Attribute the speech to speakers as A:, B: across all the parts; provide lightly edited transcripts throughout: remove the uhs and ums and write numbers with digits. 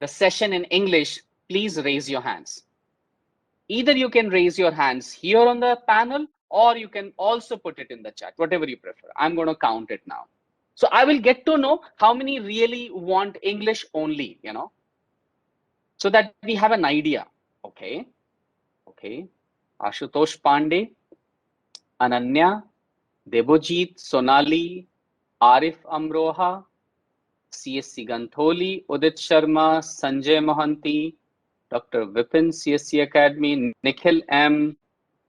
A: the session in English, please raise your hands. Either you can raise your hands here on the panel, or you can also put it in the chat, whatever you prefer. I'm going to count it now. So I will get to know how many really want English only, so that we have an idea. Okay. Ashutosh Pandey, Ananya, Debojit, Sonali, Arif Amroha, CSC Gantholi, Udit Sharma, Sanjay Mohanty, Dr. Vipin, CSC Academy, Nikhil M,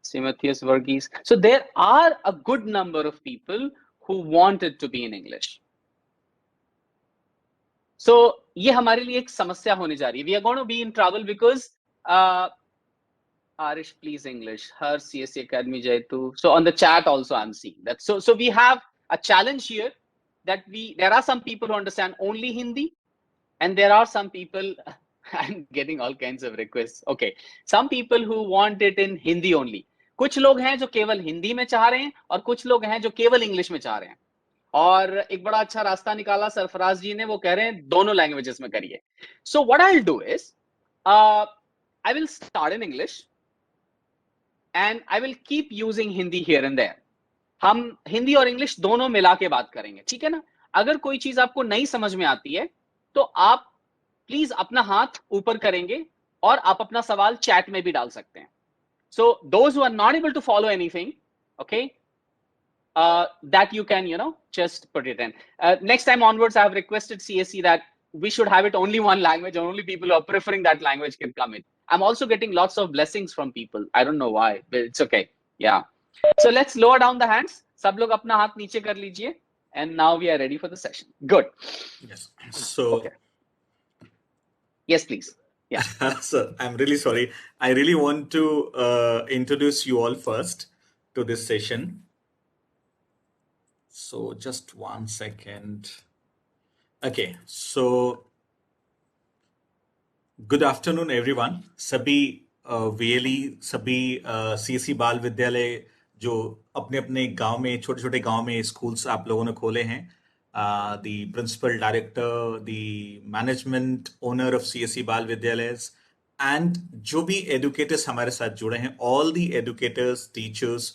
A: Simotheus Varghese. So there are a good number of people who want it to be in English. So ये हमारे लिए एक समस्या होने जा रही है. We are going to be in trouble because Arish, please English. Her CSC Academy Jaitu. So on the chat also I'm seeing that. So we have a challenge here that there are some people who understand only Hindi, and there are some people, I'm getting all kinds of requests. Okay, some people who want it in Hindi only. कुछ लोग हैं जो केवल हिंदी में चाह रहे हैं और कुछ लोग हैं जो केवल इंग्लिश में चाह रहे हैं. और एक बड़ा अच्छा रास्ता निकाला सरफराज जी ने, वो कह रहे हैं दोनों लैंग्वेजेस में करिए. So what I'll do is, I will start in English and I will keep using Hindi here and there. हम हिंदी और इंग्लिश दोनों मिला के बात करेंगे, ठीक है ना. अगर कोई चीज आपको नहीं समझ में आती है तो आप प्लीज अपना हाथ ऊपर करेंगे और आप अपना सवाल चैट में भी डाल सकते हैं. So those who are not able to follow anything, okay, that you can, just put it in. Next time onwards, I have requested CSC that we should have it only one language, and only people who are preferring that language can come in. I'm also getting lots of blessings from people. I don't know why, but it's okay. Yeah. So let's lower down the hands. सब लोग अपना हाथ नीचे कर लीजिए. And now we are ready for the session. Good.
B: Yes. So.
A: Okay. Yes, please. Yeah.
B: Sir, I'm really sorry. I really want to introduce you all first to this session. So just 1 second. Okay. So good afternoon, everyone. सभी VLE, सभी CSC बाल विद्यालय जो अपने अपने गांव में, छोटे छोटे गांव में स्कूल्स आप लोगों ने खोले हैं, the principal director, the management owner of CSC बाल विद्यालय, and जो भी educators हमारे साथ जुड़े हैं, all the educators, teachers,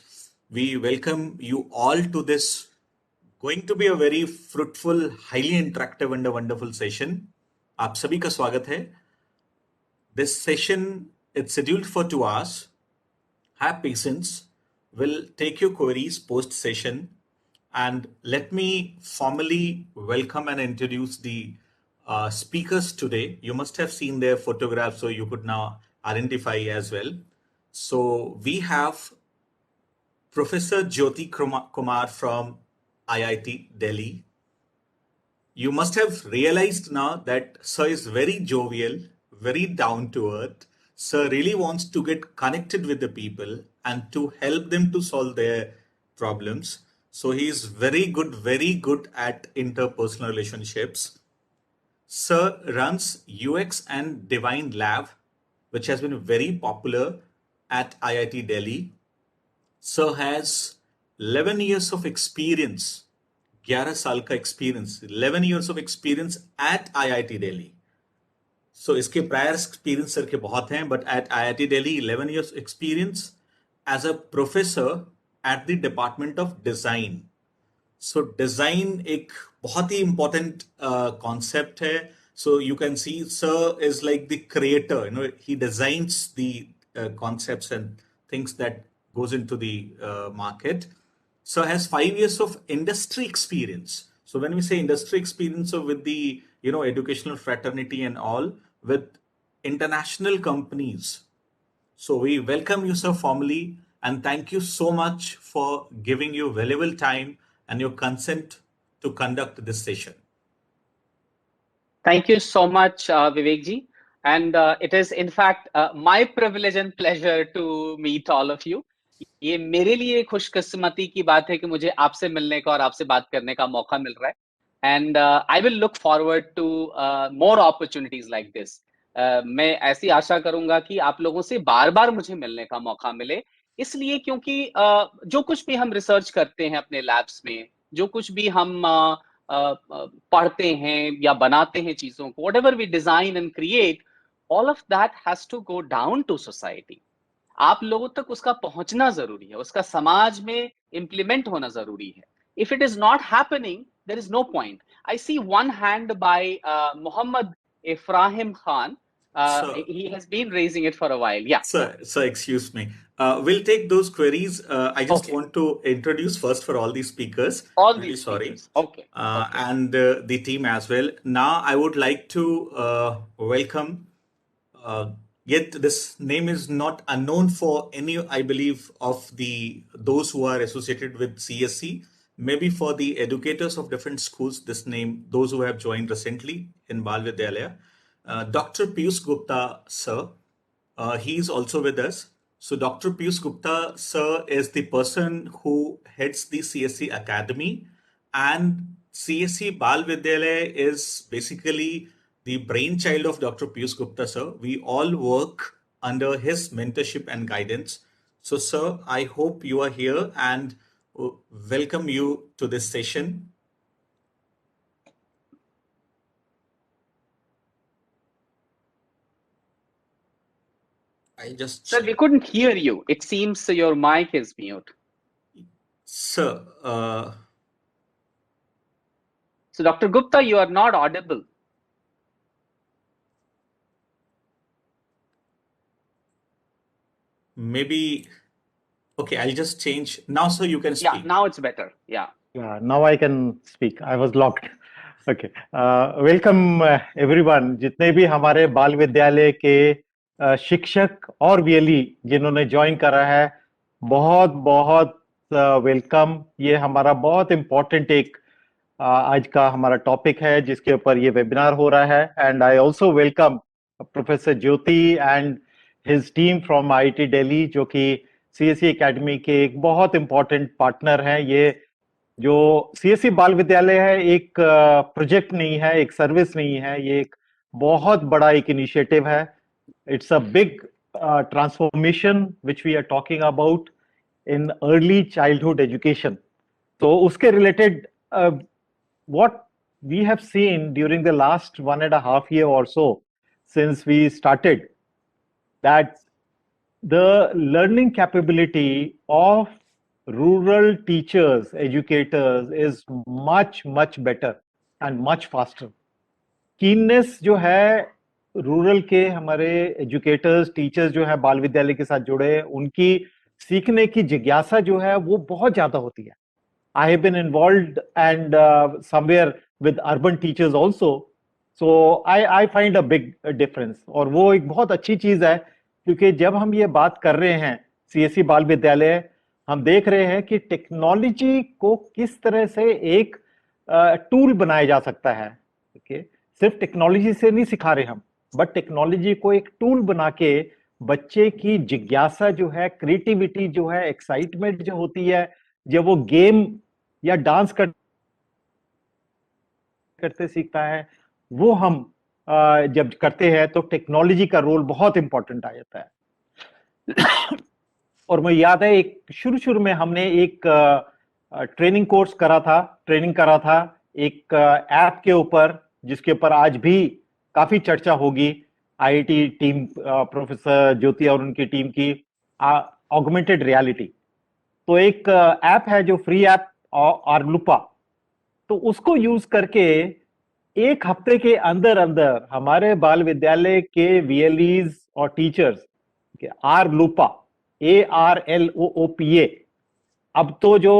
B: we welcome you all to this going to be a very fruitful, highly interactive and a wonderful session. आप सभी का स्वागत है. This session is scheduled for 2 hours. Have patience. We'll take your queries post session. And let me formally welcome and introduce the speakers today. You must have seen their photographs, so you could now identify as well. So we have Professor Jyoti Kumar from IIT Delhi. You must have realized now that Sir is very jovial, very down to earth. Sir really wants to get connected with the people and to help them to solve their problems. So he is very good at interpersonal relationships. Sir runs UX and Divine Lab, which has been very popular at IIT Delhi. Sir has 11 years of experience, 11 साल का experience, 11 years of experience at IIT Delhi. So इसके prior experience sir के बहुत हैं, but at IIT Delhi 11 years experience as a professor at the Department of Design. So design एक बहुत ही important concept है. So you can see sir is like the creator, he designs the concepts and things that goes into the market. So has 5 years of industry experience. So when we say industry experience, so with the educational fraternity and all, with international companies. So we welcome you, sir, formally, and thank you so much for giving your valuable time and your consent to conduct this session.
A: Thank you so much, Vivek ji. And it is in fact my privilege and pleasure to meet all of you. ये मेरे लिए खुशकिस्मती की बात है कि मुझे आपसे मिलने का और आपसे बात करने का मौका मिल रहा है. And I will look forward to more opportunities like this. मैं ऐसी आशा करूंगा कि आप लोगों से बार बार मुझे मिलने का मौका मिले, इसलिए क्योंकि जो कुछ भी हम रिसर्च करते हैं अपने लैब्स में, जो कुछ भी हम पढ़ते हैं या बनाते हैं चीजों को, whatever we design and create, all of that has to go down to society. आप लोगों तक उसका पहुंचना जरूरी है, उसका समाज में इम्प्लीमेंट होना जरूरी है. If it is not happening, there is no point. I see one hand by Muhammad Ephraim Khan.
B: So,
A: He has been raising it for a while. Yeah.
B: so excuse me. We'll take those queries. I just
A: Okay.
B: want to introduce first for all these speakers.
A: All
B: Really
A: these
B: sorry.
A: speakers. Okay. Okay.
B: And the team as well. Now, I would like to welcome. Yet this name is not unknown for any, I believe, of those who are associated with CSC. Maybe for the educators of different schools, this name, those who have joined recently in Bal Vidyalaya. Dr. Piyush Gupta, sir, he is also with us. So Dr. Piyush Gupta, sir, is the person who heads the CSC Academy, and CSC Bal Vidyalaya is basically the brainchild of Dr. Piyush Gupta, sir. We all work under his mentorship and guidance. So, sir, I hope you are here and welcome you to this session.
A: Sir, we couldn't hear you. It seems your mic is mute.
B: Sir,
A: so Dr. Gupta, you are not audible.
B: Maybe, okay, I'll just change. Now, sir, you can speak.
A: Yeah, now it's better. Yeah.
C: Yeah, now I can speak. I was locked. Okay. Welcome everyone. जितने भी हमारे बाल विद्यालय के शिक्षक और VLE जिन्होंने join करा है, बहुत बहुत वेलकम. ये हमारा बहुत इम्पोर्टेंट एक आज का हमारा टॉपिक है जिसके ऊपर ये वेबिनार हो रहा है. And I also welcome professor Jyoti and his team from IIT Delhi, जो कि सीएससी एकेडमी के एक बहुत इम्पोर्टेंट पार्टनर हैं. ये जो सीएससी बाल विद्यालय है एक प्रोजेक्ट नहीं है, एक सर्विस नहीं है, ये एक बहुत बड़ा एक इनिशिएटिव है. It's a big transformation which we are talking about in early childhood education. तो उसके related what we have seen during the last 1.5 years or so since we started, that the learning capability of rural teachers, educators is much better and much faster. Keenness जो है rural के हमारे educators, teachers जो है बाल विद्यालय के साथ जुड़े, उनकी सीखने की जिज्ञासा जो है वो बहुत ज्यादा होती है. I have been involved and somewhere with urban teachers also, so I find a big difference. और वो एक बहुत अच्छी चीज है, क्योंकि जब हम ये बात कर रहे हैं सीएससी बाल विद्यालय, हम देख रहे हैं कि टेक्नोलॉजी को किस तरह से एक टूल बनाया जा सकता है. okay? सिर्फ टेक्नोलॉजी से नहीं सिखा रहे हम, बट टेक्नोलॉजी को एक टूल बना के बच्चे की जिज्ञासा जो है, क्रिएटिविटी जो है, एक्साइटमेंट जो होती है, जब वो गेम या डांस करते सीखता है, वो हम जब करते हैं तो टेक्नोलॉजी का रोल बहुत इंपॉर्टेंट आ जाता है. और मुझे याद है एक शुरू में हमने एक ट्रेनिंग करा था एक ऐप के ऊपर, जिसके ऊपर आज भी काफी चर्चा होगी. आईआईटी टीम, प्रोफेसर ज्योति और उनकी टीम की, ऑगमेंटेड रियलिटी. तो एक ऐप है जो फ्री ऐप आर्लुपा, तो उसको यूज करके एक हफ्ते के अंदर हमारे बाल विद्यालय के वीएलईज और टीचर्स आर्लुपा, ARLOOPA, अब तो जो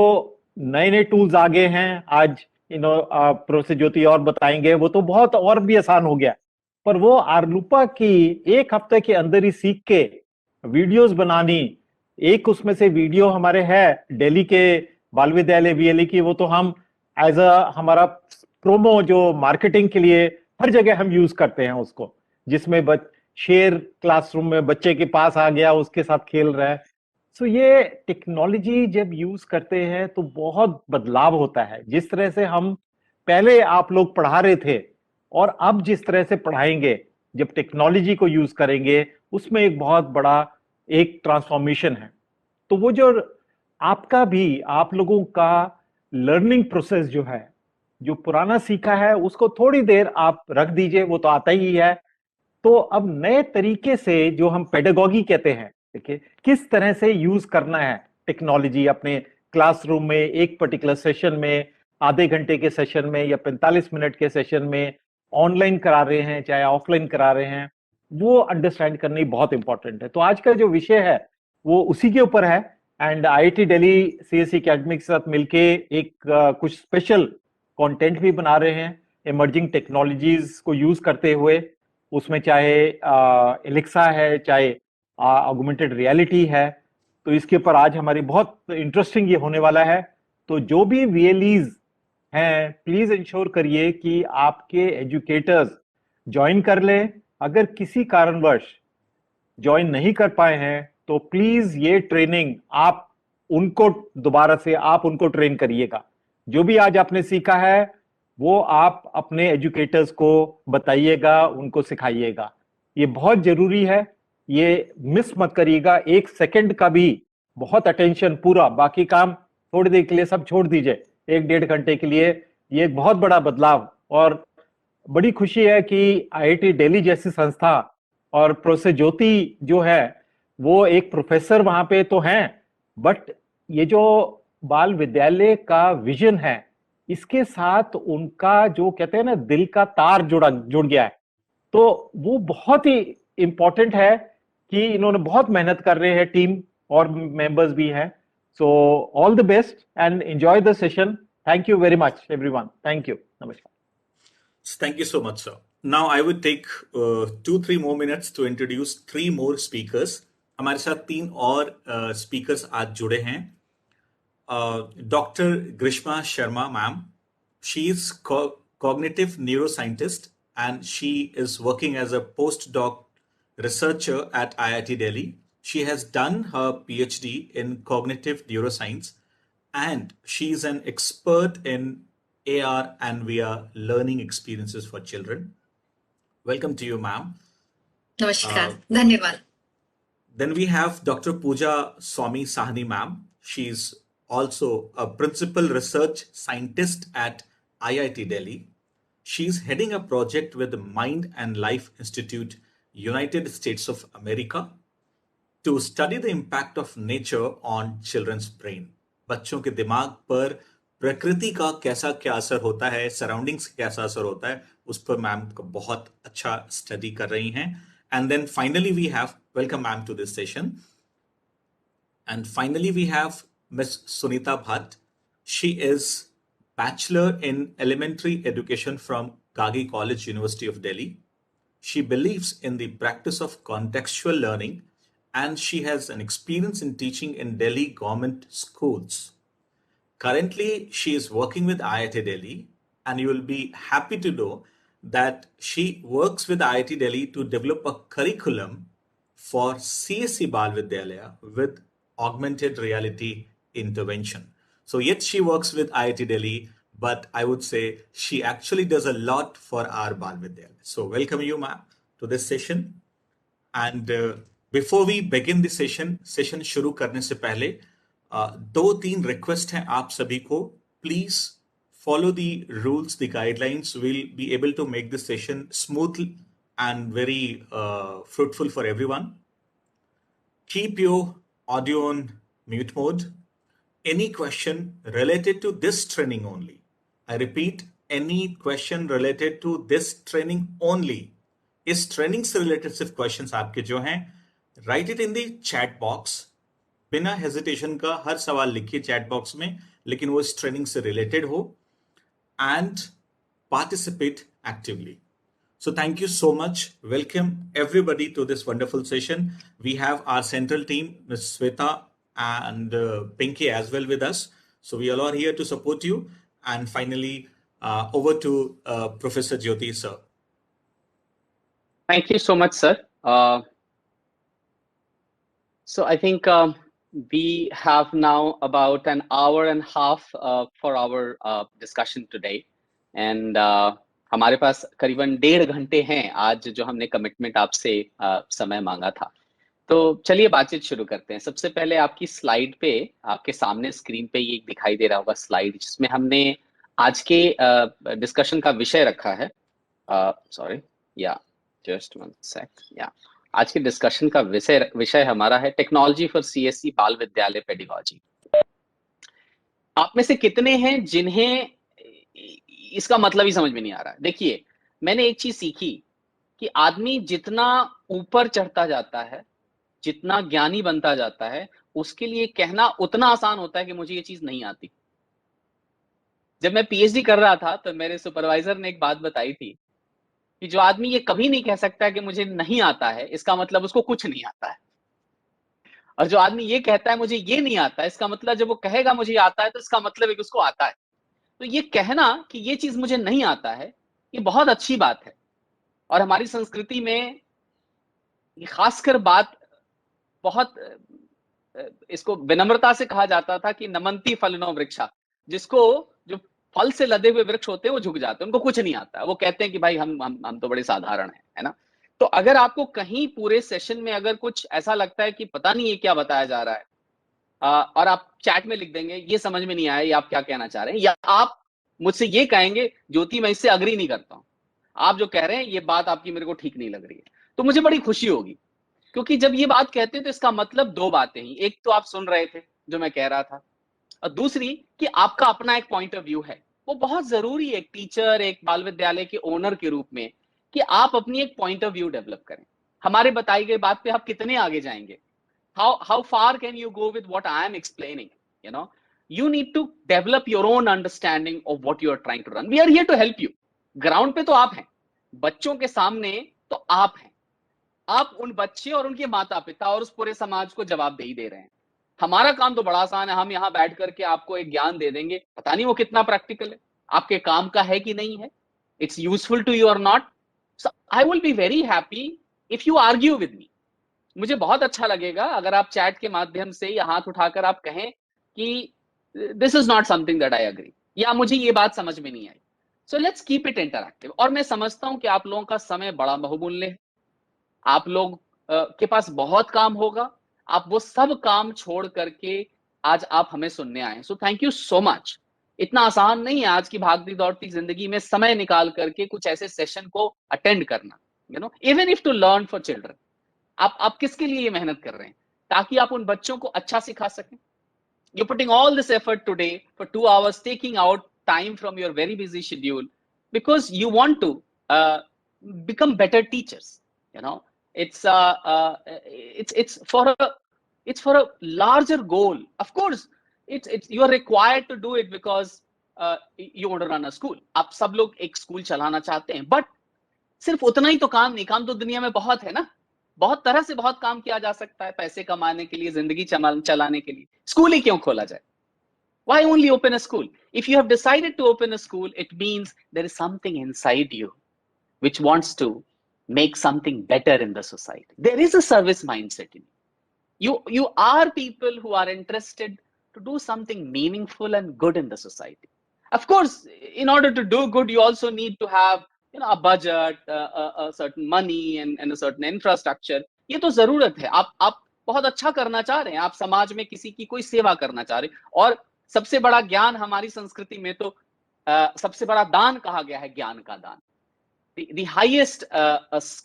C: नए टूल्स आ गए हैं आज, प्रोफेसर ज्योति और बताएंगे, वो तो बहुत और भी आसान हो गया. पर वो आर्लुपा की एक हफ्ते के अंदर ही सीख के वीडियोस बनानी, एक उसमें से वीडियो हमारे है दिल्ली के बाल विद्यालय वीएलई की, वो तो हम एज हमारा प्रोमो जो मार्केटिंग के लिए हर जगह हम यूज करते हैं उसको, जिसमें शेर क्लासरूम में बच्चे के पास आ गया, उसके साथ खेल रहा है. सो ये टेक्नोलॉजी जब यूज करते हैं तो बहुत बदलाव होता है. जिस तरह से हम पहले आप लोग पढ़ा रहे थे और अब जिस तरह से पढ़ाएंगे, जब टेक्नोलॉजी को यूज करेंगे, उसमें एक बहुत बड़ा एक ट्रांसफॉर्मेशन है. तो वो जो आपका भी, आप लोगों का लर्निंग प्रोसेस जो है, जो पुराना सीखा है उसको थोड़ी देर आप रख दीजिए, वो तो आता ही है। तो अब नए तरीके से जो हम पेडागॉजी कहते हैं, देखिए किस तरह से यूज करना है टेक्नोलॉजी अपने क्लासरूम में, एक पर्टिकुलर सेशन में, आधे घंटे के सेशन में या 45 मिनट के सेशन में, ऑनलाइन करा रहे हैं चाहे ऑफलाइन करा रहे हैं, वो अंडरस्टैंड करनी बहुत इंपॉर्टेंट है। तो आज का जो विषय है वो उसी के ऊपर है। And IIT Delhi CSC academy के साथ मिलके एक कुछ स्पेशल कंटेंट भी बना रहे हैं इमर्जिंग टेक्नोलॉजीज को यूज करते हुए। उसमें चाहे एलेक्सा है, चाहे ऑगमेंटेड रियलिटी है। तो इसके ऊपर आज हमारी बहुत इंटरेस्टिंग ये होने वाला है। तो जो भी वीएलईज हैं, प्लीज इंश्योर करिए कि आपके एजुकेटर्स ज्वाइन कर लें। अगर किसी कारणवश ज्वाइन नहीं कर पाए हैं तो प्लीज ये ट्रेनिंग आप उनको दोबारा से आप उनको ट्रेन करिएगा। जो भी आज आपने सीखा है वो आप अपने एजुकेटर्स को बताइएगा, उनको सिखाइएगा। ये बहुत जरूरी है, ये मिस मत करिएगा। 1 सेकंड का भी बहुत अटेंशन पूरा, बाकी काम थोड़ी देर के लिए सब छोड़ दीजिए, 1-1.5 घंटे के लिए। ये एक बहुत बड़ा बदलाव, और बड़ी खुशी है कि आईआईटी दिल्ली जैसी संस्था और प्रोफेसर ज्योति जो है वो एक प्रोफेसर वहां पे तो हैं, बट ये जो बाल विद्यालय का विजन है इसके साथ उनका जो कहते हैं ना दिल का तार जुड़ गया है। तो वो बहुत ही इंपॉर्टेंट है कि इन्होंने बहुत मेहनत कर रहे हैं, टीम और मेंबर्स भी हैं। So all the best and enjoy the session. Thank you very much everyone. Thank you. नमस्कार।
B: Thank you so much, sir. Now I would take 2-3 more minutes to introduce 3 more speakers. हमारे साथ 3 और speakers आज जुड़े हैं. Dr. Grishma Sharma, ma'am. She is cognitive neuroscientist and she is working as a postdoc researcher at IIT Delhi. She has done her PhD in cognitive neuroscience and she is an expert in AR and VR learning experiences for children. Welcome to you, ma'am.
D: नमस्कार, धन्यवाद.
B: Then we have Dr. Pooja Swami Sahni, ma'am. She's also a principal research scientist at IIT Delhi. She's heading a project with the Mind and Life Institute, United States of America, to study the impact of nature on children's brain. बच्चों के दिमाग पर प्रकृति का कैसा क्या असर होता है, सराउंडिंग्स का कैसा असर होता है, उस पर मैम का बहुत अच्छा स्टडी कर रही हैं. And then finally we have welcome ma'am to this session. And finally we have miss Sunita Bhatt. She is bachelor in elementary education from गागी college, university of Delhi. She believes in the practice of contextual learning and she has an experience in teaching in Delhi government schools. Currently, she is working with IIT Delhi, and you will be happy to know that she works with IIT Delhi to develop a curriculum for CSE Bal Vidyalaya with augmented reality intervention. So yet she works with IIT Delhi, but I would say she actually does a lot for our Bal Vidyalaya. So welcome you, ma'am, to this session. And before we begin the session शुरू करने से पहले 2-3 request हैं आप सभी को. Please follow the rules, the guidelines. Will be able to make this session smooth and very fruitful for everyone. Keep your audio on mute mode. Any question related to this training only. I repeat, any question related to this training only. इस training से related सिर्फ questions आपके जो हैं, right it in the chat box. बिना hesitation का हर सवाल लिखिए चैट बॉक्स में, लेकिन वो इस ट्रेनिंग से रिलेटेड हो, and participate actively. So thank you so much. Welcome everybody to this wonderful session. We have our central team, Ms. Sweta and Pinky as well with us. So we all are here to support you. And finally, over to Professor Jyoti, sir.
A: Thank you so much, sir. So I think we have now about an hour and a half for our discussion today. And हमारे पास करीबन 1.5 घंटे हैं आज जो हमने commitment आपसे समय मांगा था. तो चलिए बातचीत शुरू करते हैं. सबसे पहले आपकी स्लाइड पे, आपके सामने स्क्रीन पे ये दिखाई दे रहा होगा स्लाइड, जिसमें हमने आज के डिस्कशन का विषय रखा है, सॉरी या जस्ट वन सेक, या आज के डिस्कशन का विषय हमारा है टेक्नोलॉजी फॉर सीएससी बाल विद्यालय पेडागोजी। आप में से कितने हैं जिन्हें इसका मतलब ही समझ में नहीं आ रहा है? देखिए, मैंने एक चीज सीखी कि आदमी जितना ऊपर चढ़ता जाता है, जितना ज्ञानी बनता जाता है, उसके लिए कहना उतना आसान होता है कि मुझे ये चीज नहीं आती। जब मैं पीएचडी कर रहा था तो मेरे सुपरवाइजर ने एक बात बताई थी कि जो आदमी ये कभी नहीं कह सकता कि मुझे नहीं आता है, इसका मतलब उसको कुछ नहीं आता है। और जो आदमी ये कहता है मुझे ये नहीं आता है, इसका मतलब जब वो कहेगा मुझे आता है तो इसका मतलब है कि उसको आता है। तो ये कहना कि ये चीज मुझे नहीं आता है, ये बहुत अच्छी बात है। और हमारी संस्कृति में ये खासकर बात बहुत इसको विनम्रता से कहा जाता था कि नमंती फलनो वृक्षा, जिसको जो फल से लदे हुए वृक्ष होते हैं वो झुक जाते हैं, उनको कुछ नहीं आता है। वो कहते हैं कि भाई हम तो बड़े साधारण हैं, है ना। तो अगर आपको कहीं पूरे सेशन में अगर कुछ ऐसा लगता है कि पता नहीं ये क्या बताया जा रहा है, और आप चैट में लिख देंगे ये समझ में नहीं आया, ये आप क्या कहना चाह रहे हैं, या आप मुझसे ये कहेंगे ज्योति मैं इससे अग्री नहीं करता हूं, आप जो कह रहे हैं ये बात आपकी मेरे को ठीक नहीं लग रही है, तो मुझे बड़ी खुशी होगी। क्योंकि जब ये बात कहते हैं तो इसका मतलब दो बातें ही, एक तो आप सुन रहे थे जो मैं कह रहा था, और दूसरी कि आपका अपना एक पॉइंट ऑफ व्यू है। वो बहुत जरूरी है एक टीचर, एक बाल विद्यालय के ओनर के रूप में, कि आप अपनी एक पॉइंट ऑफ व्यू डेवलप करें। हमारे बताई गई बात पे आप कितने आगे जाएंगे? how far can you go with what I am explaining? You need to develop your own understanding of what you are trying to run. We are here to help you. Ground पे तो आप हैं, बच्चों के सामने तो आप हैं। आप उन बच्चे और उनके माता पिता और उस पूरे समाज को जवाबदेही दे रहे हैं। हमारा काम तो बड़ा आसान है, हम यहां बैठ करके आपको एक ज्ञान दे देंगे, पता नहीं वो कितना प्रैक्टिकल है, आपके काम का है कि नहीं है, इट्स यूजफुल टू यू और not. So I will be very happy if you argue with me. मुझे बहुत अच्छा लगेगा अगर आप चैट के माध्यम से या हाथ उठाकर आप कहें कि this is not something that I agree, या मुझे ये बात समझ में नहीं आई। So let's keep it interactive. और मैं समझता हूं कि आप लोगों का समय बड़ा बहुमूल्य है, आप लोग के पास बहुत काम होगा, आप वो सब काम छोड़ करके आज आप हमें सुनने आए। सो थैंक यू सो मच। इतना आसान नहीं है आज की भागती दौड़ती जिंदगी में समय निकाल करके कुछ ऐसे सेशन को अटेंड करना, even if two learn for children. आप किसके लिए ये मेहनत कर रहे हैं? ताकि आप उन बच्चों को अच्छा सिखा सकें। You're putting all this effort today for 2 hours, taking out time from your very busy schedule because you want to become better teachers. It's for a larger goal. Of course, it's you are required to do it because you want to run a school. आप सब लोग एक school चलाना चाहते हैं, but सिर्फ उतना ही तो काम नहीं, काम तो दुनिया में बहुत है ना। बहुत तरह से बहुत काम किया जा सकता है पैसे कमाने के लिए, जिंदगी चलाने के लिए। स्कूल ही क्यों खोला जाए? Why only open a school? If you have decided to open a school, it means there is something inside you which wants to make something better in the society. There is a service mindset in you. You are people who are interested to do something meaningful and good in the society. Of course, in order to do good, you also need to have a budget, a certain money and a certain infrastructure. ये तो जरूरत है। आप बहुत अच्छा करना चाह रहे हैं, आप समाज में किसी की कोई सेवा करना चाह रहे हैं। और सबसे बड़ा ज्ञान हमारी संस्कृति में तो सबसे बड़ा दान कहा गया है, ज्ञान का दान। The highest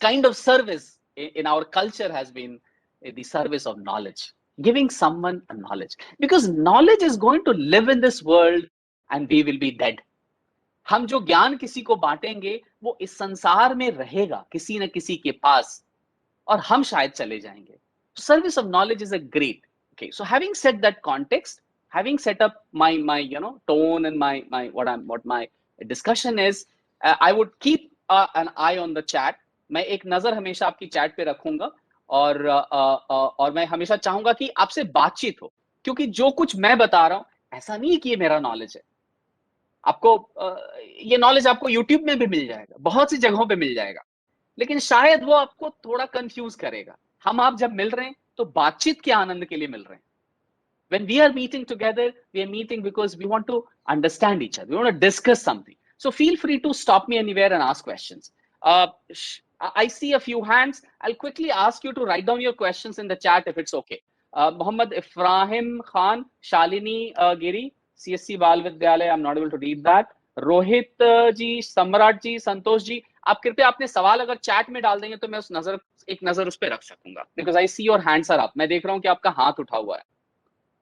A: kind of service in our culture has been the service of knowledge, giving someone a knowledge, because knowledge is going to live in this world and we will be dead. हम जो ज्ञान किसी को बांटेंगे वो इस संसार में रहेगा किसी न किसी के पास, और हम शायद चले जाएंगे। Service of knowledge is a great. Okay, so having said that context, having set up my tone and my what my discussion is, I would keep an eye on the chat. मैं एक नजर हमेशा आपकी chat पे रखूंगा, और मैं हमेशा चाहूंगा कि आपसे बातचीत हो, क्योंकि जो कुछ मैं बता रहा हूं ऐसा नहीं कि ये मेरा नॉलेज है। आपको ये नॉलेज आपको YouTube में भी मिल जाएगा, बहुत सी जगहों पे मिल जाएगा, लेकिन शायद वो आपको थोड़ा कंफ्यूज करेगा। हम आप जब मिल रहे हैं तो बातचीत के आनंद के लिए मिल रहे हैं। When we are meeting together, we are meeting because we want to understand each other. We want to discuss something. So feel free to stop me anywhere and ask questions. I see a few hands. I'll quickly ask you to write down your questions in the chat if it's okay. Muhammad Ifrahim Khan, Shalini Giri, CSC Bal Vidyalaya, I'm not able to read that. Rohit जी, सम्राट जी, संतोष जी, आप कृपया अपने सवाल अगर chat में डाल देंगे तो मैं एक नजर उस पर रख सकूंगा, because I see your hands are up. मैं देख रहा हूं कि आपका हाथ उठा हुआ है।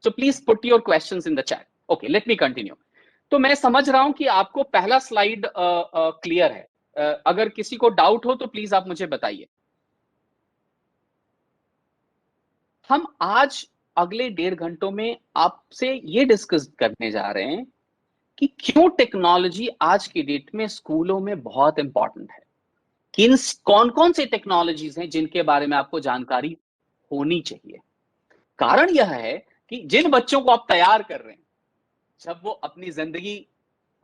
A: So please put your questions in the chat. Okay, let me continue. तो मैं समझ रहा हूं कि आपको पहला स्लाइड क्लियर है। अगर किसी को डाउट हो तो प्लीज आप मुझे बताइए। हम आज अगले 1.5 घंटों में आपसे ये डिस्कस करने जा रहे हैं कि क्यों टेक्नोलॉजी आज की डेट में स्कूलों में बहुत इंपॉर्टेंट है। किन कौन कौन से टेक्नोलॉजीज हैं जिनके बारे में आपको जानकारी होनी चाहिए। कारण यह है कि जिन बच्चों को आप तैयार कर रहे हैं, जब वो अपनी जिंदगी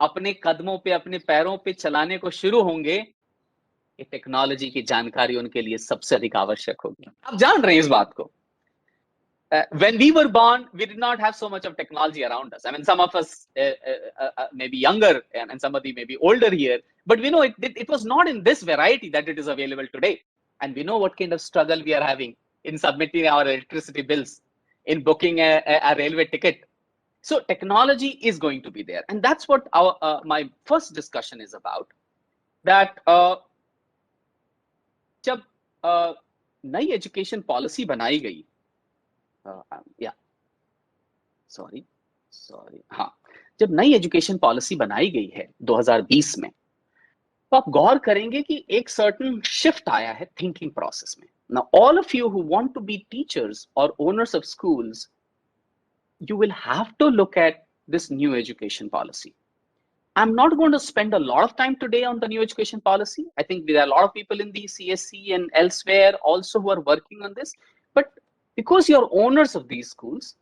A: अपने कदमों पे, अपने पैरों पे चलाने को शुरू होंगे, ये टेक्नोलॉजी की जानकारी उनके लिए सबसे अधिक आवश्यक होगी। आप जान रहे हैं इस बात को। When we were born, we did not have so much of technology around us. I mean, some of us may be younger and somebody may be older here, but we know it was not in this variety that it is available today. And we know what kind of struggle we are having in submitting our electricity bills, in booking a railway ticket. So technology is going to be there. And that's what my first discussion is about. That जब नई education policy बनाई गई, हाँ, जब नई education policy बनाई गई है 2020 में, तो आप गौर करेंगे कि एक सर्टेन शिफ्ट आया है थिंकिंग प्रोसेस में। Now all of you who want to be teachers और owners of schools, you will have to look at this new education policy. I'm not going to spend a lot of time today on the new education policy. I think there are a lot of people in the CSC and elsewhere also who are working on this. But because you're owners of these schools,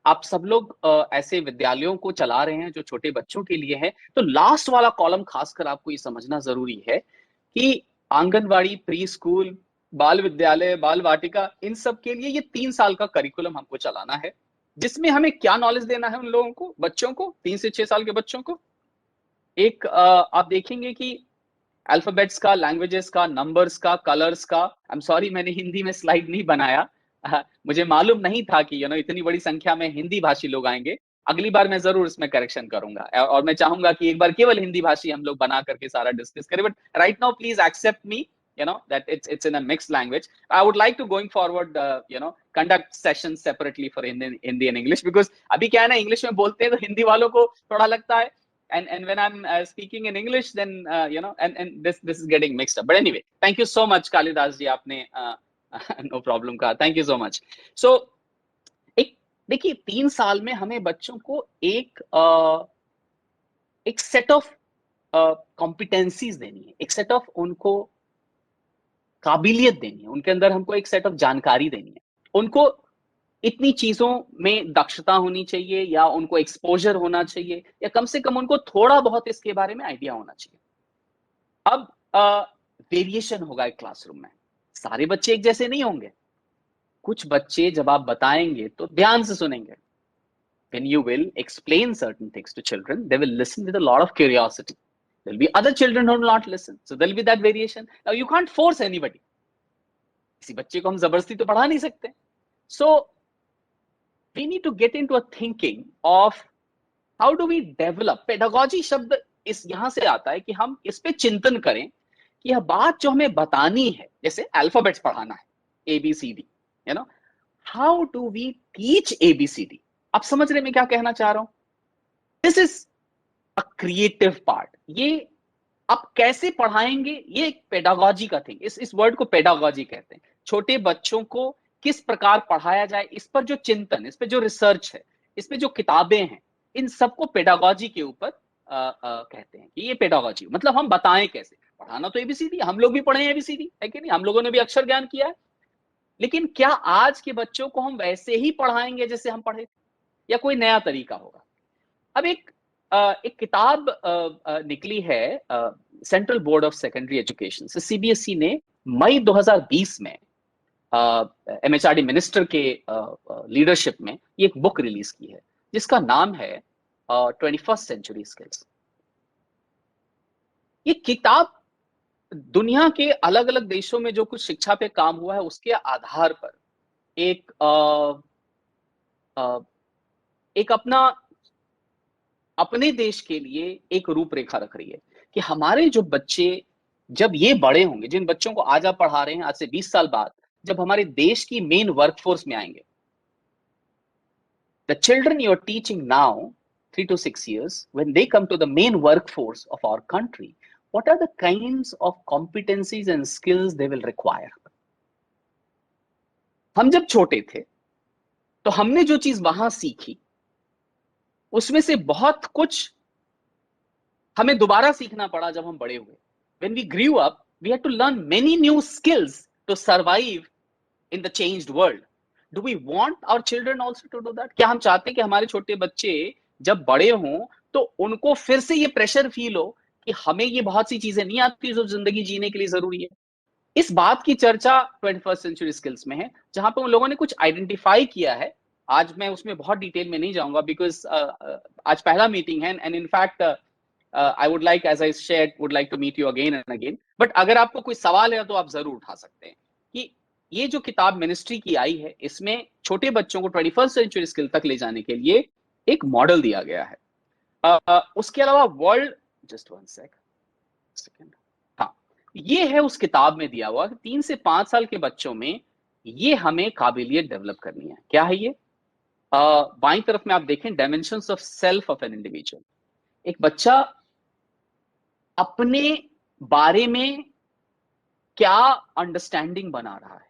A: आप सब लोग ऐसे विद्यालयों को चला रहे हैं जो छोटे बच्चों के लिए है, तो लास्ट वाला कॉलम खासकर आपको ये समझना जरूरी है कि आंगनवाड़ी, प्री स्कूल, बाल विद्यालय, बाल वाटिका, इन सब के लिए ये 3 साल का करिकुलम हमको चलाना है, जिसमें हमें क्या नॉलेज देना है उन लोगों को, बच्चों को, 3 से 6 साल के बच्चों को। एक आप देखेंगे कि अल्फाबेट्स का, लैंग्वेजेस का, नंबर्स का, कलर्स का। आई एम सॉरी, मैंने हिंदी में स्लाइड नहीं बनाया। मुझे मालूम नहीं था कि इतनी बड़ी संख्या में हिंदी भाषी लोग आएंगे। अगली बार मैं जरूर इसमें करेक्शन करूंगा और मैं चाहूंगा कि एक बार केवल हिंदी भाषी हम लोग बना करके सारा डिस्कस करें। But right now please accept me, that it's in a mixed language. I would like to going forward conduct sessions separately for Hindi and English, because अभी क्या है ना, इंग्लिश में बोलते हैं तो हिंदी वालों को थोड़ा लगता है, and when I'm speaking in English, then and this is getting mixed up. But anyway, thank you so much Kalidas ji, आपने no problem कहा, thank you so much. So एक देखिए, 3 साल में हमें बच्चों को एक सेट ऑफ कॉम्पिटेंसीज देनी है, एक सेट ऑफ उनको काबिलियत देनी है, उनके अंदर हमको एक सेट ऑफ जानकारी देनी है, उनको इतनी चीजों में दक्षता होनी चाहिए, या उनको एक्सपोजर होना चाहिए, या कम से कम उनको थोड़ा बहुत इसके बारे में आइडिया होना चाहिए। अब वेरिएशन होगा एक क्लासरूम में, सारे बच्चे एक जैसे नहीं होंगे। कुछ बच्चे जब आप बताएंगे तो ध्यान से सुनेंगे। When you will explain certain things to children, they will listen with a lot of curiosity. There'll be other children who will not listen, so there'll be that variation. Now you can't force anybody. किसी बच्चे को हम जबरदस्ती तो पढ़ा नहीं सकते। So we need to get into a thinking of how do we develop pedagogy। शब्द इस यहां से आता है कि हम इस पे चिंतन करें कि यह बात जो हमें बतानी है, जैसे अल्फाबेट्स पढ़ाना है, ABCD, how do we teach ABCD? आप समझ रहे मैं क्या कहना चाह रहा हूं? This is a creative part. ये आप कैसे पढ़ाएंगे, ये एक पेडागॉजी का थिंग। इस वर्ड को पेडागॉजी कहते हैं। छोटे बच्चों को किस प्रकार पढ़ाया जाए, इस पर जो चिंतन, इस पर जो रिसर्च है, इस पर जो किताबें हैं, इन सबको पेडागॉजी के ऊपर कहते हैं कि ये पेडागॉजी मतलब हम बताएं कैसे पढ़ाना। तो ABCD हम लोग भी पढ़े ABCD, है कि नहीं? हम लोगों ने भी अक्षर ज्ञान किया है, लेकिन क्या आज के बच्चों को हम वैसे ही पढ़ाएंगे जैसे हम पढ़े, या कोई नया तरीका होगा? अब एक किताब निकली है central board of secondary education से, CBSE ने मई 2020 में MHRD मिनिस्टर के लीडरशिप में ये एक बुक रिलीज की है, जिसका नाम है 21st सेंचुरी स्किल्स। ये किताब दुनिया के अलग अलग देशों में जो कुछ शिक्षा पे काम हुआ है उसके आधार पर एक अपना अपने देश के लिए एक रूपरेखा रख रही है कि हमारे जो बच्चे जब ये बड़े होंगे, जिन बच्चों को आज आप पढ़ा रहे हैं, आज से 20 साल बाद जब हमारे देश की मेन वर्कफोर्स में आएंगे, the children you're teaching now 3 to 6 years, when they come to the main workforce of our country, what are the kinds of competencies and skills they will require? हम जब छोटे थे तो हमने जो चीज वहां सीखी उसमें से बहुत कुछ हमें दोबारा सीखना पड़ा जब हम बड़े हुए. When we grew up, we had to learn many new skills to survive in the changed world. Do we want our children also to do that? क्या हम चाहते हैं कि हमारे छोटे बच्चे जब बड़े हों तो उनको फिर से ये प्रेशर फील हो कि हमें ये बहुत सी चीजें नहीं आती जो जिंदगी जीने के लिए जरूरी है? इस बात की चर्चा 21st सेंचुरी स्किल्स में है, जहां पे उन लोगों ने कुछ आइडेंटिफाई किया है. आज मैं उसमें बहुत डिटेल में नहीं जाऊंगा बिकॉज आज पहला मीटिंग है and in fact I would like, as I shared, would like to meet you again and again. But अगर आपको कोई सवाल है तो आप जरूर उठा सकते हैं कि ये जो किताब मिनिस्ट्री की आई है इसमें छोटे बच्चों को 21st सेंचुरी स्किल तक ले जाने के लिए एक मॉडल दिया गया है. उसके अलावा वर्ल्ड, जस्ट वन सेकंड, हाँ, ये है उस किताब में दिया हुआ कि 3 से 5 साल के बच्चों में ये हमें काबिलियत डेवलप करनी है. क्या है ये? बाईं तरफ में आप देखें, dimensions of self of an individual. एक बच्चा अपने बारे में क्या अंडरस्टैंडिंग बना रहा है,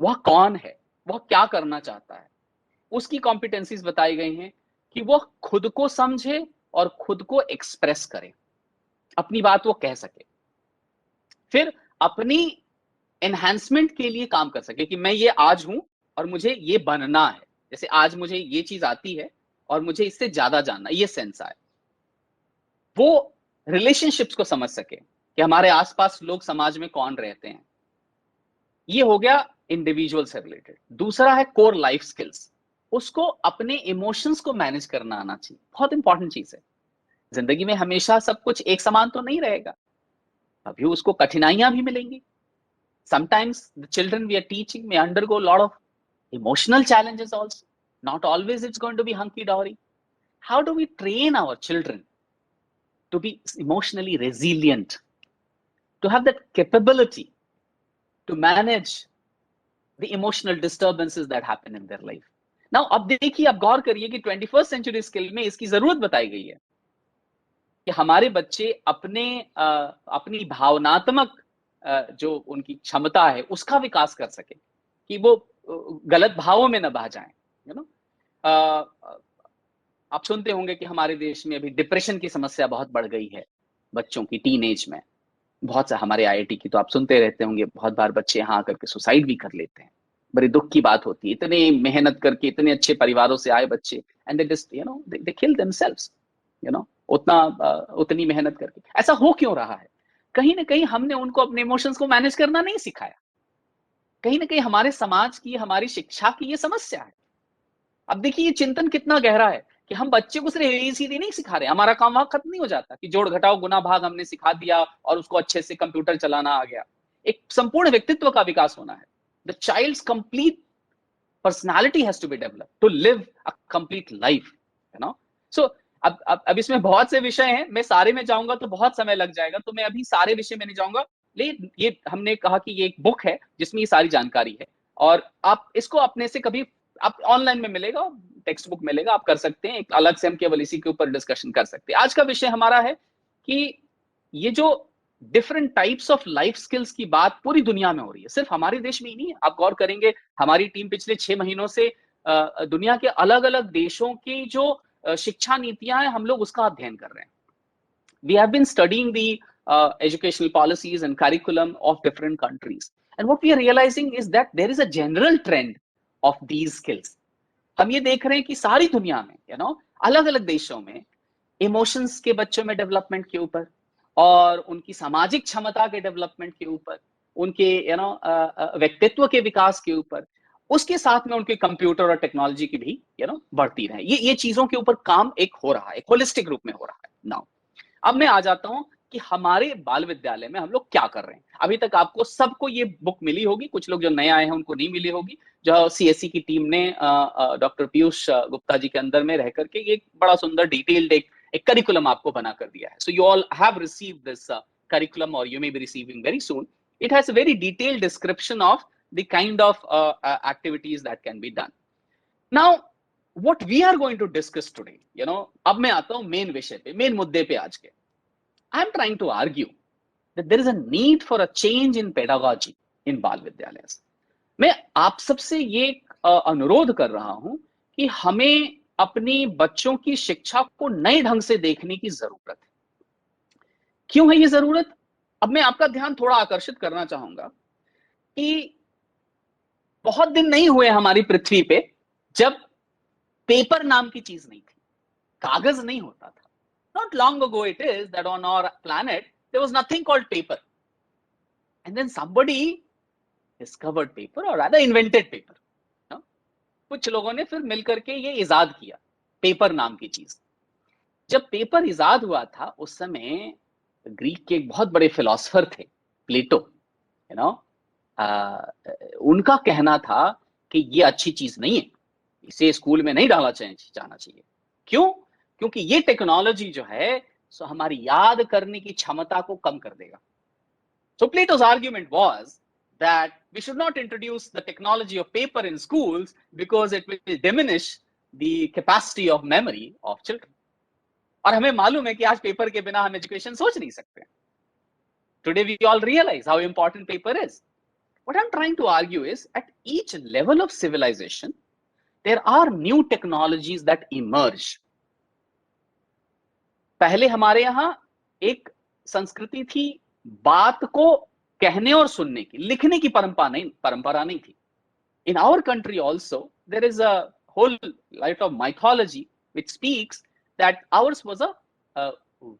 A: वह कौन है, वह क्या करना चाहता है, उसकी कॉम्पिटेंसीज बताई गई हैं कि वह खुद को समझे और खुद को एक्सप्रेस करे, अपनी बात वो कह सके, फिर अपनी एनहांसमेंट के लिए काम कर सके कि मैं ये आज हूं और मुझे ये बनना है. जैसे आज मुझे ये चीज आती है और मुझे इससे ज्यादा जानना, ये सेंस आए. वो रिलेशनशिप्स को समझ सके कि हमारे आसपास लोग समाज में कौन रहते हैं. ये हो गया इंडिविजुअल से रिलेटेड. दूसरा है कोर लाइफ स्किल्स. उसको अपने इमोशंस को मैनेज करना आना चाहिए. बहुत इंपॉर्टेंट चीज है. जिंदगी में हमेशा सब कुछ एक समान तो नहीं रहेगा, अभी उसको कठिनाइयां भी मिलेंगी. Sometimes the children we are teaching may undergo a lot of emotional challenges also. Not always it's going to be hunky-dory. How do we train our children to be emotionally resilient, to have that capability to manage the emotional disturbances that happen in their life? Now, अब देखिए, आप गौर करिए कि 21st century skill में इसकी जरूरत बताई गई है कि हमारे बच्चे अपनी भावनात्मक जो उनकी क्षमता है उसका विकास कर सके, कि वो गलत भावों में न बह जाएं. यू नो, आप सुनते होंगे कि हमारे देश में अभी डिप्रेशन की समस्या बहुत बढ़ गई है बच्चों की टीन एज में. बहुत सा हमारे आईआईटी की तो आप सुनते रहते होंगे, बहुत बार बच्चे यहाँ आकर के सुसाइड भी कर लेते हैं. बड़ी दुख की बात होती है. इतने मेहनत करके इतने अच्छे परिवारों से आए बच्चे and they just they kill themselves, उतनी मेहनत करके. ऐसा हो क्यों रहा है? कहीं ना कहीं हमने उनको अपने इमोशंस को मैनेज करना नहीं सिखाया. कहीं ना कहीं हमारे समाज की, हमारी शिक्षा की ये समस्या है. अब देखिए ये चिंतन कितना गहरा है कि हम बच्चे को सिर्फ एबीसीडी नहीं सिखा रहे. हमारा काम वहां खत्म नहीं हो जाता कि जोड़ घटाओ गुना भाग हमने सिखा दिया और उसको अच्छे से कंप्यूटर चलाना आ गया. एक संपूर्ण व्यक्तित्व का विकास होना है. The child's complete personality has to be developed to live a complete life. So अब इसमें बहुत से विषय हैं, मैं सारे में जाऊंगा तो बहुत समय लग जाएगा, तो मैं अभी सारे विषय में नहीं जाऊंगा. लेकिन ये हमने कहा कि ये एक बुक है जिसमें ये सारी जानकारी है और आप इसको अपने से कभी, आप ऑनलाइन में मिलेगा, टेक्स्ट बुक मिलेगा, आप कर सकते हैं. एक अलग से हम केवल इसी के ऊपर डिस्कशन कर सकते हैं. आज का विषय हमारा है कि ये जो different types of life skills की बात पूरी दुनिया में हो रही है, सिर्फ हमारे देश में ही नहीं है. आप गौर करेंगे, हमारी टीम पिछले 6 महीनों से दुनिया के अलग अलग देशों की जो शिक्षा नीतियां हैं, हम लोग उसका अध्ययन कर रहे हैं. We have been studying the educational policies and curriculum of different countries, and what we are realizing is that there is a general trend of these skills. हम ये देख रहे हैं कि सारी दुनिया में अलग अलग देशों में इमोशंस के बच्चों में डेवलपमेंट के ऊपर और उनकी सामाजिक क्षमता के डेवलपमेंट के ऊपर, उनके व्यक्तित्व के विकास के ऊपर, उसके साथ में उनके कंप्यूटर और टेक्नोलॉजी की भी बढ़ती रहे. ये चीजों के ऊपर काम एक हो रहा है, एक होलिस्टिक रूप में हो रहा है. नाउ अब मैं आ जाता हूं कि हमारे बाल विद्यालय में हम लोग क्या कर रहे हैं। अभी तक आपको सबको ये बुक मिली होगी, कुछ लोग जो नए आए हैं उनको नहीं मिली होगी, जो सीएससी की टीम ने डॉक्टर पीयूष गुप्ता जी के अंदर में रह करके एक बड़ा सुंदर डिटेल्ड एक करिकुलम आपको बना कर दिया है. So you all have received this curriculum, or you may be receiving very soon. It has a very detailed description of the kind of activities that can be done. Now, what we are going to discuss today, you know, अब मैं आता हूँ main विषय पे, main मुद्दे पे आज के. I am trying to argue that there is a need for a change in pedagogy in बाल विद्यालय. मैं आप सबसे ये अनुरोध कर रहा हूं कि हमें अपनी बच्चों की शिक्षा को नए ढंग से देखने की जरूरत है. क्यों है ये जरूरत? अब मैं आपका ध्यान थोड़ा आकर्षित करना चाहूंगा कि बहुत दिन नहीं हुए हमारी पृथ्वी पे जब पेपर नाम की चीज नहीं थी, कागज नहीं होता था. Not long ago it is that on our planet there was nothing called paper, and then somebody discovered paper, or rather invented paper. कुछ लोगों ने फिर मिलकर के ये इजाद किया पेपर नाम की चीज. जब पेपर इजाद हुआ था उस समय ग्रीक के एक बहुत बड़े फिलोसफर थे प्लेटो, यू नो, उनका कहना था कि ये अच्छी चीज नहीं है, इसे स्कूल में नहीं डाला जाना चाहिए. क्यों? क्योंकि ये टेक्नोलॉजी जो है सो हमारी याद करने की क्षमता को कम कर देगा. So Plato's argument was that we should not introduce the technology of paper in schools because it will diminish the capacity of memory of children. और हमें मालूम है कि आज पेपर के बिना हम एजुकेशन सोच नहीं सकते. Today we all realize how important paper is. What I'm trying to argue is at each level of civilization there are new technologies that emerge. पहले हमारे यहाँ एक संस्कृति थी बात को कहने और सुनने की, लिखने की परंपरा नहीं थी. In our country also there is a whole lot of mythology which speaks that ours was a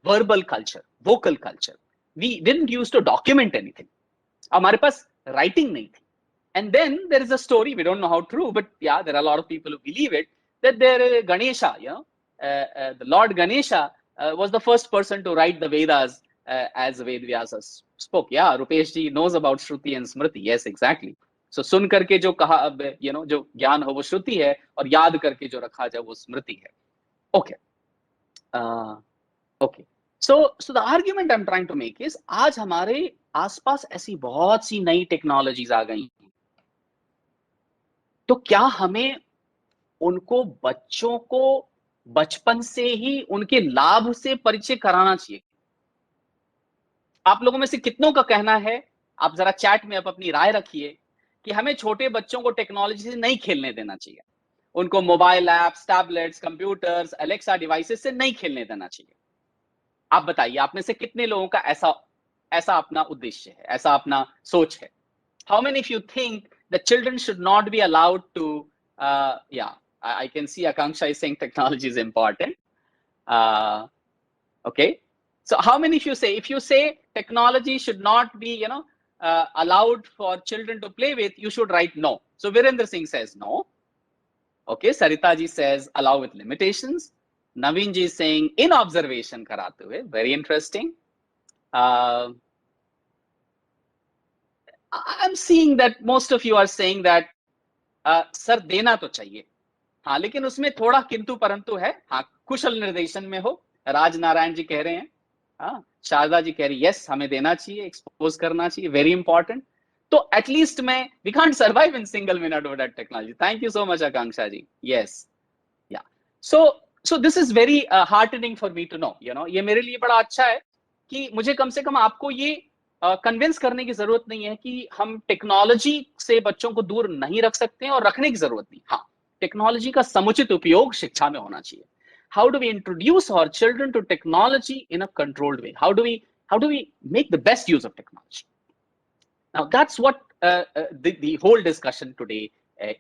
A: verbal culture, vocal culture. We didn't used to document anything. हमारे पास writing नहीं थी. And then there is a story, we don't know how true, but yeah, there are a lot of people who believe it, that there Ganesha, you know, the Lord Ganesha was the first person to write the Vedas as Vedvyasa spoke. Yeah, Rupesh ji knows about Shruti and Smriti. Yes, exactly. So सुन करके जो कहा, you know, जो ज्ञान हो वो श्रुति है और याद करके जो रखा जाए वो स्मृति है. Okay. Okay. So the argument I'm trying to make is आज हमारे आसपास ऐसी बहुत सी नई टेक्नोलॉजीज आ गई हैं, तो क्या हमें उनको बच्चों को बचपन से ही उनके लाभ से परिचय कराना चाहिए? आप लोगों में से कितनों का कहना है, आप जरा चैट में अपनी राय रखिए, कि हमें छोटे बच्चों को टेक्नोलॉजी से नहीं खेलने देना चाहिए, उनको mobile apps, tablets, computers, Alexa devices से नहीं खेलने देना चाहिए. आप बताइए, आप में से कितने लोगों का ऐसा अपना उद्देश्य है, ऐसा अपना सोच है? How many of you think that children should not be allowed to I can see Akanksha is saying technology is important. Okay. So how many of you say, if you say technology should not be, you know, allowed for children to play with, you should write no. So Virendra Singh says no. Okay. Sarita ji says allow with limitations. Naveen ji is saying in observation karate hue. Very interesting. I'm seeing that most of you are saying that sir देना तो चाहिए, हाँ, लेकिन उसमें थोड़ा किंतु परंतु है. हाँ, कुशल निर्देशन में हो. राज नारायण जी कह रहे हैं, हाँ, शारदा जी कह रही यस हमें देना चाहिए, एक्सपोज करना चाहिए, वेरी इंपॉर्टेंट. तो एटलीस्ट मैं we can't survive in single minute with that technology. Thank you so much Akanksha ji. Yes, yeah, so this is very heartening for me to know, you know, ये मेरे लिए बड़ा अच्छा है कि मुझे कम से कम आपको ये कन्विंस करने की जरूरत नहीं है कि हम टेक्नोलॉजी से बच्चों को दूर नहीं रख सकते हैं और रखने की जरूरत नहीं. हाँ, टेक्नोलॉजी का समुचित उपयोग शिक्षा में होना चाहिए. How do we introduce our children to technology in a controlled way? How do we make the best use of technology? Now that's what the whole discussion today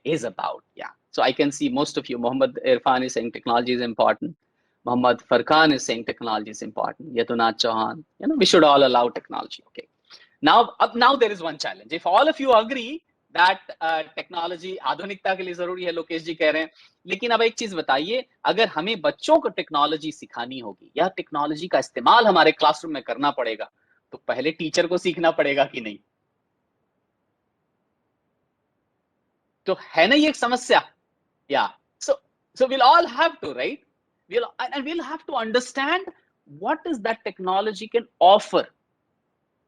A: is about. Yeah. So I can see most of you. Mohammad Irfan is saying technology is important. Mohammad Farkan is saying technology is important. Yatunat Chauhan, you know, we should all allow technology. Okay. Now there is one challenge. If all of you agree that technology आधुनिकता के लिए जरूरी है, लोकेश जी कह रहे हैं। लेकिन अब एक चीज बताइए, अगर हमें बच्चों को टेक्नोलॉजी सिखानी होगी या टेक्नोलॉजी का इस्तेमाल हमारे क्लासरूम में करना पड़ेगा, तो पहले टीचर को सीखना पड़ेगा कि नहीं? तो है ना ये एक समस्या? या so we'll all have to, right? We'll have to understand what is that technology can offer.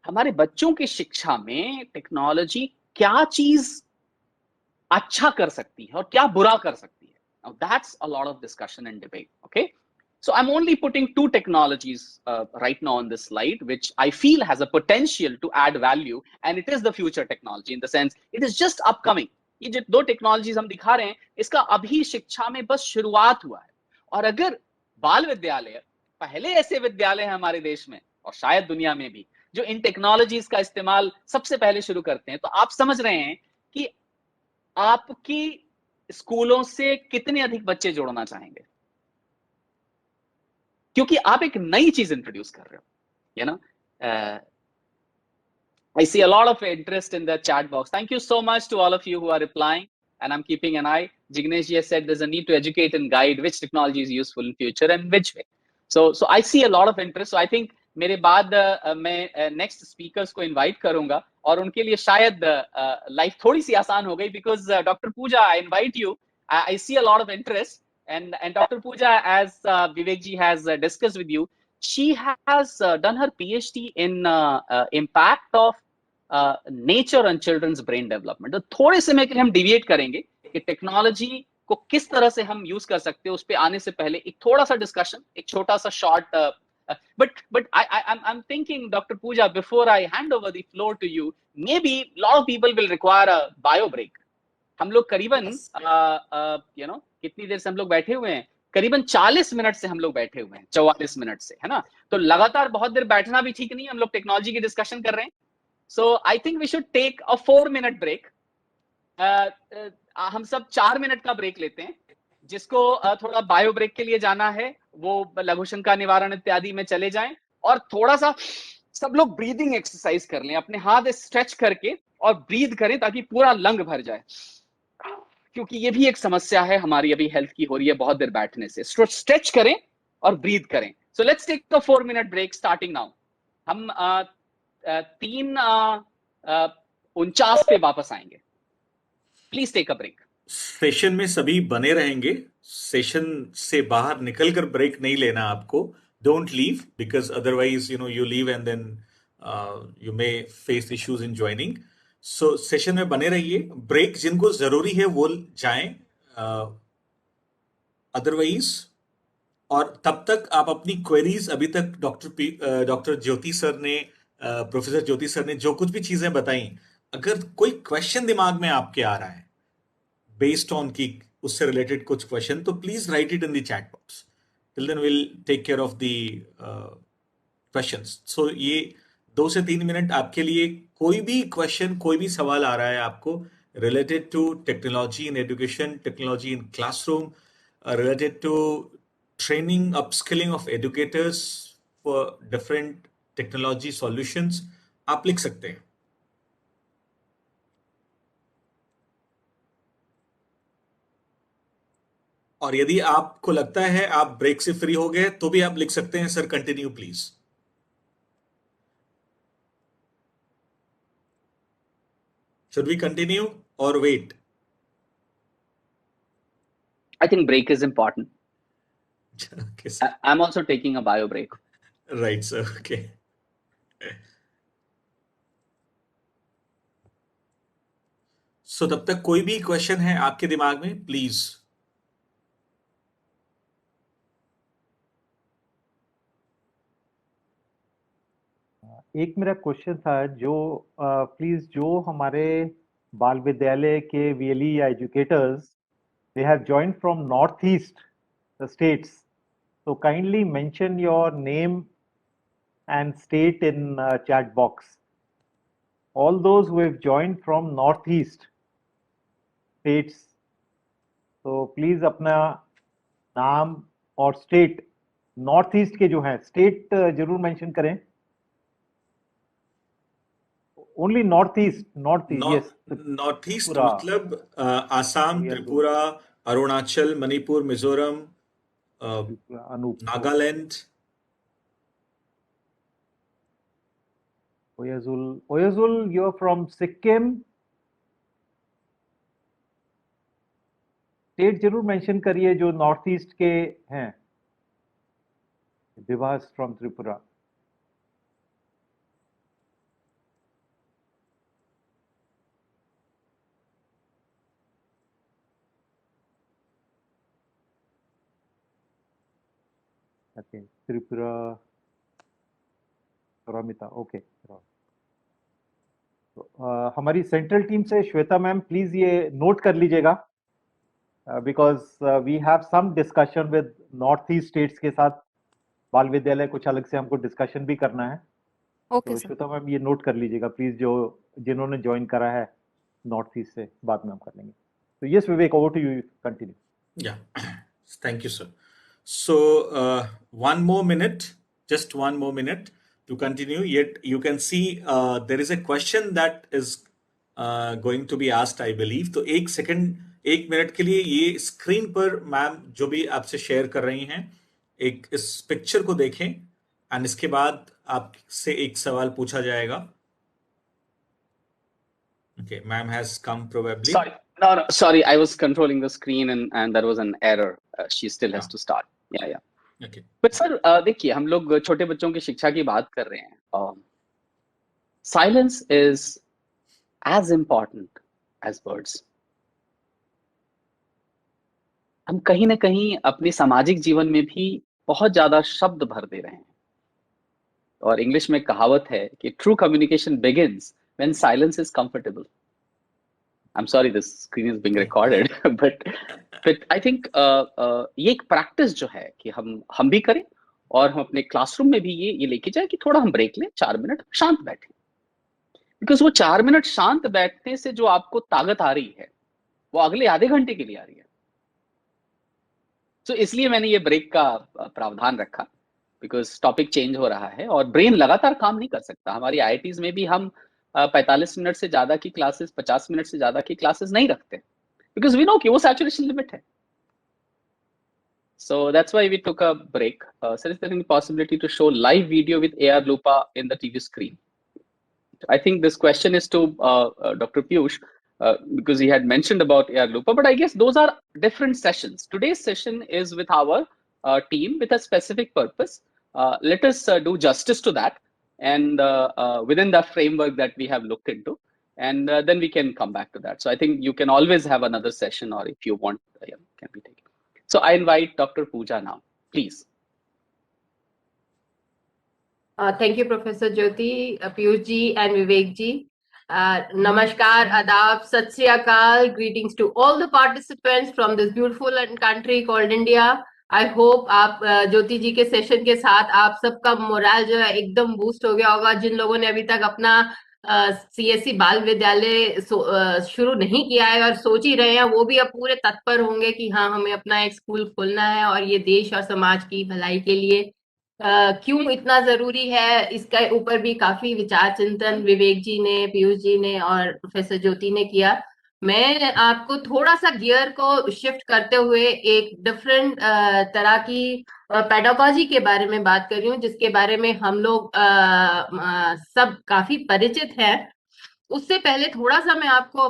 A: हमारे बच्चों की शिक्षा में टेक्नोलॉजी क्या चीज अच्छा कर सकती है और क्या बुरा कर सकती है. Now that's a lot of discussion and debate. Okay, so I'm only putting two technologies right now on this slide, which I feel has a potential to add value, and it is the future technology in the sense it is just upcoming. ये जो दो technologies हम दिखा रहे हैं, इसका अभी शिक्षा में बस शुरुआत हुआ है. और अगर बाल विद्यालय पहले ऐसे विद्यालय हैं हमारे देश में और शायद दुनिया में भी जो इन टेक्नोलॉजीज का इस्तेमाल सबसे पहले शुरू करते हैं, तो आप समझ रहे हैं कि आपकी स्कूलों से कितने अधिक बच्चे जोड़ना चाहेंगे, क्योंकि आप एक नई चीज इंट्रोड्यूस कर रहे हो. You know, I see a lot of interest in the chat box. Thank you so much to all of you who are replying, and I'm keeping an eye. Jignesh ji has said there's a need to educate and guide which technology is useful in future and which way. So I see a lot of interest. So I think मेरे बाद मैं next speakers को invite करूंगा और उनके लिए शायद life थोड़ी सी आसान हो गई, because Dr. Pooja, I invite you. I see a lot of interest, and Dr. Pooja, as Vivek ji has discussed with you, she has done her PhD in impact of nature and children's brain development. तो थोड़े समय के लिए हम deviate करेंगे कि technology को किस तरह से हम यूज कर सकते हैं. उस पे आने से पहले एक थोड़ा सा डिस्कशन, एक छोटा सा short, but I'm thinking, Dr. Pooja, before I hand over the floor to you, maybe a lot of people will require a bio break. हम लोग करीबन कितनी देर से हम लोग बैठे हुए हैं? करीबन 40 मिनट से हम लोग बैठे हुए हैं, 44 मिनट से, है ना? तो लगातार बहुत देर बैठना भी ठीक नहीं है. हम लोग टेक्नोलॉजी की डिस्कशन कर रहे हैं. So I think we should take a 4-minute break. हम सब 4 मिनट का ब्रेक लेते हैं. जिसको थोड़ा बायो ब्रेक के लिए जाना है वो लघुशंका निवारण इत्यादि में चले जाएं और थोड़ा सा सब लोग ब्रीदिंग एक्सरसाइज कर लें, अपने हाथ स्ट्रेच करके और ब्रीद करें ताकि पूरा लंग भर जाए, क्योंकि ये भी एक समस्या है हमारी अभी हेल्थ की हो रही है बहुत देर बैठने से. स्ट्रेच करें और ब्रीद करें. So let's take the 4-minute break starting now. हम 3:49 पे वापस आएंगे. Please take a break.
B: Session में सभी बने रहेंगे. सेशन से बाहर निकलकर ब्रेक नहीं लेना आपको. Don't leave, because otherwise you leave and then you may face issues in joining. So session में बने रहिए. ब्रेक जिनको जरूरी है वो जाएं, अदरवाइज. और तब तक आप अपनी क्वेरीज, अभी तक डॉक्टर ज्योति सर ने, प्रोफेसर ज्योति सर ने जो कुछ भी चीजें बताई, अगर कोई क्वेश्चन दिमाग में आपके आ रहा है बेस्ड ऑन की उससे रिलेटेड कुछ क्वेश्चन, तो please write it in the chat box. Till then will take care of the questions. So ये 2 से 3 मिनट आपके लिए. कोई भी क्वेश्चन, कोई भी सवाल आ रहा है आपको related to technology in education, technology in classroom, related to training, upskilling of educators for different technology solutions, आप लिख सकते हैं. और यदि आपको लगता है आप ब्रेक से फ्री हो गए तो भी आप लिख सकते हैं, sir continue please. Should we continue or wait?
A: I think break is important.
B: Okay, sir.
A: I'm also taking a bio break.
B: Right, sir. Okay. So तब तक कोई भी क्वेश्चन है आपके दिमाग में, प्लीज.
C: एक मेरा क्वेश्चन था, जो प्लीज, जो हमारे बाल विद्यालय के वीएलई या educators, they have joined from northeast the states, so kindly mention your name and state in chat box. All those who have joined from northeast states, so please अपना नाम और स्टेट, नॉर्थ ईस्ट के जो हैं state जरूर mention करें. only northeast, yes.
B: North east
C: Tripura,
B: मतलब Assam,
C: Oyazul,
B: Tripura, Arunachal, Manipur, Mizoram,
C: Anup,
B: Nagaland.
C: Oyazul, you're from Sikkim. State जरूर मेंशन करिए जो नॉर्थ ईस्ट के हैं. Diwas from Tripura. Okay, Tripura, Ramita. Okay, हमारी सेंट्रल टीम से श्वेता मैम प्लीज ये नोट कर लीजिएगा, because we have some discussion with north east states के साथ. बाल विद्यालय कुछ अलग से हमको डिस्कशन भी करना है. तो श्वेता मैम ये नोट कर लीजिएगा प्लीज, जो जिन्होंने ज्वाइन करा है नॉर्थ ईस्ट से, बाद में हम कर लेंगे. तो yes Vivek, over to you, continue.
B: Yeah, thank you, sir. So, one more minute, just one more minute to continue. Yet you can see there is a question that is going to be asked, I believe. तो एक minute के लिए ये screen पर ma'am जो भी आपसे share कर रही हैं, एक इस पिक्चर को देखें एंड इसके बाद आपसे एक सवाल पूछा जाएगा. Okay, ma'am has come probably.
A: Sorry, I was controlling the screen and there was an error. She still has to start. Yeah.
B: Okay.
A: But sir, देखिए, हम लोग छोटे बच्चों की शिक्षा की बात कर रहे हैं. Silence is as important as words. हम कहीं ना कहीं अपने सामाजिक जीवन में भी बहुत ज्यादा शब्द भर दे रहे हैं. और इंग्लिश में कहावत है कि true communication begins when silence is comfortable. I'm sorry, this screen is being recorded, but I think ये एक प्रैक्टिस जो है कि हम भी करें और हम अपने क्लासरूम में भी ये लेके जाए कि थोड़ा हम ब्रेक लें, 4 मिनट शांत बैठें. बिकॉज वो 4 मिनट शांत बैठने से जो आपको ताकत आ रही है वो अगले आधे घंटे के लिए आ रही है. तो इसलिए मैंने ये ब्रेक का प्रावधान रखा, बिकॉज टॉपिक चेंज हो रहा है और ब्रेन लगातार काम नहीं कर सकता. हमारी IITs में भी हम 45 मिनट से ज्यादा की क्लासेस, 50 मिनट से ज्यादा की क्लासेस नहीं रखते, बिकॉज वी नो कि वो सैचुरेशन लिमिट है. So that's why we took a break. Sir, is there any possibility to show live video with AR Lupa in the TV screen? I think this question is to Dr. Piyush, because he had mentioned about AR Lupa, but I guess those are different sessions. Today's session is with our team with a specific purpose. Let us do justice to that, and within the framework that we have looked into, and then we can come back to that. So I think you can always have another session, or if you want, can be taken. So I invite Dr. Pooja now, please.
E: Thank you, Professor Jyoti, Piyush ji, and Vivek ji. Namaskar, Adab, Sat Sri Akal, greetings to all the participants from this beautiful country called India. I hope आप ज्योति जी के session के साथ आप सबका moral जो है एकदम boost हो गया होगा. जिन लोगों ने अभी तक अपना CSE बाल विद्यालय शुरू नहीं किया है और सोच ही रहे हैं, वो भी अब पूरे तत्पर होंगे कि हाँ, हमें अपना एक स्कूल खोलना है और ये देश और समाज की भलाई के लिए क्यों इतना जरूरी है, इसके ऊपर भी काफी विचार चिंतन विवेक जी ने, पीयूष जी ने और प्रोफेसर ज्योति ने किया. मैं आपको थोड़ा सा गियर को शिफ्ट करते हुए एक डिफरेंट तरह की पेडागॉजी के बारे में बात कर रही हूँ, जिसके बारे में हम लोग सब काफी परिचित हैं. उससे पहले थोड़ा सा मैं आपको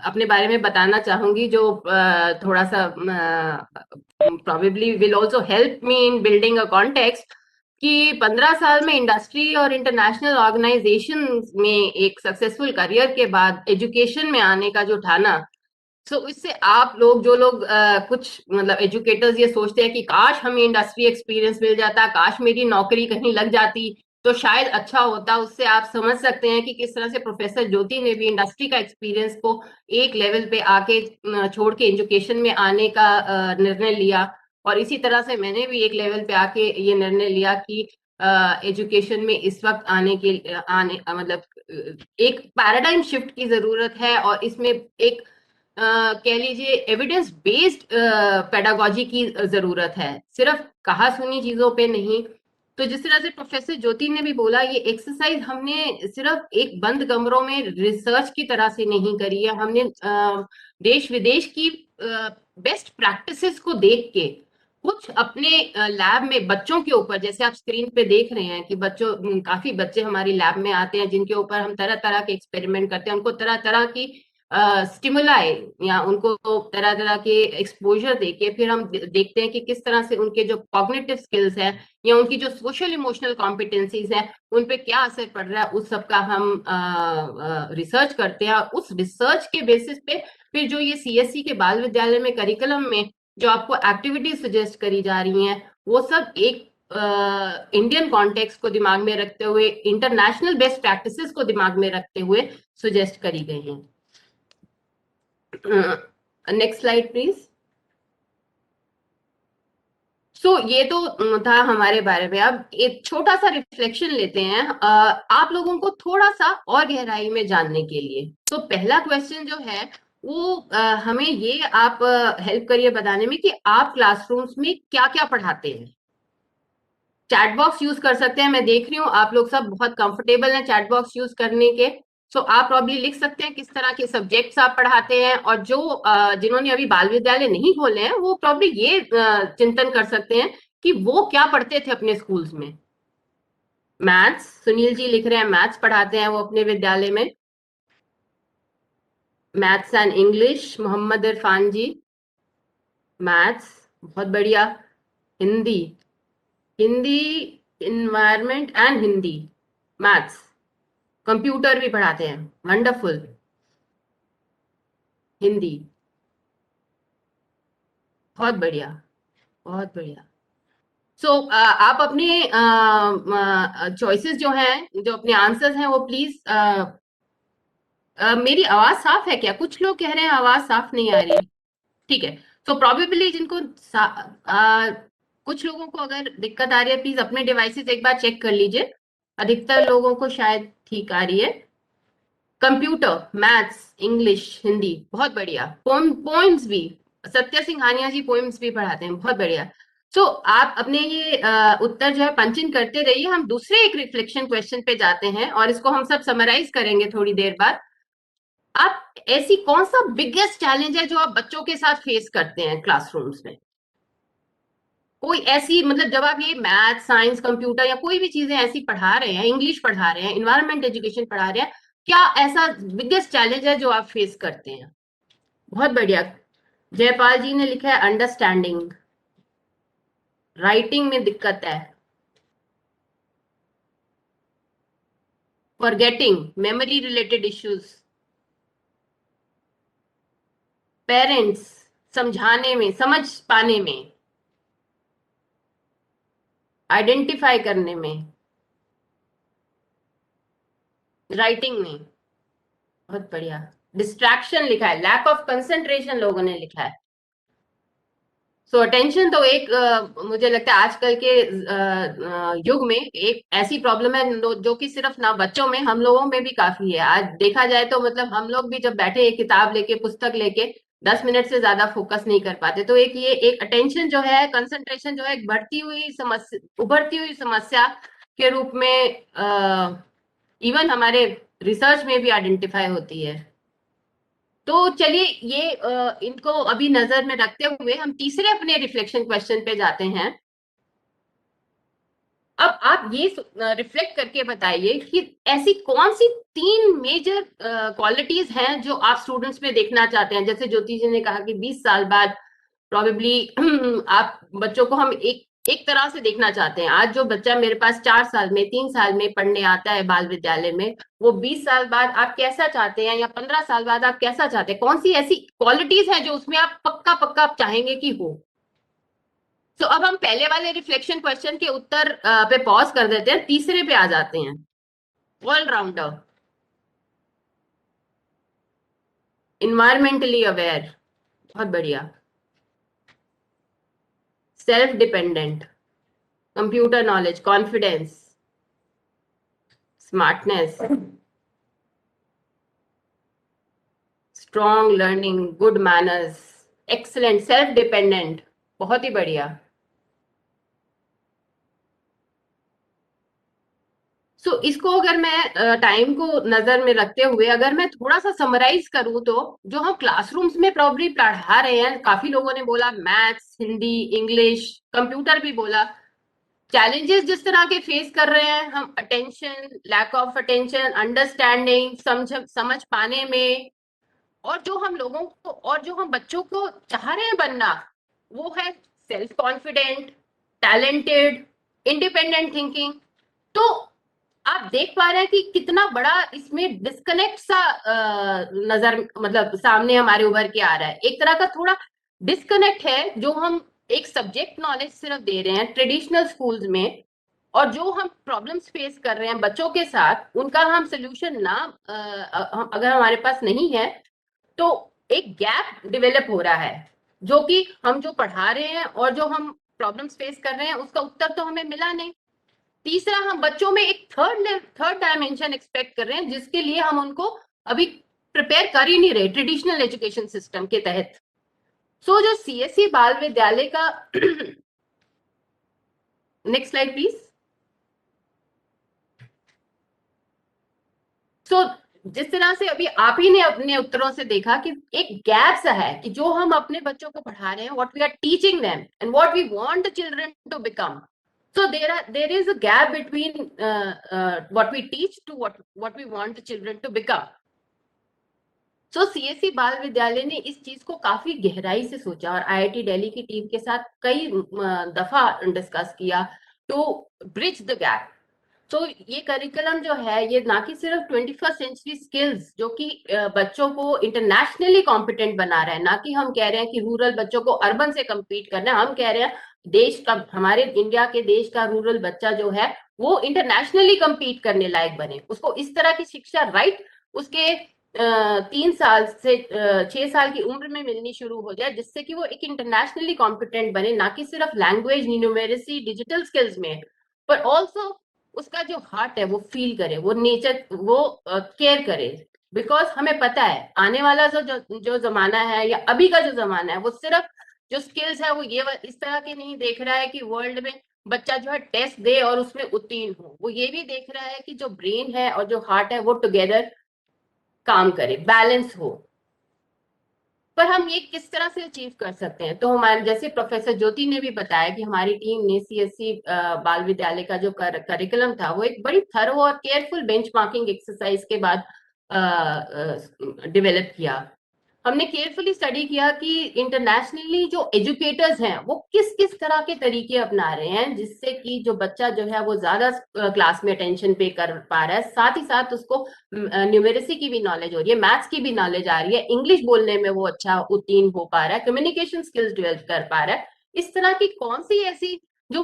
E: अपने बारे में बताना चाहूंगी, जो थोड़ा सा probably will also help me in building a context, कि 15 साल में इंडस्ट्री और इंटरनेशनल ऑर्गेनाइजेशन में एक सक्सेसफुल करियर के बाद एजुकेशन में आने का जो ठाना, तो इससे आप लोग जो लोग कुछ मतलब एजुकेटर्स ये सोचते हैं कि काश हमें इंडस्ट्री एक्सपीरियंस मिल जाता, काश मेरी नौकरी कहीं लग जाती तो शायद अच्छा होता. उससे आप समझ सकते हैं कि किस तरह से प्रोफेसर ज्योति ने भी इंडस्ट्री का एक्सपीरियंस को एक लेवल पे आके छोड़ के एजुकेशन में आने का निर्णय लिया, और इसी तरह से मैंने भी एक लेवल पे आके ये निर्णय लिया कि एजुकेशन में इस वक्त मतलब एक पैराडाइम शिफ्ट की जरूरत है, और इसमें एक कह लीजिए एविडेंस बेस्ड पेडागॉजी की जरूरत है, सिर्फ कहा सुनी चीजों पे नहीं. तो जिस तरह से प्रोफेसर ज्योति ने भी बोला, ये एक्सरसाइज हमने सिर्फ एक बंद कमरों में रिसर्च की तरह से नहीं करी है, हमने देश विदेश की बेस्ट प्रैक्टिसेस को देख के कुछ अपने लैब में बच्चों के ऊपर, जैसे आप स्क्रीन पे देख रहे हैं कि काफी बच्चे हमारी लैब में आते हैं जिनके ऊपर हम तरह तरह के एक्सपेरिमेंट करते हैं, उनको तरह तरह की स्टिमुलाई या उनको तरह तरह के एक्सपोजर देके फिर हम देखते हैं कि किस तरह से उनके जो कॉग्निटिव स्किल्स हैं या उनकी जो सोशल इमोशनल कॉम्पिटेंसीज हैं उन पे क्या असर पड़ रहा है, उस सब का हम रिसर्च करते हैं। उस रिसर्च के बेसिस पे फिर जो ये सीएससी के बाल विद्यालय में करिकुलम में जो आपको एक्टिविटीज सजेस्ट करी जा रही हैं, वो सब एक इंडियन कॉन्टेक्स्ट को दिमाग में रखते हुए, इंटरनेशनल बेस्ट प्रैक्टिसेस को दिमाग में रखते हुए सजेस्ट करी गई हैं। Next slide please. सो ये तो था हमारे बारे में। अब एक छोटा सा रिफ्लेक्शन लेते हैं आप लोगों को थोड़ा सा और गहराई में जानने के लिए। तो पहला क्वेश्चन जो है वो हमें ये आप हेल्प करिए बताने में कि आप क्लासरूम्स में क्या क्या पढ़ाते हैं। चैट बॉक्स यूज कर सकते हैं, मैं देख रही हूँ आप लोग सब बहुत कंफर्टेबल हैं चैट बॉक्स यूज करने के। सो आप प्रॉब्ली लिख सकते हैं किस तरह के सब्जेक्ट्स आप पढ़ाते हैं, और जो जिन्होंने अभी बाल विद्यालय नहीं खोले हैं वो प्रॉब्ली ये चिंतन कर सकते हैं कि वो क्या पढ़ते थे अपने स्कूल्स में। मैथ्स, सुनील जी लिख रहे हैं मैथ्स पढ़ाते हैं वो अपने विद्यालय में, maths and English. Mohammad Irfan ji maths, बहुत बढ़िया। Hindi, Hindi environment and Hindi maths, computer भी पढ़ाते हैं, वंडरफुल। हिंदी, बहुत बढ़िया, बहुत बढ़िया। सो आप अपने चॉइसेस जो हैं, जो अपने आंसर्स हैं वो प्लीज मेरी आवाज साफ है क्या? कुछ लोग कह रहे हैं आवाज साफ नहीं आ रही है। ठीक है, तो प्रोबेबली जिनको कुछ लोगों को अगर दिक्कत आ रही है प्लीज अपने डिवाइसेस एक बार चेक कर लीजिए। अधिकतर लोगों को शायद ठीक आ रही है। कंप्यूटर, मैथ्स, इंग्लिश, हिंदी, बहुत बढ़िया। पोइम्स भी, सत्य सिंघानिया जी पोइम्स भी पढ़ाते हैं, बहुत बढ़िया। सो आप अपने ये उत्तर जो है पंच इन करते रहिए। हम दूसरे एक रिफ्लेक्शन क्वेश्चन पे जाते हैं और इसको हम सब समराइज करेंगे थोड़ी देर बाद। आप ऐसी कौन सा बिगेस्ट चैलेंज है जो आप बच्चों के साथ फेस करते हैं क्लासरूम्स में? कोई ऐसी, मतलब जब आप ये मैथ, साइंस, कंप्यूटर या कोई भी चीजें ऐसी पढ़ा रहे हैं, इंग्लिश पढ़ा रहे हैं, इन्वायरमेंट एजुकेशन पढ़ा रहे हैं, क्या ऐसा बिगेस्ट चैलेंज है जो आप फेस करते हैं? बहुत बढ़िया। जयपाल जी ने लिखा है अंडरस्टैंडिंग, राइटिंग में दिक्कत है, forgetting, memory related issues, parents समझाने में, समझ पाने में, आइडेंटिफाई करने में, राइटिंग में, बहुत बढ़िया। डिस्ट्रैक्शन लिखा है, लैक ऑफ कंसंट्रेशन लोगों ने लिखा है। सो अटेंशन तो एक मुझे लगता है आजकल के युग में एक ऐसी प्रॉब्लम है जो कि सिर्फ ना बच्चों में, हम लोगों में भी काफी है। आज देखा जाए तो मतलब हम लोग भी जब बैठे एक किताब लेके, पुस्तक लेके 10 मिनट से ज्यादा फोकस नहीं कर पाते। तो एक ये एक अटेंशन जो है, कंसंट्रेशन जो है, एक बढ़ती हुई समस्या, उभरती हुई समस्या के रूप में इवन हमारे रिसर्च में भी आइडेंटिफाई होती है। तो चलिए ये इनको अभी नजर में रखते हुए हम तीसरे अपने रिफ्लेक्शन क्वेश्चन पे जाते हैं। अब आप ये रिफ्लेक्ट करके बताइए कि ऐसी कौन सी 3 मेजर क्वालिटीज हैं जो आप स्टूडेंट्स में देखना चाहते हैं। जैसे ज्योति जी ने कहा कि 20 साल बाद प्रोबेबली आप बच्चों को हम एक तरह से देखना चाहते हैं। आज जो बच्चा मेरे पास 4 साल में, 3 साल में पढ़ने आता है बाल विद्यालय में, वो 20 साल बाद आप कैसा चाहते हैं, या 15 साल बाद आप कैसा चाहते हैं? कौन सी ऐसी क्वालिटीज हैं जो उसमें आप पक्का पक्का आप चाहेंगे कि हो? तो अब हम पहले वाले रिफ्लेक्शन क्वेश्चन के उत्तर पे पॉज कर देते हैं, तीसरे पे आ जाते हैं। ऑलराउंडर, इन्वायरमेंटली अवेयर, बहुत बढ़िया। Self dependent, computer knowledge, confidence, smartness, strong learning, good manners, excellent, self dependent, बहुत ही बढ़िया। सो इसको अगर मैं टाइम को नजर में रखते हुए अगर मैं थोड़ा सा समराइज करूं तो जो हम क्लासरूम्स में प्रॉब्लली पढ़ा रहे हैं, काफी लोगों ने बोला मैथ्स, हिंदी, इंग्लिश, कंप्यूटर भी बोला, चैलेंजेस जिस तरह के फेस कर रहे हैं हम, attention, lack of attention, understanding, समझ पाने में, और जो हम लोगों को और जो हम बच्चों को चाह रहे हैं बनना, वो है self confident, talented, independent thinking. तो आप देख पा रहे हैं कि कितना बड़ा इसमें डिस्कनेक्ट सा नजर मतलब सामने हमारे उभर के आ रहा है। एक तरह का थोड़ा डिस्कनेक्ट है जो हम एक सब्जेक्ट नॉलेज सिर्फ दे रहे हैं ट्रेडिशनल स्कूल्स में, और जो हम प्रॉब्लम्स फेस कर रहे हैं बच्चों के साथ उनका हम सोल्यूशन ना अगर हमारे पास नहीं है तो एक गैप डेवलप हो रहा है, जो कि हम जो पढ़ा रहे हैं और जो हम प्रॉब्लम्स फेस कर रहे हैं उसका उत्तर तो हमें मिला नहीं। तीसरा, हम बच्चों में एक थर्ड डायमेंशन एक्सपेक्ट कर रहे हैं जिसके लिए हम उनको अभी प्रिपेयर कर ही नहीं रहे ट्रेडिशनल एजुकेशन सिस्टम के तहत। सो जो सीएससी बाल विद्यालय का नेक्स्ट स्लाइड प्लीज। सो जिस तरह से अभी आप ही ने अपने उत्तरों से देखा कि एक गैप सा है कि जो हम अपने बच्चों को पढ़ा रहे हैं, what we are teaching them and what we want the children to become, so there is a gap between what we teach to what we want the children to become. So CSC बाल विद्यालय ने इस चीज को काफी गहराई से सोचा और आईआईटी दिल्ली की टीम के साथ कई दफा डिस्कस किया टू ब्रिज द गैप। तो ये करिकुलम जो है ये ना कि सिर्फ 21st सेंचुरी स्किल्स जो कि बच्चों को इंटरनेशनली कॉम्पिटेंट बना रहा है, ना कि हम कह रहे हैं कि रूरल बच्चों को अर्बन से कम्पीट करना है, हम कह रहे हैं देश का, हमारे इंडिया के देश का रूरल बच्चा जो है वो इंटरनेशनली कम्पीट करने लायक बने, उसको इस तरह की शिक्षा राइट उसके 3 साल से 6 साल की उम्र में मिलनी शुरू हो जाए, जिससे कि वो एक इंटरनेशनली कॉम्पिटेंट बने, ना कि सिर्फ लैंग्वेज, न्यूमेरेसी, डिजिटल स्किल्स में, पर ऑल्सो उसका जो हार्ट है वो फील करे, वो नेचर, वो केयर करे। बिकॉज हमें पता है आने वाला जो जमाना है या अभी का जो जमाना है वो सिर्फ जो स्किल्स है वो ये इस तरह के नहीं देख रहा है कि वर्ल्ड में बच्चा जो है टेस्ट दे और उसमें उत्तीर्ण हो, वो ये भी देख रहा है कि जो ब्रेन है और जो हार्ट है वो टुगेदर काम करे, बैलेंस हो। पर हम ये किस तरह से अचीव कर सकते हैं? तो हमारे जैसे प्रोफेसर ज्योति ने भी बताया कि हमारी टीम ने सीएससी बाल विद्यालय का जो करिकुलम था वो एक बड़ी थरो और केयरफुल बेंचमार्किंग एक्सरसाइज के बाद डेवलप किया। हमने केयरफुली स्टडी किया कि इंटरनेशनली जो एजुकेटर्स हैं वो किस किस तरह के तरीके अपना रहे हैं जिससे कि जो बच्चा जो है वो ज्यादा क्लास में अटेंशन पे कर पा रहा है, साथ ही साथ उसको न्यूमेरेसी की भी नॉलेज हो रही है, मैथ्स की भी नॉलेज आ रही है, इंग्लिश बोलने में वो अच्छा उत्तीर्ण हो पा रहा है, कम्युनिकेशन स्किल्स डेवलप कर पा रहा है। इस तरह की कौन सी ऐसी जो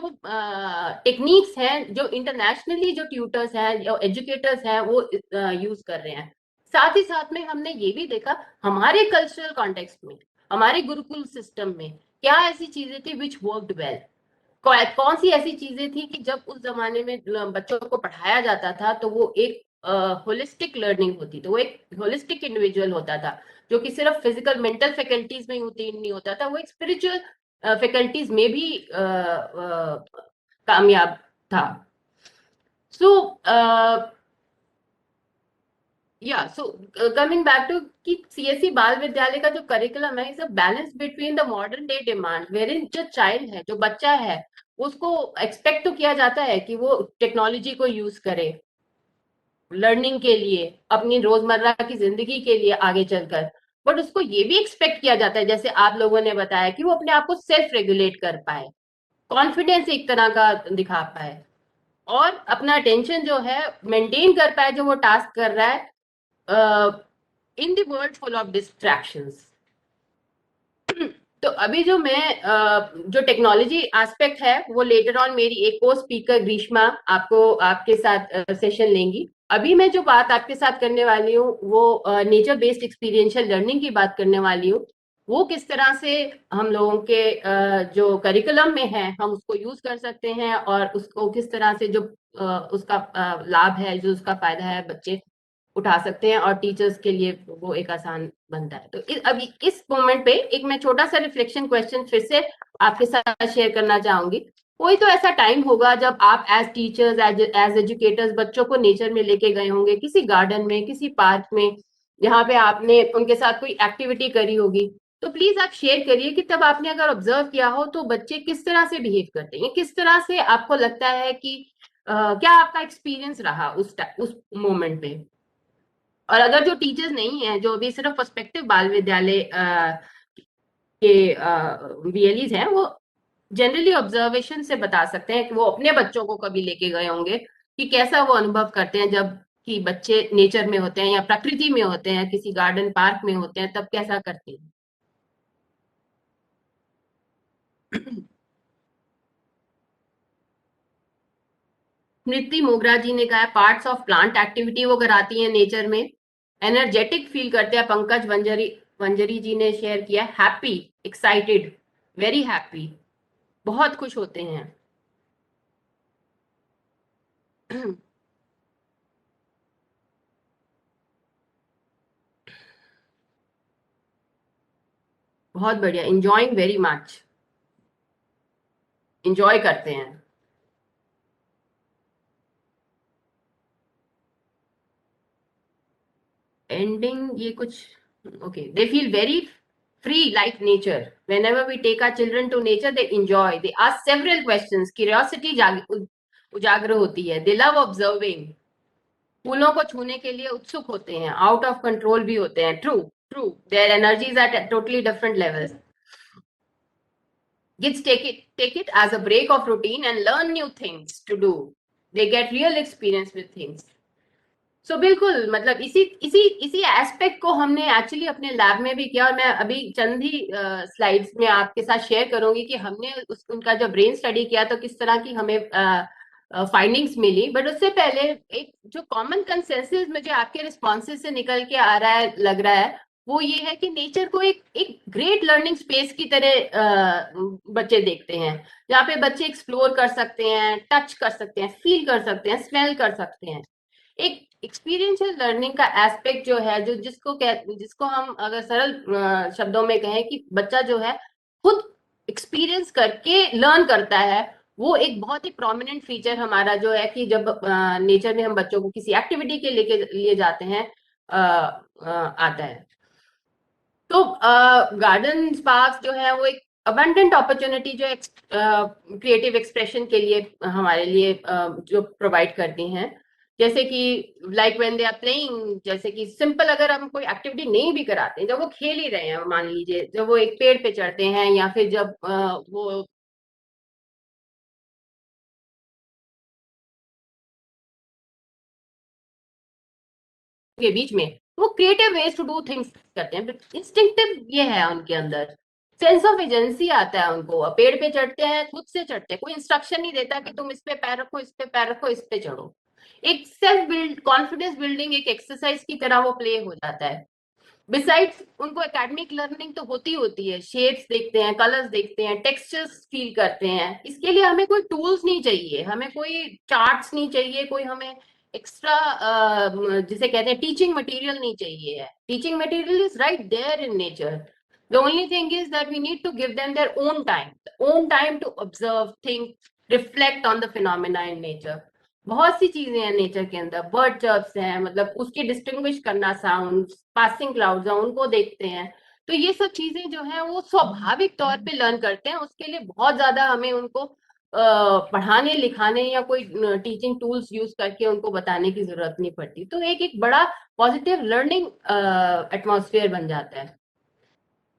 E: टेक्निक्स हैं जो इंटरनेशनली जो ट्यूटर्स हैं, जो एजुकेटर्स हैं वो यूज कर रहे हैं। साथ ही साथ में हमने ये भी देखा हमारे कल्चरल कॉन्टेक्स्ट में, हमारे गुरुकुल सिस्टम में क्या ऐसी चीजें थी विच वर्कड वेल, कौन सी ऐसी चीजें थी कि जब उस जमाने में बच्चों को पढ़ाया जाता था तो वो एक होलिस्टिक लर्निंग होती, तो वो एक होलिस्टिक इंडिविजुअल होता था जो कि सिर्फ फिजिकल मेंटल फैकल्टीज में उत्तीर्ण नहीं होता था, वो एक स्पिरिचुअल फैकल्टीज में भी कामयाब था। सो कमिंग बैक टू कि सीएससी बाल विद्यालय का जो करिकुलम है is a balance between the modern day demand, wherein जो चाइल्ड है, जो बच्चा है, उसको एक्सपेक्ट तो किया जाता है कि वो टेक्नोलॉजी को यूज करे लर्निंग के लिए, अपनी रोजमर्रा की जिंदगी के लिए आगे चलकर, बट उसको ये भी एक्सपेक्ट किया जाता है जैसे आप लोगों ने बताया कि वो अपने आप को सेल्फ रेगुलेट कर पाए, कॉन्फिडेंस एक तरह का दिखा पाए और अपना अटेंशन जो है मेंटेन कर पाए जो वो टास्क कर रहा है in the world full of distractions। तो अभी जो मैं जो टेक्नोलॉजी एस्पेक्ट है वो लेटर ऑन मेरी एक को स्पीकर ग्रीष्मा आपको आपके साथ सेशन लेंगी। अभी मैं जो बात आपके साथ करने वाली हूँ वो नेचर बेस्ड एक्सपीरियंशियल लर्निंग की बात करने वाली हूँ, वो किस तरह से हम लोगों के जो करिकुलम में है हम उसको यूज कर सकते हैं और उसको किस तरह से जो उसका लाभ है, जो उसका फायदा है बच्चे उठा सकते हैं और टीचर्स के लिए वो एक आसान बनता है। तो अभी इस मोमेंट पे एक मैं छोटा सा रिफ्लेक्शन क्वेश्चन फिर से आपके साथ शेयर करना चाहूंगी कोई तो ऐसा टाइम होगा जब आप एज टीचर्स एज एजुकेटर्स बच्चों को नेचर में लेके गए होंगे, किसी गार्डन में, किसी पार्क में, जहाँ पे आपने उनके साथ कोई एक्टिविटी करी होगी। तो प्लीज आप शेयर करिए कि तब आपने अगर ऑब्जर्व किया हो तो बच्चे किस तरह से बिहेव करते हैं, किस तरह से आपको लगता है कि क्या आपका एक्सपीरियंस रहा उस मोमेंट पे। और अगर जो टीचर्स नहीं है, जो अभी सिर्फ पर्सपेक्टिव बाल विद्यालय के वीएलईज हैं, वो जनरली ऑब्जर्वेशन से बता सकते हैं कि वो अपने बच्चों को कभी लेके गए होंगे कि कैसा वो अनुभव करते हैं जब कि बच्चे नेचर में होते हैं या प्रकृति में होते हैं, किसी गार्डन पार्क में होते हैं, तब कैसा करते हैं। स्मृति मोगरा जी ने कहा पार्ट्स ऑफ प्लांट एक्टिविटी वो कराती हैं नेचर में, एनर्जेटिक फील करते हैं। पंकज वंजरी जी ने शेयर किया हैप्पी, एक्साइटेड, वेरी हैप्पी, बहुत खुश होते हैं। बहुत बढ़िया, इंजॉइंग वेरी मच, इंजॉय करते हैं। एंडिंग ये कुछ okay, they feel very free like nature. Whenever we take our children to nature, they enjoy, they ask several questions, curiosity उजागर होती है, they love observing, फूलों को छूने के लिए उत्सुक होते हैं, आउट ऑफ कंट्रोल भी होते हैं। True, their energies are at totally different levels. Kids take it as a break of routine and learn new things to do. They get real experience with things. So बिल्कुल, मतलब इसी aspect को हमने actually अपने lab में भी किया, और मैं अभी चंद ही स्लाइड्स में आपके साथ शेयर करूंगी कि हमने उनका जो ब्रेन स्टडी किया तो किस तरह की हमें फाइंडिंग्स मिली। बट उससे पहले एक जो कॉमन कंसेंसस मुझे आपके रिस्पॉन्सेज से निकल के आ रहा है, लग रहा है, वो ये है कि नेचर को एक ग्रेट लर्निंग स्पेस की तरह बच्चे देखते हैं, जहाँ पे बच्चे एक्सप्लोर कर सकते हैं, टच कर सकते हैं, फील कर सकते हैं, स्मेल कर सकते हैं। एक एक्सपीरियंशियल लर्निंग का एस्पेक्ट जो है, जिसको हम अगर सरल शब्दों में कहें कि बच्चा जो है खुद एक्सपीरियंस करके लर्न करता है, वो एक बहुत ही प्रोमिनेंट फीचर हमारा जो है कि जब नेचर में हम बच्चों को किसी एक्टिविटी के लिए जाते हैं आता है। तो गार्डन पार्क जो है वो एक अबंडेंट अपॉर्चुनिटी जो क्रिएटिव एक्सप्रेशन के लिए हमारे लिए जो प्रोवाइड करती हैं, जैसे कि like when they are playing, जैसे कि सिंपल अगर हम कोई एक्टिविटी नहीं भी कराते हैं, जब वो खेल ही रहे हैं, मान लीजिए जब वो एक पेड़ पे चढ़ते हैं या फिर जब वो के बीच में, वो creative ways to do things करते हैं। इंस्टिंक्टिव ये है उनके अंदर, सेंस ऑफ एजेंसी आता है उनको। पेड़ पे चढ़ते हैं, खुद से चढ़ते हैं, कोई इंस्ट्रक्शन नहीं देता कि तुम इस पे पैर रखो, इस पे पैर रखो, इस पे चढ़ो। एक सेल्फ कॉन्फिडेंस बिल्डिंग एक एक्सरसाइज की तरह वो प्ले हो जाता है। बिसाइड्स उनको एकेडमिक लर्निंग तो होती है, शेप्स देखते हैं, कलर्स देखते हैं, टेक्सचर्स फील करते हैं। इसके लिए हमें कोई टूल्स नहीं चाहिए, हमें कोई चार्ट्स नहीं चाहिए, कोई हमें एक्स्ट्रा जिसे कहते हैं टीचिंग मटेरियल नहीं चाहिए है। Teaching material is right there in nature. The only thing is that we need to give them their own time to observe, think, reflect on the phenomena in nature. बहुत सी चीजें हैं nature के अंदर, bird चर्प्स हैं, मतलब उसकी distinguish करना, sound, passing clouds हैं, उनको देखते हैं। तो ये सब चीजें जो है वो स्वाभाविक तौर पे लर्न करते हैं। उसके लिए बहुत ज्यादा हमें उनको पढ़ाने लिखाने या कोई टीचिंग टूल्स यूज करके उनको बताने की जरूरत नहीं पड़ती। तो एक बड़ा पॉजिटिव लर्निंग एटमॉस्फेयर बन जाता है।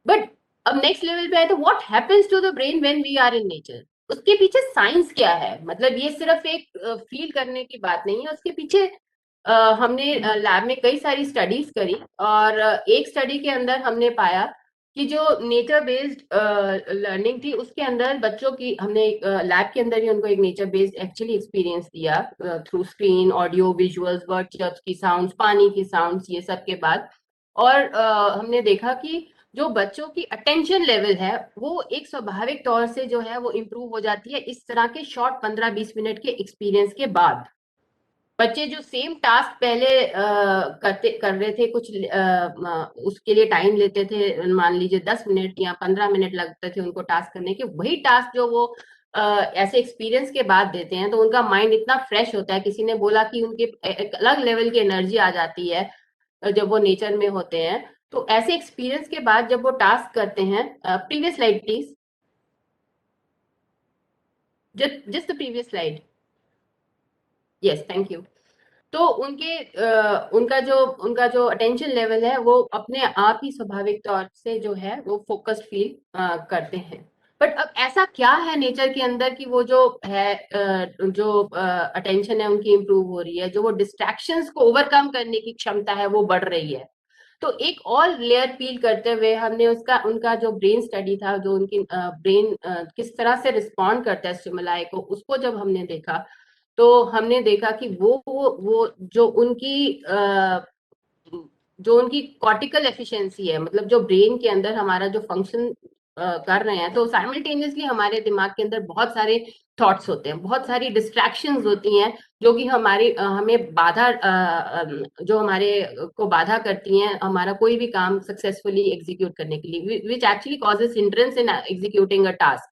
E: बट अब नेक्स्ट लेवल पे आए तो what happens to the brain when we are in nature, उसके पीछे साइंस क्या है। मतलब ये सिर्फ एक फील करने की बात नहीं है, उसके पीछे हमने लैब में कई सारी स्टडीज करी, और एक स्टडी के अंदर हमने पाया कि जो नेचर बेस्ड लर्निंग थी उसके अंदर बच्चों की, हमने लैब के अंदर ही उनको एक नेचर बेस्ड एक्चुअली एक्सपीरियंस दिया through screen, audio, visuals, bird chirps की साउंड्स, पानी की साउंड्स, ये सब के बाद। और हमने देखा कि जो बच्चों की अटेंशन लेवल है वो एक स्वाभाविक तौर से जो है वो इम्प्रूव हो जाती है इस तरह के शॉर्ट 15-20 मिनट के एक्सपीरियंस के बाद। बच्चे जो सेम टास्क पहले कर रहे थे, कुछ उसके लिए टाइम लेते थे, मान लीजिए 10 मिनट या 15 मिनट लगते थे उनको टास्क करने के, वही टास्क जो वो ऐसे एक्सपीरियंस के बाद देते हैं तो उनका माइंड इतना फ्रेश होता है, किसी ने बोला कि उनके एक अलग लेवल की एनर्जी आ जाती है जब वो नेचर में होते हैं। तो ऐसे एक्सपीरियंस के बाद जब वो टास्क करते हैं, previous slide please, just the previous slide, yes thank you. तो उनका जो अटेंशन लेवल है वो अपने आप ही स्वाभाविक तौर से जो है वो फोकस्ड फील करते हैं। बट अब ऐसा क्या है नेचर के अंदर कि वो जो है जो अटेंशन है उनकी इंप्रूव हो रही है, जो वो डिस्ट्रैक्शंस को ओवरकम करने की क्षमता है वो बढ़ रही है। तो एक और लेयर पील करते हुए हमने उनका जो ब्रेन स्टडी था, जो उनकी ब्रेन किस तरह से रिस्पॉन्ड करता है स्टिमुलाई को, उसको जब हमने देखा तो हमने देखा कि वो जो उनकी कॉर्टिकल एफिशिएंसी है, मतलब जो ब्रेन के अंदर हमारा जो फंक्शन कर रहे हैं, तो साइमल्टेनियसली हमारे दिमाग के अंदर बहुत सारे थॉट्स होते हैं, बहुत सारी डिस्ट्रैक्शंस होती हैं जो कि हमें बाधा जो हमारे को बाधा करती हैं हमारा कोई भी काम सक्सेसफुली एग्जीक्यूट करने के लिए, which actually causes hindrance in executing a task.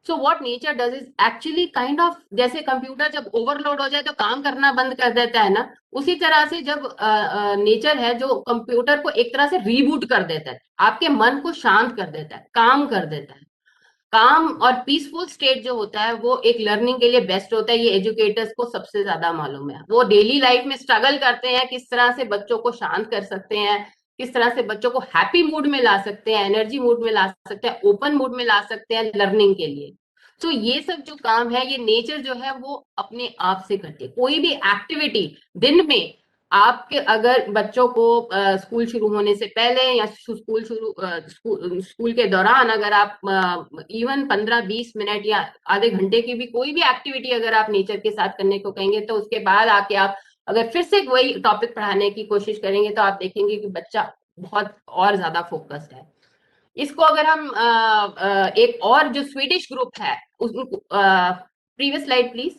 E: So what nature does is actually kind of, जैसे कंप्यूटर जब ओवरलोड हो जाए तो काम करना बंद कर देता है ना, उसी तरह से जब नेचर है जो कंप्यूटर को एक तरह से रीबूट कर देता है, आपके मन को शांत कर देता है, काम कर देता है। काम और पीसफुल स्टेट जो होता है वो एक लर्निंग के लिए बेस्ट होता है, ये एजुकेटर्स को सबसे ज्यादा मालूम है। वो डेली लाइफ में स्ट्रगल करते हैं किस तरह से बच्चों को शांत कर सकते हैं, किस तरह से बच्चों को हैप्पी मूड में ला सकते हैं, एनर्जी मूड में ला सकते हैं, ओपन मूड में ला सकते हैं लर्निंग के लिए। तो ये सब जो काम है ये नेचर जो है वो अपने आप से करती है। कोई भी एक्टिविटी दिन में आपके, अगर बच्चों को स्कूल शुरू होने से पहले या स्कूल के दौरान अगर आप इवन 15-20 मिनट या आधे घंटे की भी कोई भी एक्टिविटी अगर आप नेचर के साथ करने को कहेंगे, तो उसके बाद आके आप अगर फिर से वही टॉपिक पढ़ाने की कोशिश करेंगे तो आप देखेंगे कि बच्चा बहुत और ज्यादा फोकस्ड है। इसको अगर हम एक और जो स्वीडिश ग्रुप है, प्रीवियस स्लाइड प्लीज।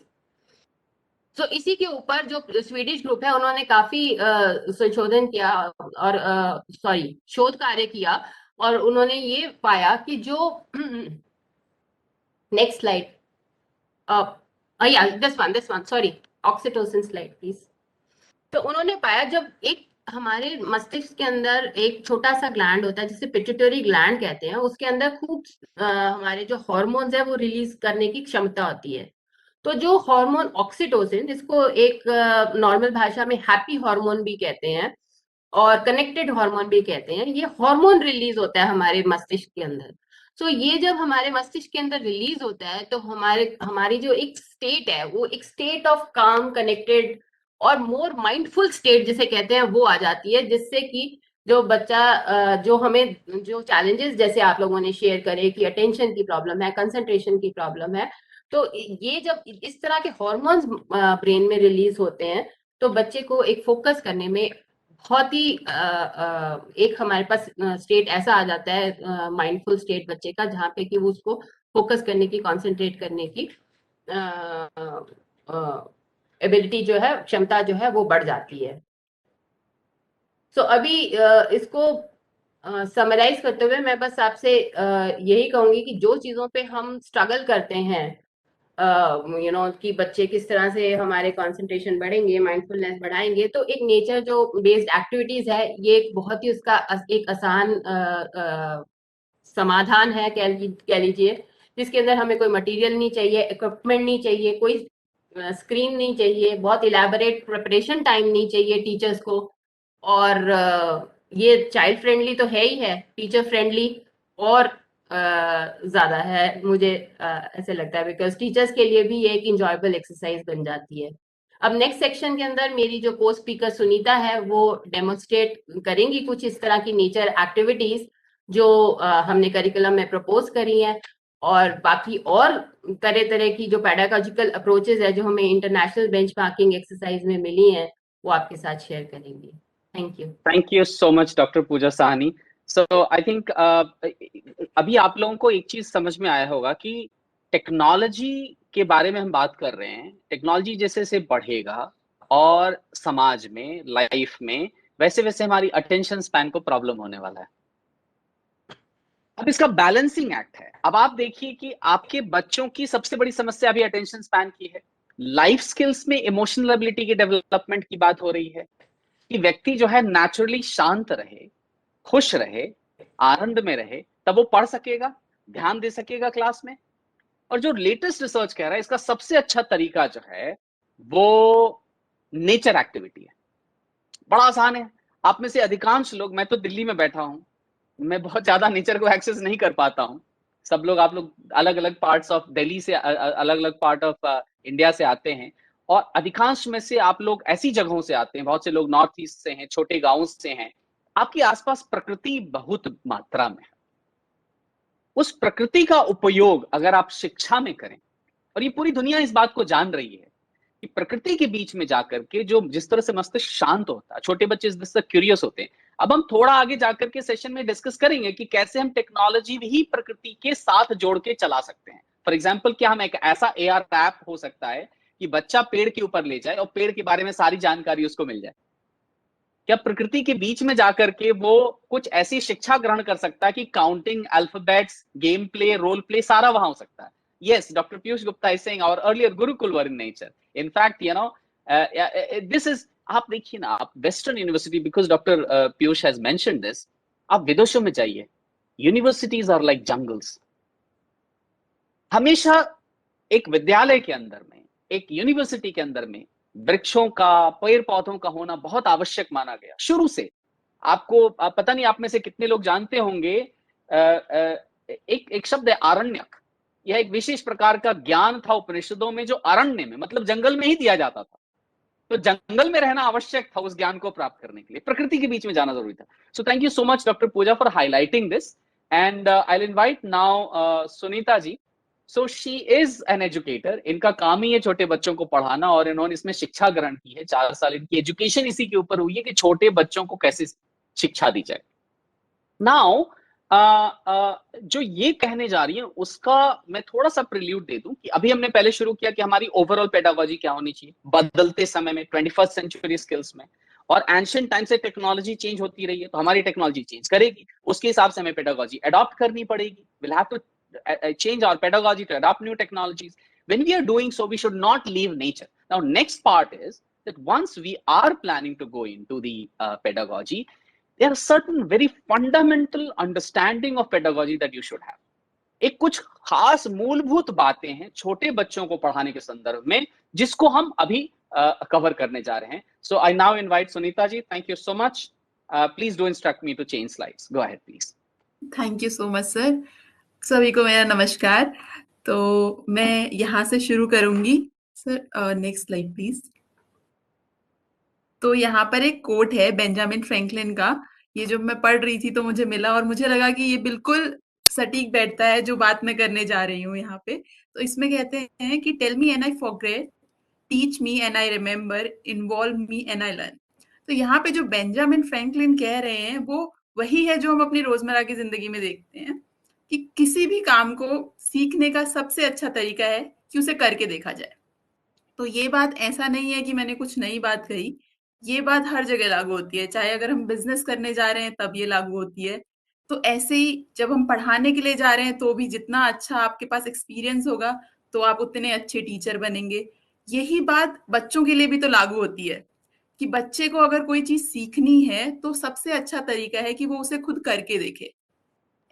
E: तो इसी के ऊपर जो स्वीडिश ग्रुप है उन्होंने काफी संशोधन किया और शोध कार्य किया, और उन्होंने ये पाया कि जो next slide, this one sorry, oxytocin slide please. तो उन्होंने पाया जब एक हमारे मस्तिष्क के अंदर एक छोटा सा ग्लैंड होता है जिसे पिट्यूटरी ग्लैंड कहते हैं, उसके अंदर खूब हमारे जो हार्मोन्स है वो रिलीज करने की क्षमता होती है। तो जो हार्मोन ऑक्सीटोसिन, जिसको एक नॉर्मल भाषा में हैप्पी हार्मोन भी कहते हैं और कनेक्टेड हार्मोन भी कहते हैं, ये हार्मोन रिलीज होता है हमारे मस्तिष्क के अंदर। तो ये जब हमारे मस्तिष्क के अंदर रिलीज होता है तो हमारी जो एक स्टेट है वो एक स्टेट ऑफ काम, कनेक्टेड और मोर माइंडफुल स्टेट जिसे कहते हैं वो आ जाती है, जिससे कि जो बच्चा जो हमें जो चैलेंजेस जैसे आप लोगों ने शेयर करे कि अटेंशन की प्रॉब्लम है, कंसंट्रेशन की प्रॉब्लम है, तो ये जब इस तरह के हॉर्मोन्स ब्रेन में रिलीज होते हैं तो बच्चे को एक फोकस करने में बहुत ही एक हमारे पास स्टेट ऐसा आ जाता है, माइंडफुल स्टेट बच्चे का, जहाँ पे कि वो उसको फोकस करने की, कॉन्सेंट्रेट करने की एबिलिटी जो है, क्षमता जो है वो बढ़ जाती है। सो अभी इसको समराइज करते हुए मैं बस आपसे यही कहूंगी कि जो चीजों पे हम स्ट्रगल करते हैं, कि बच्चे किस तरह से हमारे कंसंट्रेशन बढ़ेंगे, माइंडफुलनेस बढ़ाएंगे, तो एक नेचर जो बेस्ड एक्टिविटीज है ये एक बहुत ही उसका एक आसान समाधान है कह लीजिए, जिसके अंदर हमें कोई मटेरियल नहीं चाहिए, इक्विपमेंट नहीं चाहिए, कोई स्क्रीन नहीं चाहिए, बहुत इलेबोरेट प्रिपरेशन टाइम नहीं चाहिए टीचर्स को, और ये चाइल्ड फ्रेंडली तो है ही है, टीचर फ्रेंडली और ज्यादा है मुझे ऐसे लगता है, बिकॉज टीचर्स के लिए भी ये एक इंजॉयबल एक्सरसाइज बन जाती है। अब नेक्स्ट सेक्शन के अंदर मेरी जो को स्पीकर सुनीता है वो डेमोन्स्ट्रेट करेंगी कुछ इस तरह की नेचर एक्टिविटीज जो हमने करिकुलम में प्रपोज करी हैं, और बाकी और तरह तरह की जो पेडागोजिकल अप्रोचेस है जो हमें इंटरनेशनल बेंचमार्किंग एक्सरसाइज में मिली हैं वो आपके साथ शेयर करेंगी।
A: Thank you so much doctor Pooja Sahni. So I think अभी आप लोगों को एक चीज समझ में आया होगा कि टेक्नोलॉजी के बारे में हम बात कर रहे हैं, टेक्नोलॉजी जैसे से बढ़ेगा और समाज में, लाइफ में, वैसे वैसे हमारी अटेंशन स्पैन को प्रॉब्लम होने वाला है। अब इसका बैलेंसिंग एक्ट है। अब आप देखिए कि आपके बच्चों की सबसे बड़ी समस्या अभी अटेंशन स्पैन की है। लाइफ स्किल्स में इमोशनल एबिलिटी के डेवलपमेंट की बात हो रही है कि व्यक्ति जो है नेचुरली शांत रहे, खुश रहे, आनंद में रहे, तब वो पढ़ सकेगा, ध्यान दे सकेगा क्लास में। और जो लेटेस्ट रिसर्च कह रहा है इसका सबसे अच्छा तरीका जो है वो नेचर एक्टिविटी है। बड़ा आसान है। आप में से अधिकांश लोग, मैं तो दिल्ली में बैठा हूं, मैं बहुत ज्यादा नेचर को एक्सेस नहीं कर पाता हूं। सब लोग, आप लोग अलग अलग पार्ट्स ऑफ दिल्ली से, अलग अलग पार्ट ऑफ इंडिया से आते हैं, और अधिकांश में से आप लोग ऐसी जगहों से आते हैं, बहुत से लोग नॉर्थ ईस्ट से हैं, छोटे गांवों से हैं। आपके आसपास प्रकृति बहुत मात्रा में है। उस प्रकृति का उपयोग अगर आप शिक्षा में करें, और ये पूरी दुनिया इस बात को जान रही है कि प्रकृति के बीच में जाकर के जो जिस तरह से मस्तिष्क शांत होता है, छोटे बच्चे इस तरह से क्यूरियस होते हैं। अब हम थोड़ा आगे जाकर के सेशन में डिस्कस करेंगे कि कैसे हम टेक्नोलॉजी भी प्रकृति के साथ जोड़ के चला सकते हैं। फॉर एग्जाम्पल, क्या हम एक ऐसा AR ऐप हो सकता है कि बच्चा पेड़ के ऊपर ले जाए और पेड़ के बारे में सारी जानकारी उसको मिल जाए? क्या प्रकृति के बीच में जाकर के वो कुछ ऐसी शिक्षा ग्रहण कर सकता है कि counting, alphabets, game play, role play सारा वहां हो सकता है? Yes, Dr. Piyush Gupta is saying our earlier Gurukul were in nature. In fact, this is, आप देखिए ना, आप western university, because doctor Piyush has mentioned this, आप विदेशों में जाइए, यूनिवर्सिटीज आर लाइक जंगल्स। हमेशा एक विद्यालय के अंदर में, एक यूनिवर्सिटी के अंदर में वृक्षों का, पेड़ पौधों का होना बहुत आवश्यक माना गया शुरू से। आपको पता नहीं आप में से कितने लोग जानते होंगे, एक शब्द है आरण्यक। यह एक विशेष प्रकार का ज्ञान था उपनिषदों में जो अरण्य में, मतलब जंगल में ही दिया जाता था। तो जंगल में रहना आवश्यक था उस ज्ञान को प्राप्त करने के लिए, प्रकृति के बीच में जाना जरूरी था। So thank you so much doctor Pooja for highlighting this, and I will invite now Sunita ji. So she is an educator, इनका काम ही है छोटे बच्चों को पढ़ाना, और इन्होंने इसमें शिक्षा ग्रहण की है। 4 साल इनकी एजुकेशन इसी के ऊपर हुई है कि छोटे बच्चों को कैसे शिक्षा दी जाए। नाउ जो ये कहने जा रही है उसका मैं थोड़ा सा प्रिल्यूड दे दूं कि अभी हमने पहले शुरू किया कि हमारी ओवरऑल पेडागोजी क्या होनी चाहिए बदलते समय में, 21st सेंचुरी स्किल्स में। और एंशिएंट टाइम से टेक्नोलॉजी चेंज होती रही है, तो हमारी टेक्नोलॉजी चेंज करेगी, उसके हिसाब से हमें पेडागोजी अडॉप्ट करनी पड़ेगी। Will have to change our pedagogy to adopt new technologies. When we are doing so, we should not leave nature. Now next part is that once we are planning to go into the pedagogy, there are certain very fundamental understanding of pedagogy that you should have. एक कुछ खास मूलभूत बातें हैं छोटे बच्चों को पढ़ाने के संदर्भ में जिसको हम अभी कवर करने जा रहे हैं। So I now invite Sunita ji. Thank you so much. Please do instruct me to change slides. Go ahead, please.
F: Thank you so much sir. सभी को मेरा नमस्कार। तो मैं यहाँ से शुरू करूंगी सर। Next slide please. तो यहाँ पर एक कोट है बेंजामिन फ्रैंकलिन का, ये जब मैं पढ़ रही थी तो मुझे मिला और मुझे लगा कि ये बिल्कुल सटीक बैठता है जो बात मैं करने जा रही हूँ यहाँ पे। तो इसमें कहते हैं कि tell me and I forget, teach me and I remember, involve me and I learn. तो यहाँ पे जो बेंजामिन फ्रैंकलिन कह रहे हैं वो वही है जो हम अपनी रोजमर्रा की जिंदगी में देखते हैं कि किसी भी काम को सीखने का सबसे अच्छा तरीका है कि उसे करके देखा जाए। तो ये बात ऐसा नहीं है कि मैंने कुछ नई बात कही, ये बात हर जगह लागू होती है, चाहे अगर हम बिजनेस करने जा रहे हैं तब ये लागू होती है। तो ऐसे ही जब हम पढ़ाने के लिए जा रहे हैं तो भी जितना अच्छा आपके पास एक्सपीरियंस होगा तो आप उतने अच्छे टीचर बनेंगे। यही बात बच्चों के लिए भी तो लागू होती है कि बच्चे को अगर कोई चीज सीखनी है तो सबसे अच्छा तरीका है कि वो उसे खुद करके देखे।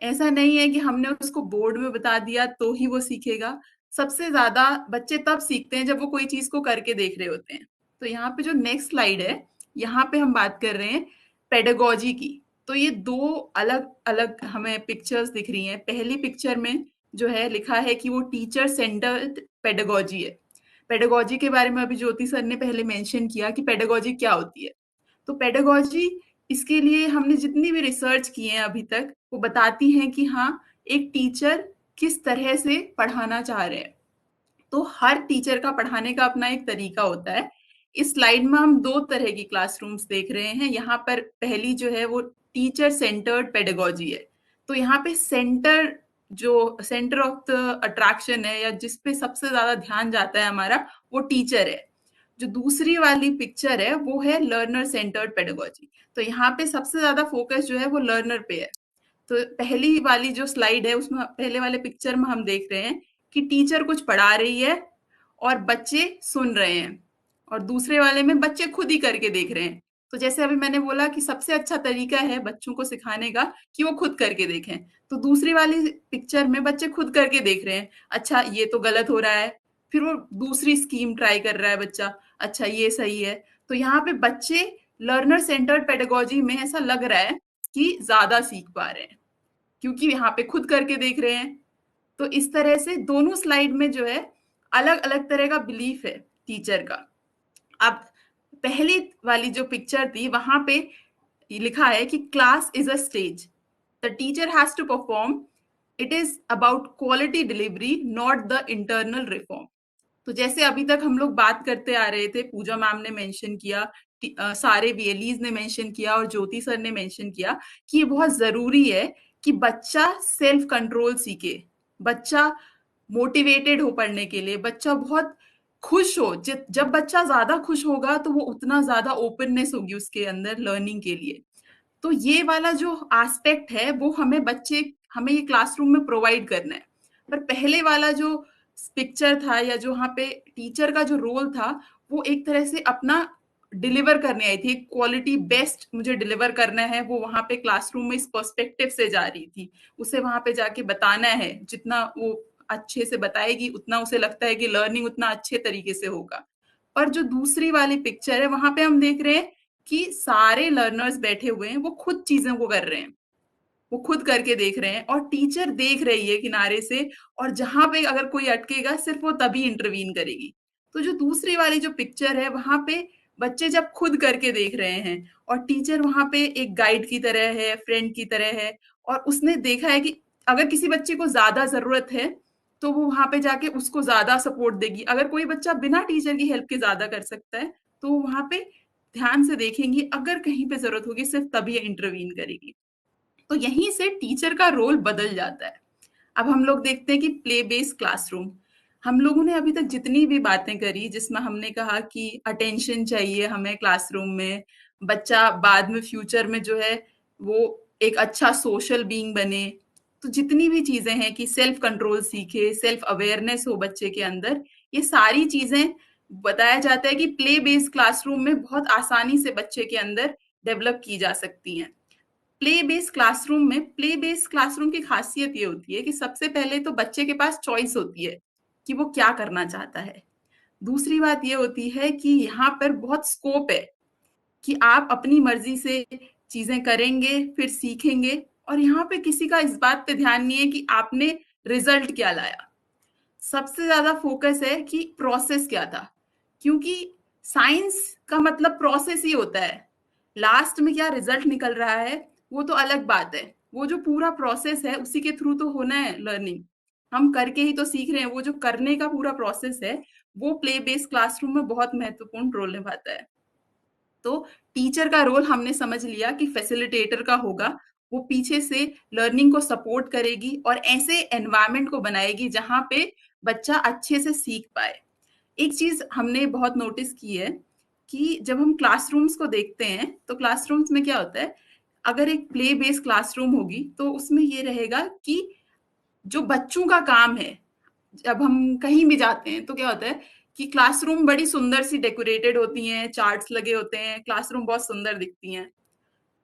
F: ऐसा नहीं है कि हमने उसको बोर्ड में बता दिया तो ही वो सीखेगा। सबसे ज्यादा बच्चे तब सीखते हैं जब वो कोई चीज को करके देख रहे होते हैं। तो यहाँ पे जो नेक्स्ट स्लाइड है, यहाँ पे हम बात कर रहे हैं पेडागोजी की। तो ये 2 अलग अलग हमें पिक्चर्स दिख रही हैं। पहली पिक्चर में जो है लिखा है कि वो टीचर सेंटर्ड पेडागोजी है। पेडागोजी के बारे में अभी ज्योति सर ने पहले मेंशन किया कि पेडागोजी क्या होती है। तो पेडागोजी, इसके लिए हमने जितनी भी रिसर्च की है अभी तक वो बताती हैं कि हाँ, एक टीचर किस तरह से पढ़ाना चाह रहे हैं। तो हर टीचर का पढ़ाने का अपना एक तरीका होता है। इस स्लाइड में हम 2 तरह की क्लासरूम्स देख रहे हैं। यहाँ पर पहली जो है वो टीचर सेंटर्ड पेडागोजी है। तो यहाँ पे सेंटर, जो सेंटर ऑफ द अट्रैक्शन है या जिस पे सबसे ज्यादा ध्यान जाता है हमारा, वो टीचर है। जो दूसरी वाली पिक्चर है वो है लर्नर सेंटर्ड पेडागोजी। तो यहाँ पे सबसे ज्यादा फोकस जो है वो लर्नर पे है। तो पहली वाली जो स्लाइड है उसमें, पहले वाले पिक्चर में हम देख रहे हैं कि टीचर कुछ पढ़ा रही है और बच्चे सुन रहे हैं, और दूसरे वाले में बच्चे खुद ही करके देख रहे हैं। तो जैसे अभी मैंने बोला कि सबसे अच्छा तरीका है बच्चों को सिखाने का कि वो खुद करके देखें, तो दूसरी वाली पिक्चर में बच्चे खुद करके देख रहे हैं, अच्छा ये तो गलत हो रहा है, फिर वो दूसरी स्कीम ट्राई कर रहा है बच्चा, अच्छा ये सही है। तो यहाँ पे बच्चे लर्नर सेंटर्ड पेडागोजी में ऐसा लग रहा है कि ज्यादा सीख पा रहे हैं क्योंकि यहाँ पे खुद करके देख रहे हैं। तो इस तरह से दोनों स्लाइड में जो है अलग अलग तरह का बिलीफ है टीचर का। अब पहली वाली जो पिक्चर थी वहां पे लिखा है कि class is a stage, the teacher has to perform, it is about quality delivery not the internal reform. तो जैसे अभी तक हम लोग बात करते आ रहे थे, पूजा मैम ने मेंशन किया, सारे वीएलईज ने मेंशन किया और ज्योति सर ने मेंशन किया कि ये बहुत जरूरी है कि बच्चा सेल्फ कंट्रोल सीखे, बच्चा मोटिवेटेड हो पढ़ने के लिए, बच्चा बहुत खुश हो। जब बच्चा ज्यादा खुश होगा तो वो उतना ज्यादा ओपननेस होगी उसके अंदर लर्निंग के लिए। तो ये वाला जो एस्पेक्ट है वो हमें ये क्लासरूम में प्रोवाइड करना है। पर पहले वाला जो पिक्चर था या जो वहाँ पे टीचर का जो रोल था वो एक तरह से अपना डिलीवर करने आई थी, क्वालिटी बेस्ट मुझे डिलीवर करना है, वो वहां पे क्लासरूम में इस पर्सपेक्टिव से जा रही थी। उसे वहां पे जाके बताना है, जितना वो अच्छे से बताएगी उतना उसे लगता है कि लर्निंग उतना अच्छे तरीके से होगा। पर जो दूसरी वाली पिक्चर है वहां पे हम देख रहे हैं कि सारे लर्नर्स बैठे हुए हैं, वो खुद चीजों को कर रहे हैं, वो खुद करके देख रहे हैं और टीचर देख रही है किनारे से, और जहां पे अगर कोई अटकेगा सिर्फ वो तभी इंटरवीन करेगी। तो जो दूसरी वाली जो पिक्चर है वहां पे बच्चे जब खुद करके देख रहे हैं और टीचर वहां पे एक गाइड की तरह है, फ्रेंड की तरह है, और उसने देखा है कि अगर किसी बच्चे को ज्यादा जरूरत है तो वो वहां पे जाके उसको ज्यादा सपोर्ट देगी, अगर कोई बच्चा बिना टीचर की हेल्प के ज्यादा कर सकता है तो वहां पे ध्यान से देखेंगी, अगर कहीं पे जरूरत होगी सिर्फ तभी इंटरवीन करेगी। तो यहीं से टीचर का रोल बदल जाता है। अब हम लोग देखते हैं कि प्ले बेस्ड क्लासरूम, हम लोगों ने अभी तक जितनी भी बातें करी जिसमें हमने कहा कि अटेंशन चाहिए हमें क्लासरूम में, बच्चा बाद में फ्यूचर में जो है वो एक अच्छा सोशल बीइंग बने, तो जितनी भी चीजें हैं कि सेल्फ कंट्रोल सीखे, सेल्फ अवेयरनेस हो बच्चे के अंदर, ये सारी चीजें बताया जाता है कि प्ले बेस्ड क्लासरूम में बहुत आसानी से बच्चे के अंदर डेवलप की जा सकती हैं। प्ले बेस्ड क्लासरूम की खासियत ये होती है कि सबसे पहले तो बच्चे के पास चॉइस होती है कि वो क्या करना चाहता है। दूसरी बात ये होती है कि यहाँ पर बहुत स्कोप है कि आप अपनी मर्जी से चीजें करेंगे, फिर सीखेंगे, और यहाँ पे किसी का इस बात पे ध्यान नहीं है कि आपने रिजल्ट क्या लाया। सबसे ज्यादा फोकस है कि प्रोसेस क्या था, क्योंकि साइंस का मतलब प्रोसेस ही होता है। लास्ट में क्या रिजल्ट निकल रहा है वो तो अलग बात है, वो जो पूरा प्रोसेस है उसी के थ्रू तो होना है लर्निंग, हम करके ही तो सीख रहे हैं। वो जो करने का पूरा प्रोसेस है वो प्ले बेस्ड क्लासरूम में बहुत महत्वपूर्ण रोल निभाता है। तो टीचर का रोल हमने समझ लिया कि फैसिलिटेटर का होगा, वो पीछे से लर्निंग को सपोर्ट करेगी और ऐसे एनवायरनमेंट को बनाएगी जहां पे बच्चा अच्छे से सीख पाए। एक चीज हमने बहुत नोटिस की है कि जब हम क्लासरूम्स को देखते हैं तो क्लासरूम्स में क्या होता है, अगर एक प्ले बेस्ड क्लासरूम होगी तो उसमें ये रहेगा कि जो बच्चों का काम है, जब हम कहीं भी जाते हैं तो क्या होता है कि क्लासरूम बड़ी सुंदर सी डेकोरेटेड होती हैं, चार्ट्स लगे होते हैं, क्लासरूम बहुत सुंदर दिखती हैं,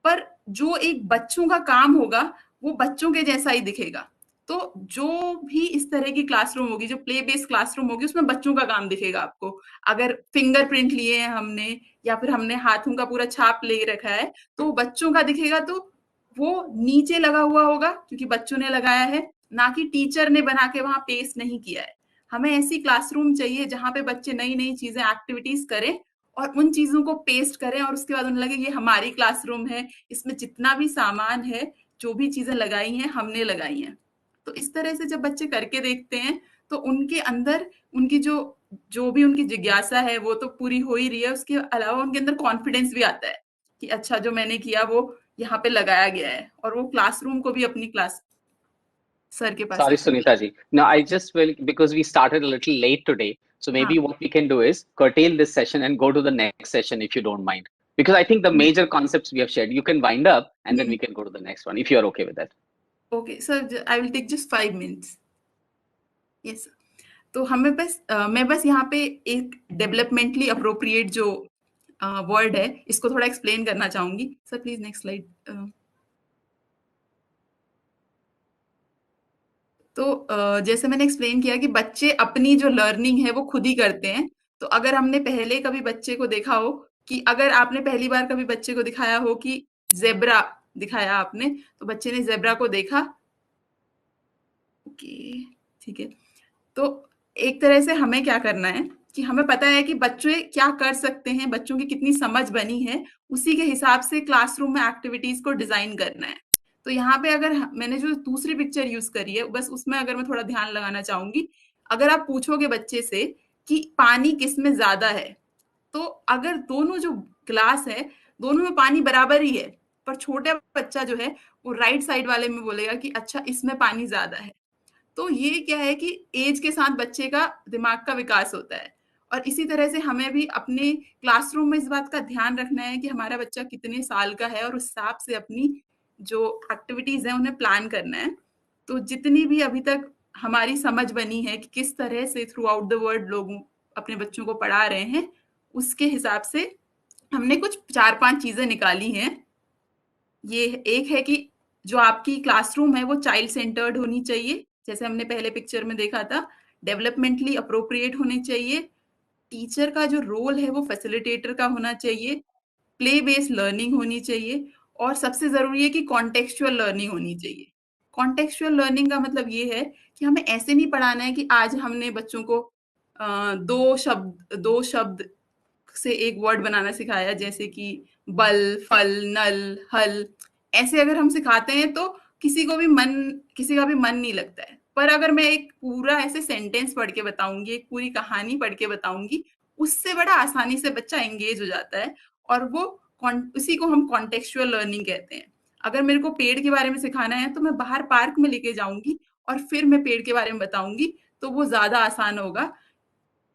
F: पर जो एक बच्चों का काम होगा वो बच्चों के जैसा ही दिखेगा। तो जो भी इस तरह की क्लासरूम होगी, जो प्ले बेस्ड क्लासरूम होगी, उसमें बच्चों का काम दिखेगा आपको। अगर फिंगरप्रिंट लिए हैं हमने या फिर हमने हाथों का पूरा छाप ले रखा है तो बच्चों का दिखेगा, तो वो नीचे लगा हुआ होगा क्योंकि बच्चों ने लगाया है, ना कि टीचर ने बना के वहां पेस्ट नहीं किया है। हमें ऐसी क्लासरूम चाहिए जहां पे बच्चे नई नई चीजें, एक्टिविटीज करें और उन चीजों को पेस्ट करें और उसके बाद उन्हें लगे ये हमारी क्लासरूम है, इसमें जितना भी सामान है, जो भी चीजें लगाई हैं हमने लगाई हैं। तो इस तरह से जब बच्चे करके देखते हैं तो उनके अंदर उनकी जो भी उनकी जिज्ञासा है वो तो पूरी हो ही रही है, उसके अलावा उनके अंदर कॉन्फिडेंस भी आता है कि अच्छा जो मैंने किया वो यहाँ पे लगाया गया है, और वो क्लासरूम को भी अपनी क्लास सर के पास।
A: Sorry, Sunita ji. Now, I just will, because we started a little late today, so maybe what we can do is curtail this session and go to the next session if you don't mind. Because I think the major concepts we have shared, you can wind up and then we can go to the next one if you are okay with that.
F: Okay, sir, I will take just 5 minutes. Yes, sir. तो मैं बस यहाँ पे एक developmentally appropriate जो word है इसको थोड़ा एक्सप्लेन करना चाहूंगी. Sir please next slide. तो जैसे मैंने एक्सप्लेन किया कि बच्चे अपनी जो लर्निंग है वो खुद ही करते हैं. तो अगर हमने पहले कभी बच्चे को देखा हो कि अगर आपने पहली बार कभी बच्चे को दिखाया हो कि जेब्रा दिखाया आपने, तो बच्चे ने जेब्रा को देखा. ओके, ठीक है. तो एक तरह से हमें क्या करना है कि हमें पता है कि बच्चे क्या कर सकते हैं, बच्चों की कितनी समझ बनी है, उसी के हिसाब से क्लासरूम में एक्टिविटीज को डिजाइन करना है. तो यहाँ पे अगर मैंने जो दूसरी पिक्चर यूज करी है बस उसमें अगर मैं थोड़ा ध्यान लगाना चाहूंगी. अगर आप पूछोगे बच्चे से कि पानी किस में ज्यादा है, तो अगर दोनों जो ग्लास है दोनों में पानी बराबर ही है, पर छोटा बच्चा जो है वो राइट साइड वाले में बोलेगा कि अच्छा इसमें पानी ज्यादा है. तो ये क्या है कि एज के साथ बच्चे का दिमाग का विकास होता है. और इसी तरह से हमें भी अपने क्लासरूम में इस बात का ध्यान रखना है कि हमारा बच्चा कितने साल का है और उस हिसाब से अपनी जो एक्टिविटीज है उन्हें प्लान करना है. तो जितनी भी अभी तक हमारी समझ बनी है कि किस तरह से थ्रू आउट द वर्ल्ड लोग अपने बच्चों को पढ़ा रहे हैं, उसके हिसाब से हमने कुछ 4-5 चीजें निकाली हैं. ये एक है कि जो आपकी क्लासरूम है वो चाइल्ड सेंटर्ड होनी चाहिए, जैसे हमने पहले पिक्चर में देखा था. डेवलपमेंटली अप्रोप्रिएट होनी चाहिए. टीचर का जो रोल है वो फैसिलिटेटर का होना चाहिए. प्ले बेस्ड लर्निंग होनी चाहिए. और सबसे जरूरी है कि कॉन्टेक्चुअल लर्निंग होनी चाहिए. कॉन्टेक्चुअल लर्निंग का मतलब ये है कि हमें ऐसे नहीं पढ़ाना है कि आज हमने बच्चों को दो शब्द से एक वर्ड बनाना सिखाया, जैसे कि बल, फल, नल, हल. ऐसे अगर हम सिखाते हैं तो किसी का भी मन नहीं लगता है. पर अगर मैं एक पूरा ऐसे सेंटेंस पढ़ के बताऊंगी, एक पूरी कहानी पढ़ के बताऊंगी, उससे बड़ा आसानी से बच्चा एंगेज हो जाता है. और वो उसी को हम कॉन्टेक्चुअल लर्निंग कहते हैं. अगर मेरे को पेड़ के बारे में सिखाना है तो मैं बाहर पार्क में लेके जाऊंगी और फिर मैं पेड़ के बारे में बताऊंगी, तो वो ज्यादा आसान होगा.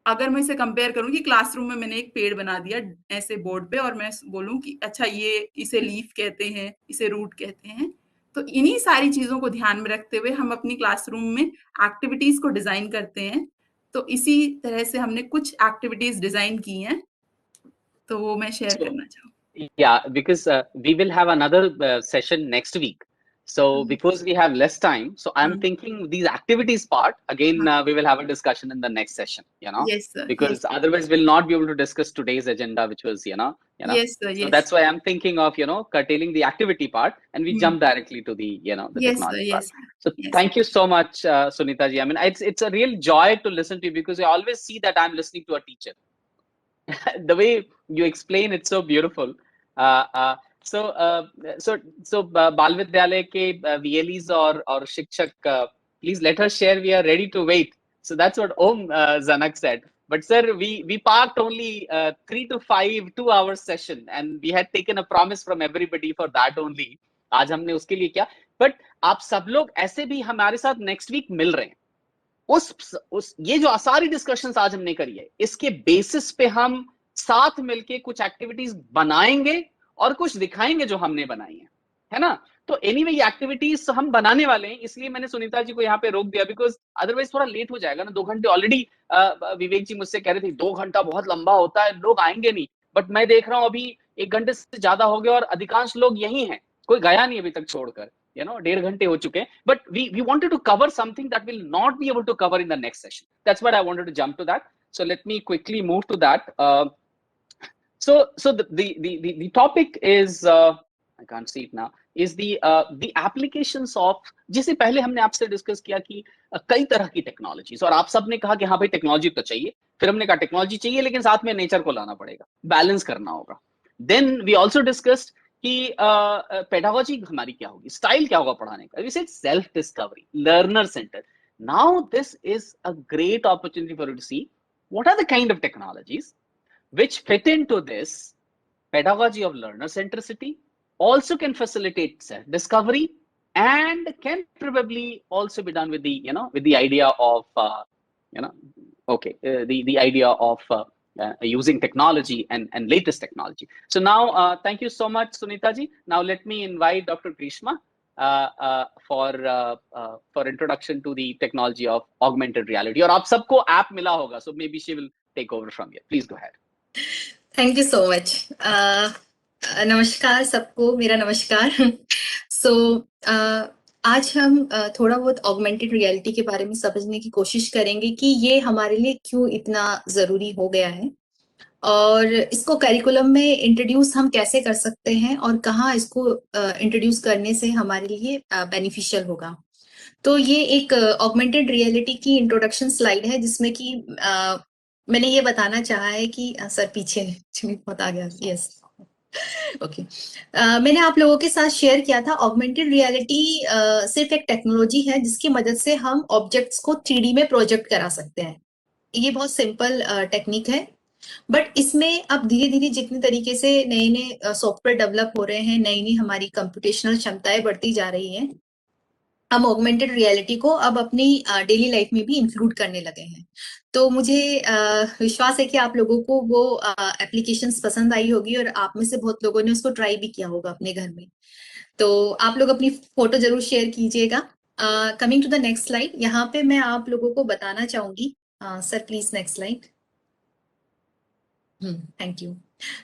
F: अगर मैं इसे कंपेयर करूं कि क्लासरूम में मैंने एक पेड़ बना दिया ऐसे बोर्ड पे और मैं बोलूं कि अच्छा ये इसे लीफ कहते हैं, इसे रूट कहते हैं. तो इन्हीं सारी चीजों को ध्यान में रखते हुए हम अपनी क्लासरूम में एक्टिविटीज को डिजाइन करते हैं. तो इसी तरह से हमने कुछ एक्टिविटीज डिजाइन की हैं, तो वो मैं शेयर करना चाहूँ.
A: Yeah, because we will have another session next week. So because we have less time, so I'm thinking these activities part again we will have a discussion in the next session,
F: Yes, sir.
A: because
F: yes.
A: Otherwise we'll not be able to discuss today's agenda, which was
F: Yes, sir. Yes.
A: So that's why I'm thinking of curtailing the activity part, and we jump directly to the the
F: Yes,
A: technology
F: sir.
A: part.
F: Yes.
A: So
F: Yes.
A: thank you so much, Sunita ji. I mean, it's a real joy to listen to you, because I always see that I'm listening to a teacher. The way you explain it's so beautiful. So बाल विद्यालय के VLEs और शिक्षक, please let us share. We are ready to wait. So that's what Om Zanak said. But sir, we parked only 3 to 5 2-hour session, and we had taken a promise from everybody for that only. आज हमने उसके लिए किया. But आप सब लोग ऐसे भी हमारे साथ next week मिल रहे हैं. उस ये जो सारी डिस्कशंस आज हमने करी है, इसके बेसिस पे हम साथ मिलके कुछ एक्टिविटीज बनाएंगे और कुछ दिखाएंगे जो हमने बनाई है ना. तो एनीवे ये एक्टिविटीज हम बनाने वाले हैं, इसलिए मैंने सुनीता जी को यहाँ पे रोक दिया, बिकॉज अदरवाइज थोड़ा लेट हो जाएगा ना. 2 घंटे ऑलरेडी विवेक जी मुझसे कह रहे थे 2 घंटा बहुत लंबा होता है, लोग आएंगे नहीं. बट मैं देख रहा हूँ अभी 1 घंटे से ज्यादा हो गया और अधिकांश लोग यही हैं, कोई गया नहीं अभी तक छोड़कर. 1.5 घंटे हो चुके हैं. But we wanted to cover something that we'll not be able to cover in the next session. That's what I wanted to jump to that. So let me quickly move to that. So the topic is I can't see it now. Is the applications of, जिसे पहले हमने आपसे discuss किया कि कई तरह की technologies, और आप सब ने कहा कि हाँ भाई टेक्नोलॉजी तो चाहिए. फिर हमने कहा टेक्नोलॉजी चाहिए लेकिन साथ में नेचर को लाना पड़ेगा, बैलेंस करना होगा. Then we also discussed कि पेडागोजी हमारी क्या होगी, स्टाइल क्या होगा पढ़ाने का. We said self discovery, learner centre. Now this is a great opportunity for you to see what are the kind of technologies which fit into this pedagogy of learner centricity, also can facilitate self discovery, and can probably also be done with the with the idea of the idea of using technology and latest technology. So now thank you so much, Sunita ji. Now let me invite Dr. Grishma for introduction to the technology of augmented reality. और आप सबको app मिला होगा, so maybe she will take over from here. Please go ahead.
D: Thank you so much. नमस्कार सबको, मेरा नमस्कार। आज हम थोड़ा बहुत ऑगमेंटेड रियलिटी के बारे में समझने की कोशिश करेंगे कि ये हमारे लिए क्यों इतना जरूरी हो गया है और इसको करिकुलम में इंट्रोड्यूस हम कैसे कर सकते हैं और कहाँ इसको इंट्रोड्यूस करने से हमारे लिए बेनिफिशियल होगा। तो ये एक ऑगमेंटेड रियलिटी की इंट्रोडक्शन स्लाइड है जिसमें कि मैंने ये बताना चाहा है कि सर पीछे बहुत आ गया, यस ओके। मैंने आप लोगों के साथ शेयर किया था ऑगमेंटेड रियलिटी सिर्फ एक टेक्नोलॉजी है जिसकी मदद से हम ऑब्जेक्ट्स को 3D में प्रोजेक्ट करा सकते हैं। ये बहुत सिंपल टेक्निक है, बट इसमें अब धीरे धीरे जितने तरीके से नए नए सॉफ्टवेयर डेवलप हो रहे हैं, नई नई हमारी कंप्यूटेशनल क्षमताएं बढ़ती जा रही हैं, हम ऑगमेंटेड रियलिटी को अब अपनी डेली लाइफ में भी इंक्लूड करने लगे हैं। तो मुझे विश्वास है कि आप लोगों को वो एप्लीकेशंस पसंद आई होगी और आप में से बहुत लोगों ने उसको ट्राई भी किया होगा अपने घर में। तो आप लोग अपनी फोटो जरूर शेयर कीजिएगा। Coming to the next slide, यहाँ पे मैं आप लोगों को बताना चाहूंगी, sir please next slide. Thank you.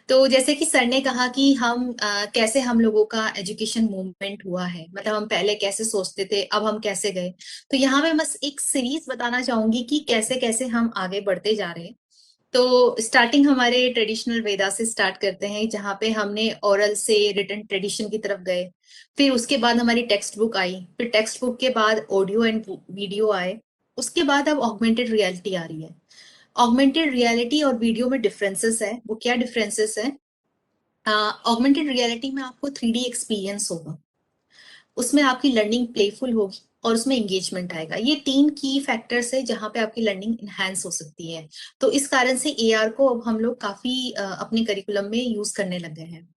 D: तो जैसे कि सर ने कहा कि हम कैसे हम लोगों का एजुकेशन मूवमेंट हुआ है, मतलब हम पहले कैसे सोचते थे, अब हम कैसे गए। तो यहाँ पे बस एक सीरीज बताना चाहूंगी कि कैसे कैसे हम आगे बढ़ते जा रहे हैं। तो स्टार्टिंग हमारे ट्रेडिशनल वेदा से स्टार्ट करते हैं, जहाँ पे हमने ओरल से रिटन ट्रेडिशन की तरफ गए। फिर उसके बाद हमारी टेक्स्ट बुक आई, फिर टेक्स्ट बुक के बाद ऑडियो एंड वीडियो आए, उसके बाद अब ऑगमेंटेड रियलिटी आ रही है। ऑगमेंटेड रियलिटी और वीडियो में डिफरेंसेस है। वो क्या डिफरेंसेस है? ऑगमेंटेड रियलिटी में आपको 3D एक्सपीरियंस होगा, उसमें आपकी लर्निंग प्लेफुल होगी और उसमें एंगेजमेंट आएगा। ये 3 की फैक्टर्स है जहां पे आपकी लर्निंग इनहैंस हो सकती है। तो इस कारण से AR को अब हम लोग काफी अपने करिकुलम में यूज करने लगे हैं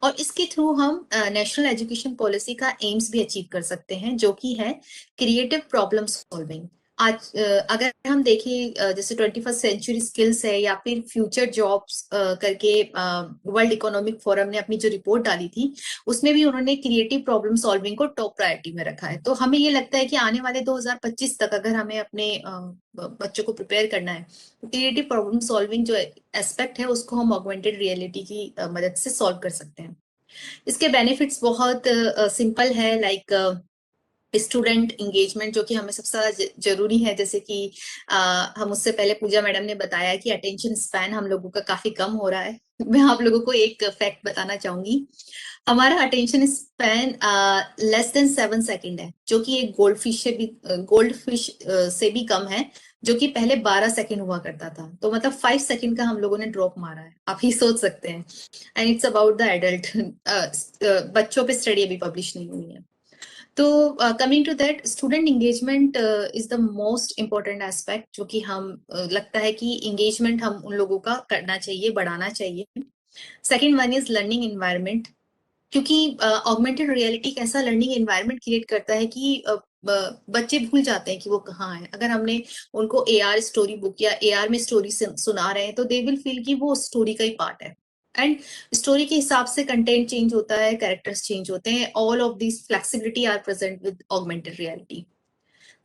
D: और इसके थ्रू हम नेशनल एजुकेशन पॉलिसी का एम्स भी अचीव कर सकते हैं, जो कि है क्रिएटिव प्रॉब्लम सॉल्विंग। आज अगर हम देखें जैसे 21st सेंचुरी स्किल्स है या फिर फ्यूचर जॉब्स करके वर्ल्ड इकोनॉमिक फोरम ने अपनी जो रिपोर्ट डाली थी, उसमें भी उन्होंने क्रिएटिव प्रॉब्लम सॉल्विंग को टॉप प्रायोरिटी में रखा है। तो हमें ये लगता है कि आने वाले 2025 तक अगर हमें अपने बच्चों को प्रिपेयर करना है, तो क्रिएटिव प्रॉब्लम सॉल्विंग जो एस्पेक्ट है उसको हम ऑगमेंटेड रियलिटी की मदद से सॉल्व कर सकते हैं। इसके बेनिफिट्स बहुत सिंपल है, लाइक स्टूडेंट इंगेजमेंट, जो कि हमें सबसे ज्यादा जरूरी है। जैसे कि हम उससे पहले पूजा मैडम ने बताया कि अटेंशन स्पैन हम लोगों का काफी कम हो रहा है। मैं आप लोगों को एक फैक्ट बताना चाहूंगी, हमारा attention span less than 7 second है, जो कि एक गोल्ड फिश से भी कम है, जो कि पहले 12 सेकेंड हुआ करता था। तो मतलब 5 सेकेंड का हम लोगों ने ड्रॉप मारा है, आप ही सोच सकते हैं। And it's about the adult, बच्चों पे स्टडी अभी पब्लिश नहीं हुई है। तो coming to that, student engagement is the most important aspect, जो कि हम लगता है कि एंगेजमेंट हम उन लोगों का करना चाहिए, बढ़ाना चाहिए। Second one is learning environment, क्योंकि ऑगमेंटेड रियलिटी एक ऐसा लर्निंग एनवायरनमेंट क्रिएट करता है कि बच्चे भूल जाते हैं कि वो कहाँ है। अगर हमने उनको AR स्टोरी बुक या AR में स्टोरी सुना रहे हैं, तो दे विल फील कि वो स्टोरी का ही पार्ट है। एंड स्टोरी के हिसाब से कंटेंट चेंज होता है, कैरेक्टर्स चेंज होते हैं। All of this flexibility are present with augmented reality.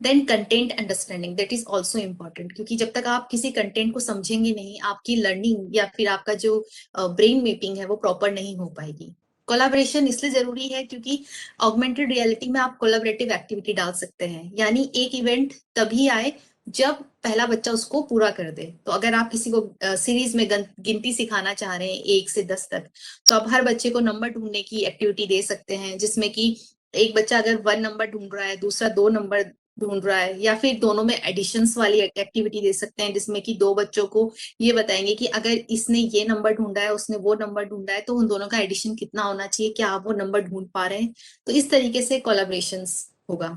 D: Then content understanding, that is also important, क्योंकि जब तक आप किसी कंटेंट को समझेंगे नहीं, आपकी लर्निंग या फिर आपका जो ब्रेन मैपिंग है वो प्रॉपर नहीं हो पाएगी। कोलैबोरेशन इसलिए जरूरी है क्योंकि ऑगमेंटेड रियलिटी में आप कोलैबोरेटिव एक्टिविटी डाल सकते हैं, यानी एक इवेंट तभी आए जब पहला बच्चा उसको पूरा कर दे। तो अगर आप किसी को सीरीज में गिनती सिखाना चाह रहे हैं 1 से 10 तक, तो आप हर बच्चे को नंबर ढूंढने की एक्टिविटी दे सकते हैं, जिसमें कि एक बच्चा अगर 1 नंबर ढूंढ रहा है, दूसरा 2 नंबर ढूंढ रहा है, या फिर दोनों में एडिशंस वाली एक्टिविटी दे सकते हैं, जिसमें कि 2 बच्चों को ये बताएंगे कि अगर इसने ये नंबर ढूंढा है, उसने वो नंबर ढूंढा है, तो उन दोनों का एडिशन कितना होना चाहिए, क्या आप वो नंबर ढूंढ पा रहे हैं। तो इस तरीके से कोलैबोरेशंस होगा।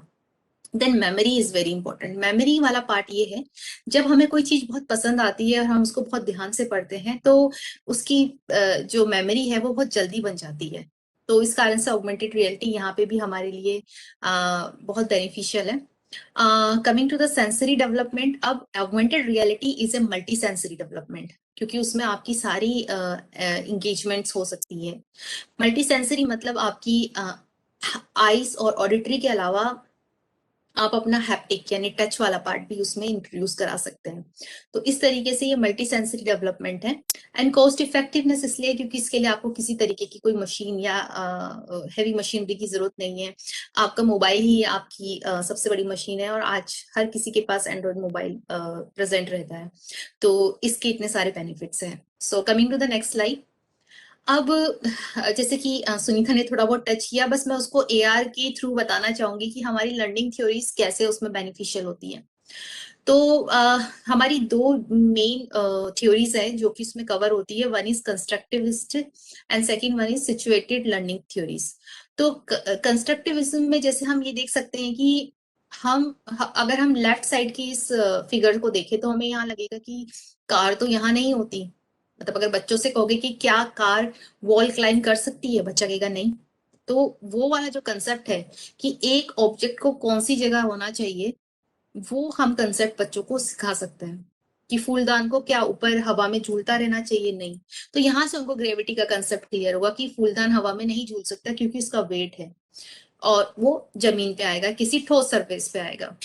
D: Then memory is very important. Memory वाला पार्ट ये है, जब हमें कोई चीज बहुत पसंद आती है और हम उसको बहुत ध्यान से पढ़ते हैं, तो उसकी जो मेमोरी है वो बहुत जल्दी बन जाती है। तो इस कारण से ऑगमेंटेड रियलिटी यहाँ पे भी हमारे लिए बहुत बेनिफिशियल है। Coming to the sensory development, अब augmented reality is a multi sensory development, क्योंकि उसमें आपकी सारी इंगेजमेंट्स हो सकती है। मल्टी सेंसरी मतलब आपकी आईज और ऑडिटरी के अलावा आप अपना हैप्टिक यानी टच वाला पार्ट भी उसमें इंट्रोड्यूस करा सकते हैं। तो इस तरीके से ये मल्टी सेंसरी डेवलपमेंट है। एंड कॉस्ट इफेक्टिवनेस इसलिए क्योंकि इसके लिए आपको किसी तरीके की कोई मशीन या हैवी मशीनरी की जरूरत नहीं है। आपका मोबाइल ही आपकी सबसे बड़ी मशीन है, और आज हर किसी के पास एंड्रॉइड मोबाइल प्रेजेंट रहता है, तो इसके इतने सारे बेनिफिट्स हैं। So coming to the next slide. अब जैसे कि सुनीता ने थोड़ा बहुत टच किया, बस मैं उसको एआर के थ्रू बताना चाहूंगी कि हमारी लर्निंग थ्योरीज कैसे उसमें बेनिफिशियल होती हैं। तो हमारी दो मेन थ्योरीज है जो कि उसमें कवर होती है। One is constructivist and second one is situated learning theories. तो कंस्ट्रक्टिविज्म में जैसे हम ये देख सकते हैं कि अगर हम लेफ्ट साइड की इस फिगर को देखें तो हमें यहाँ लगेगा कि कार तो यहाँ नहीं होती। मतलब अगर बच्चों से कहोगे कि क्या कार वॉल क्लाइंब कर सकती है, बच्चा कहेगा नहीं। तो वो वाला जो कंसेप्ट है कि एक ऑब्जेक्ट को कौन सी जगह होना चाहिए, वो हम कंसेप्ट बच्चों को सिखा सकते हैं कि फूलदान को क्या ऊपर हवा में झूलता रहना चाहिए, नहीं। तो यहाँ से उनको ग्रेविटी का कंसेप्ट क्लियर होगा कि फूलदान हवा में नहीं झूल सकता क्योंकि उसका वेट है और वो जमीन पे आएगा, किसी ठोस सरफेस पे आएगा।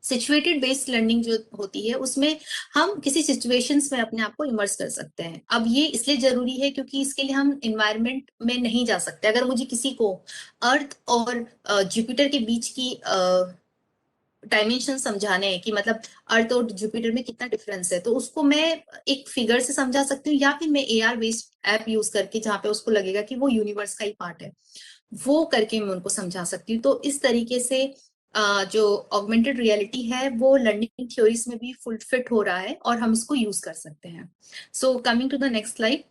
D: सिचुएटेड बेस्ड लर्निंग जो होती है उसमें हम किसी सिचुएशंस में अपने आप को इमर्स कर सकते हैं। अब ये इसलिए जरूरी है क्योंकि इसके लिए हम एनवायरनमेंट में नहीं जा सकते। अगर मुझे किसी को अर्थ और जुपिटर के बीच की डायमेंशन समझाने हैं कि मतलब अर्थ और जुपिटर में कितना डिफरेंस है, तो उसको मैं एक फिगर से समझा सकती हूँ, या फिर मैं एआर बेस्ड ऐप यूज करके जहाँ पे उसको लगेगा कि वो यूनिवर्स का ही पार्ट है, वो करके मैं उनको समझा सकती हूँ। तो इस तरीके से जो ऑगमेंटेड रियलिटी है वो लर्निंग थ्योरीज में भी फुल फिट हो रहा है और हम इसको यूज कर सकते हैं। So coming to the next slide.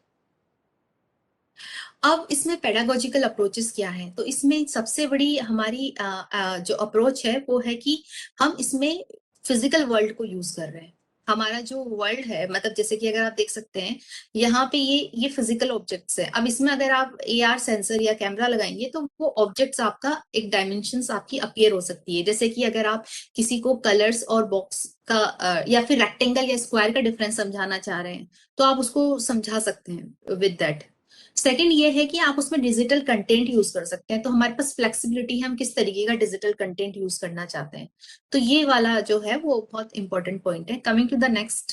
D: अब इसमें पेडागोजिकल अप्रोचेस क्या है, तो इसमें सबसे बड़ी हमारी जो अप्रोच है वो है कि हम इसमें फिजिकल वर्ल्ड को यूज कर रहे हैं। हमारा जो वर्ल्ड है, मतलब जैसे कि अगर आप देख सकते हैं यहाँ पे ये फिजिकल ऑब्जेक्ट्स है। अब इसमें अगर आप एआर सेंसर या कैमरा लगाएंगे तो वो ऑब्जेक्ट्स आपका एक डायमेंशंस आपकी अपीयर हो सकती है। जैसे कि अगर आप किसी को कलर्स और बॉक्स का या फिर रेक्टेंगल या स्क्वायर का डिफरेंस समझाना चाह रहे हैं तो आप उसको समझा सकते हैं विद दैट। सेकंड ये है कि आप उसमें डिजिटल कंटेंट यूज कर सकते हैं। तो हमारे पास फ्लेक्सिबिलिटी है, हम किस तरीके का डिजिटल कंटेंट यूज करना चाहते हैं। तो ये वाला जो है वो बहुत इंपॉर्टेंट पॉइंट है। Coming to the next.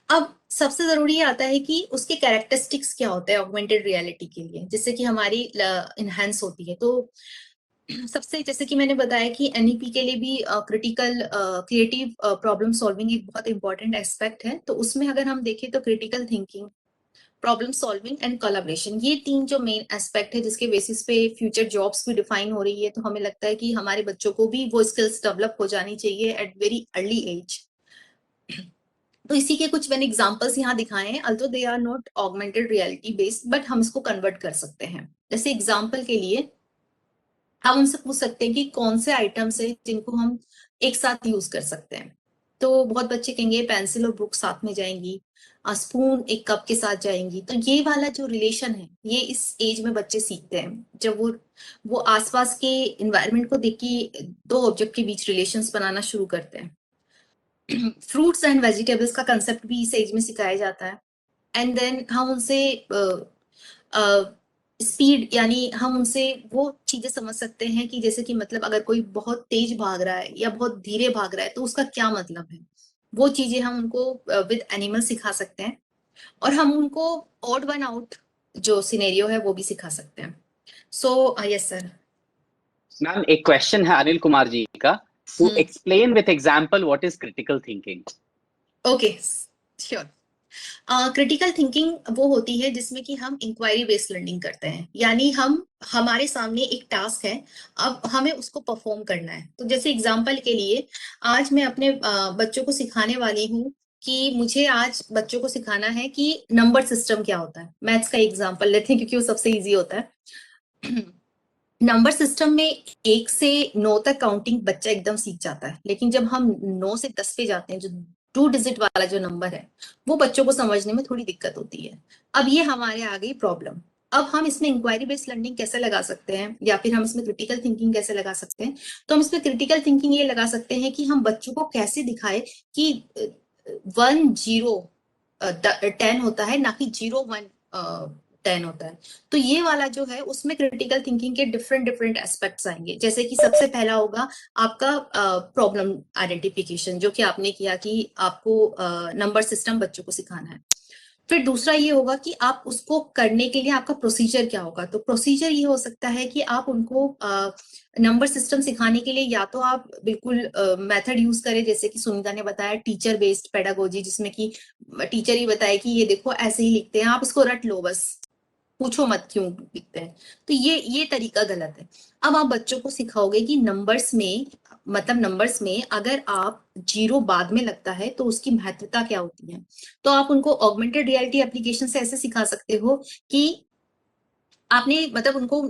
D: अब सबसे जरूरी आता है कि उसके कैरेक्टरिस्टिक्स क्या होते हैं ऑगमेंटेड रियलिटी के लिए, जिससे कि हमारी इनहेंस होती है। तो सबसे जैसे कि मैंने बताया कि एनईपी के लिए भी क्रिएटिव प्रॉब्लम सॉल्विंग एक बहुत इंपॉर्टेंट एस्पेक्ट है। तो उसमें अगर हम देखें तो critical thinking, problem solving and collaboration, ये तीन जो मेन एस्पेक्ट है जिसके बेसिस पे फ्यूचर जॉब्स भी डिफाइन हो रही है। तो हमें लगता है कि हमारे बच्चों को भी वो स्किल्स डेवलप हो जानी चाहिए एट वेरी अर्ली एज। तो इसी के कुछ मैंने एग्जांपल्स यहाँ दिखाए हैं, although they are not augmented reality based, but हम इसको कन्वर्ट कर सकते हैं। जैसे एग्जाम्पल के लिए हम उनसे पूछ सकते हैं कि कौन से आइटम्स है जिनको हम एक साथ यूज कर सकते हैं। तो बहुत बच्चे कहेंगे पेंसिल और बुक साथ में जाएंगी, स्पून एक कप के साथ जाएंगी। तो ये वाला जो रिलेशन है ये इस एज में बच्चे सीखते हैं, जब वो आसपास के एनवायरनमेंट को देख के दो ऑब्जेक्ट के बीच रिलेशंस बनाना शुरू करते हैं। फ्रूट्स एंड वेजिटेबल्स का कंसेप्ट भी इस एज में सिखाया जाता है। एंड देन हम उनसे स्पीड यानी हम उनसे वो चीजें समझ सकते हैं कि जैसे कि मतलब अगर कोई बहुत तेज भाग रहा है या बहुत धीरे भाग रहा है तो उसका क्या मतलब है, वो चीजें हम उनको विद एनिमल सिखा सकते हैं। और हम उनको ऑड वन आउट जो सिनेरियो है वो भी सिखा सकते हैं। So yes sir.
A: मैम एक क्वेश्चन है अनिल कुमार जी का, to explain with example what is critical thinking.
D: Okay sure. Critical thinking वो होती है जिसमें कि हम इंक्वायरी बेस्ड लर्निंग करते हैं, यानी हमारे सामने एक टास्क है, अब हमें उसको परफॉर्म करना है। तो जैसे एग्जांपल के लिए आज मैं अपने बच्चों को सिखाने वाली हूँ कि मुझे आज बच्चों को सिखाना है कि नंबर सिस्टम क्या होता है। मैथ्स का एग्जांपल लेते हैं क्योंकि वो सबसे इजी होता है। नंबर सिस्टम में 1 से 9 तक काउंटिंग बच्चा एकदम सीख जाता है, लेकिन जब हम 9 से 10 पे जाते हैं, जो 2 डिजिट वाला जो नंबर है, वो बच्चों को समझने में थोड़ी दिक्कत होती है। अब ये हमारे आ गई प्रॉब्लम। अब हम इसमें इंक्वायरी बेस्ड लर्निंग कैसे लगा सकते हैं, या फिर हम इसमें क्रिटिकल थिंकिंग कैसे लगा सकते हैं। तो हम इसमें क्रिटिकल थिंकिंग ये लगा सकते हैं कि हम बच्चों को कैसे दिखाए कि 1 0 10 होता है, ना कि 0 1 10 होता है। तो ये वाला जो है उसमें क्रिटिकल थिंकिंग के डिफरेंट डिफरेंट एस्पेक्ट्स आएंगे। जैसे कि सबसे पहला होगा आपका प्रॉब्लम आइडेंटिफिकेशन, जो कि आपने किया कि आपको नंबर सिस्टम बच्चों को सिखाना है। फिर दूसरा ये होगा कि आप उसको करने के लिए आपका प्रोसीजर क्या होगा। तो प्रोसीजर ये हो सकता है कि आप उनको नंबर सिस्टम सिखाने के लिए या तो आप बिल्कुल मेथड यूज करें, जैसे कि सुनीता ने बताया टीचर बेस्ड पेडागोजी, जिसमें कि टीचर ही बताए कि ये देखो ऐसे ही लिखते हैं, आप इसको रट लो, बस पूछो मत क्यों लिखते हैं। तो ये तरीका गलत है। अब आप बच्चों को सिखाओगे कि नंबर्स में, मतलब नंबर्स में अगर आप जीरो बाद में लगता है तो उसकी महत्वता क्या होती है। तो आप उनको ऑगमेंटेड रियलिटी एप्लीकेशन से ऐसे सिखा सकते हो कि आपने मतलब उनको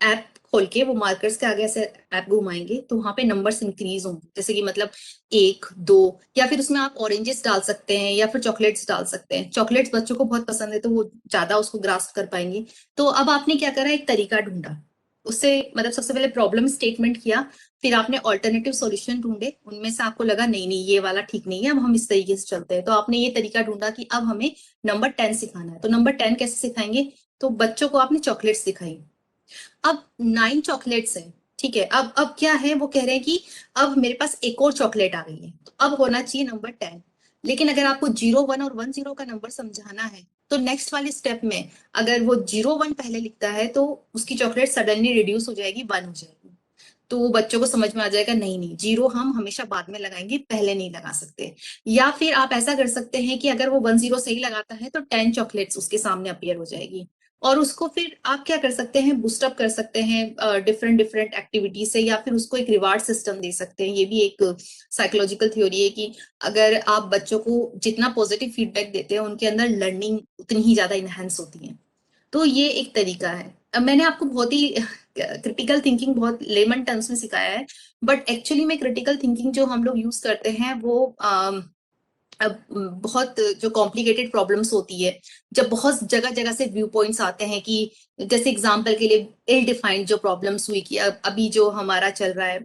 D: ऐप खोल के वो मार्कर्स के आगे ऐसे ऐप घुमाएंगे तो वहां पे नंबर्स इंक्रीज होंगे, जैसे कि मतलब 1, 2, या फिर उसमें आप ऑरेंजेस डाल सकते हैं या फिर चॉकलेट्स डाल सकते हैं। चॉकलेट्स बच्चों को बहुत पसंद है तो वो ज्यादा उसको ग्रास्प कर पाएंगे। तो अब आपने क्या करा, एक तरीका ढूंढा, उससे मतलब सबसे पहले प्रॉब्लम स्टेटमेंट किया, फिर आपने ऑल्टरनेटिव सॉल्यूशन ढूंढे, उनमें से आपको लगा नहीं नहीं ये वाला ठीक नहीं है, अब हम इस तरीके से चलते हैं। तो आपने ये तरीका ढूंढा कि अब हमें नंबर 10 सिखाना है। तो नंबर 10 कैसे सिखाएंगे, तो बच्चों को आपने चॉकलेट्स सिखाई। अब 9 चॉकलेट्स है, ठीक है। अब क्या है, वो कह रहे हैं कि अब मेरे पास एक और चॉकलेट आ गई है, तो अब होना चाहिए नंबर 10। लेकिन अगर आपको 0, 1 और 1, 0 का नंबर समझाना है तो नेक्स्ट वाले स्टेप में अगर वो 0, 1 पहले लिखता है तो उसकी चॉकलेट सडनली रिड्यूस हो जाएगी, 1 हो जाएगी। तो वो बच्चों को समझ में आ जाएगा नहीं नहीं, 0 हम हमेशा बाद में लगाएंगे, पहले नहीं लगा सकते। या फिर आप ऐसा कर सकते हैं कि अगर वो 1, 0 सही लगाता है तो 10 चॉकलेट्स उसके सामने अपीयर हो जाएगी। और उसको फिर आप क्या कर सकते हैं, बूस्टअप कर सकते हैं डिफरेंट डिफरेंट एक्टिविटी से, या फिर उसको एक रिवार्ड सिस्टम दे सकते हैं। ये भी एक साइकोलॉजिकल थ्योरी है कि अगर आप बच्चों को जितना पॉजिटिव फीडबैक देते हैं उनके अंदर लर्निंग उतनी ही ज्यादा इनहेंस होती है। तो ये एक तरीका है। अब मैंने आपको बहुत ही क्रिटिकल थिंकिंग बहुत लेमन टर्म्स में सिखाया है, बट एक्चुअली में क्रिटिकल थिंकिंग जो हम लोग यूज करते हैं वो बहुत जो कॉम्प्लिकेटेड प्रॉब्लम्स होती है, जब बहुत जगह जगह से व्यू पॉइंट्स आते हैं कि जैसे एग्जांपल के लिए इल डिफाइंड जो प्रॉब्लम्स हुई कि अभी जो हमारा चल रहा है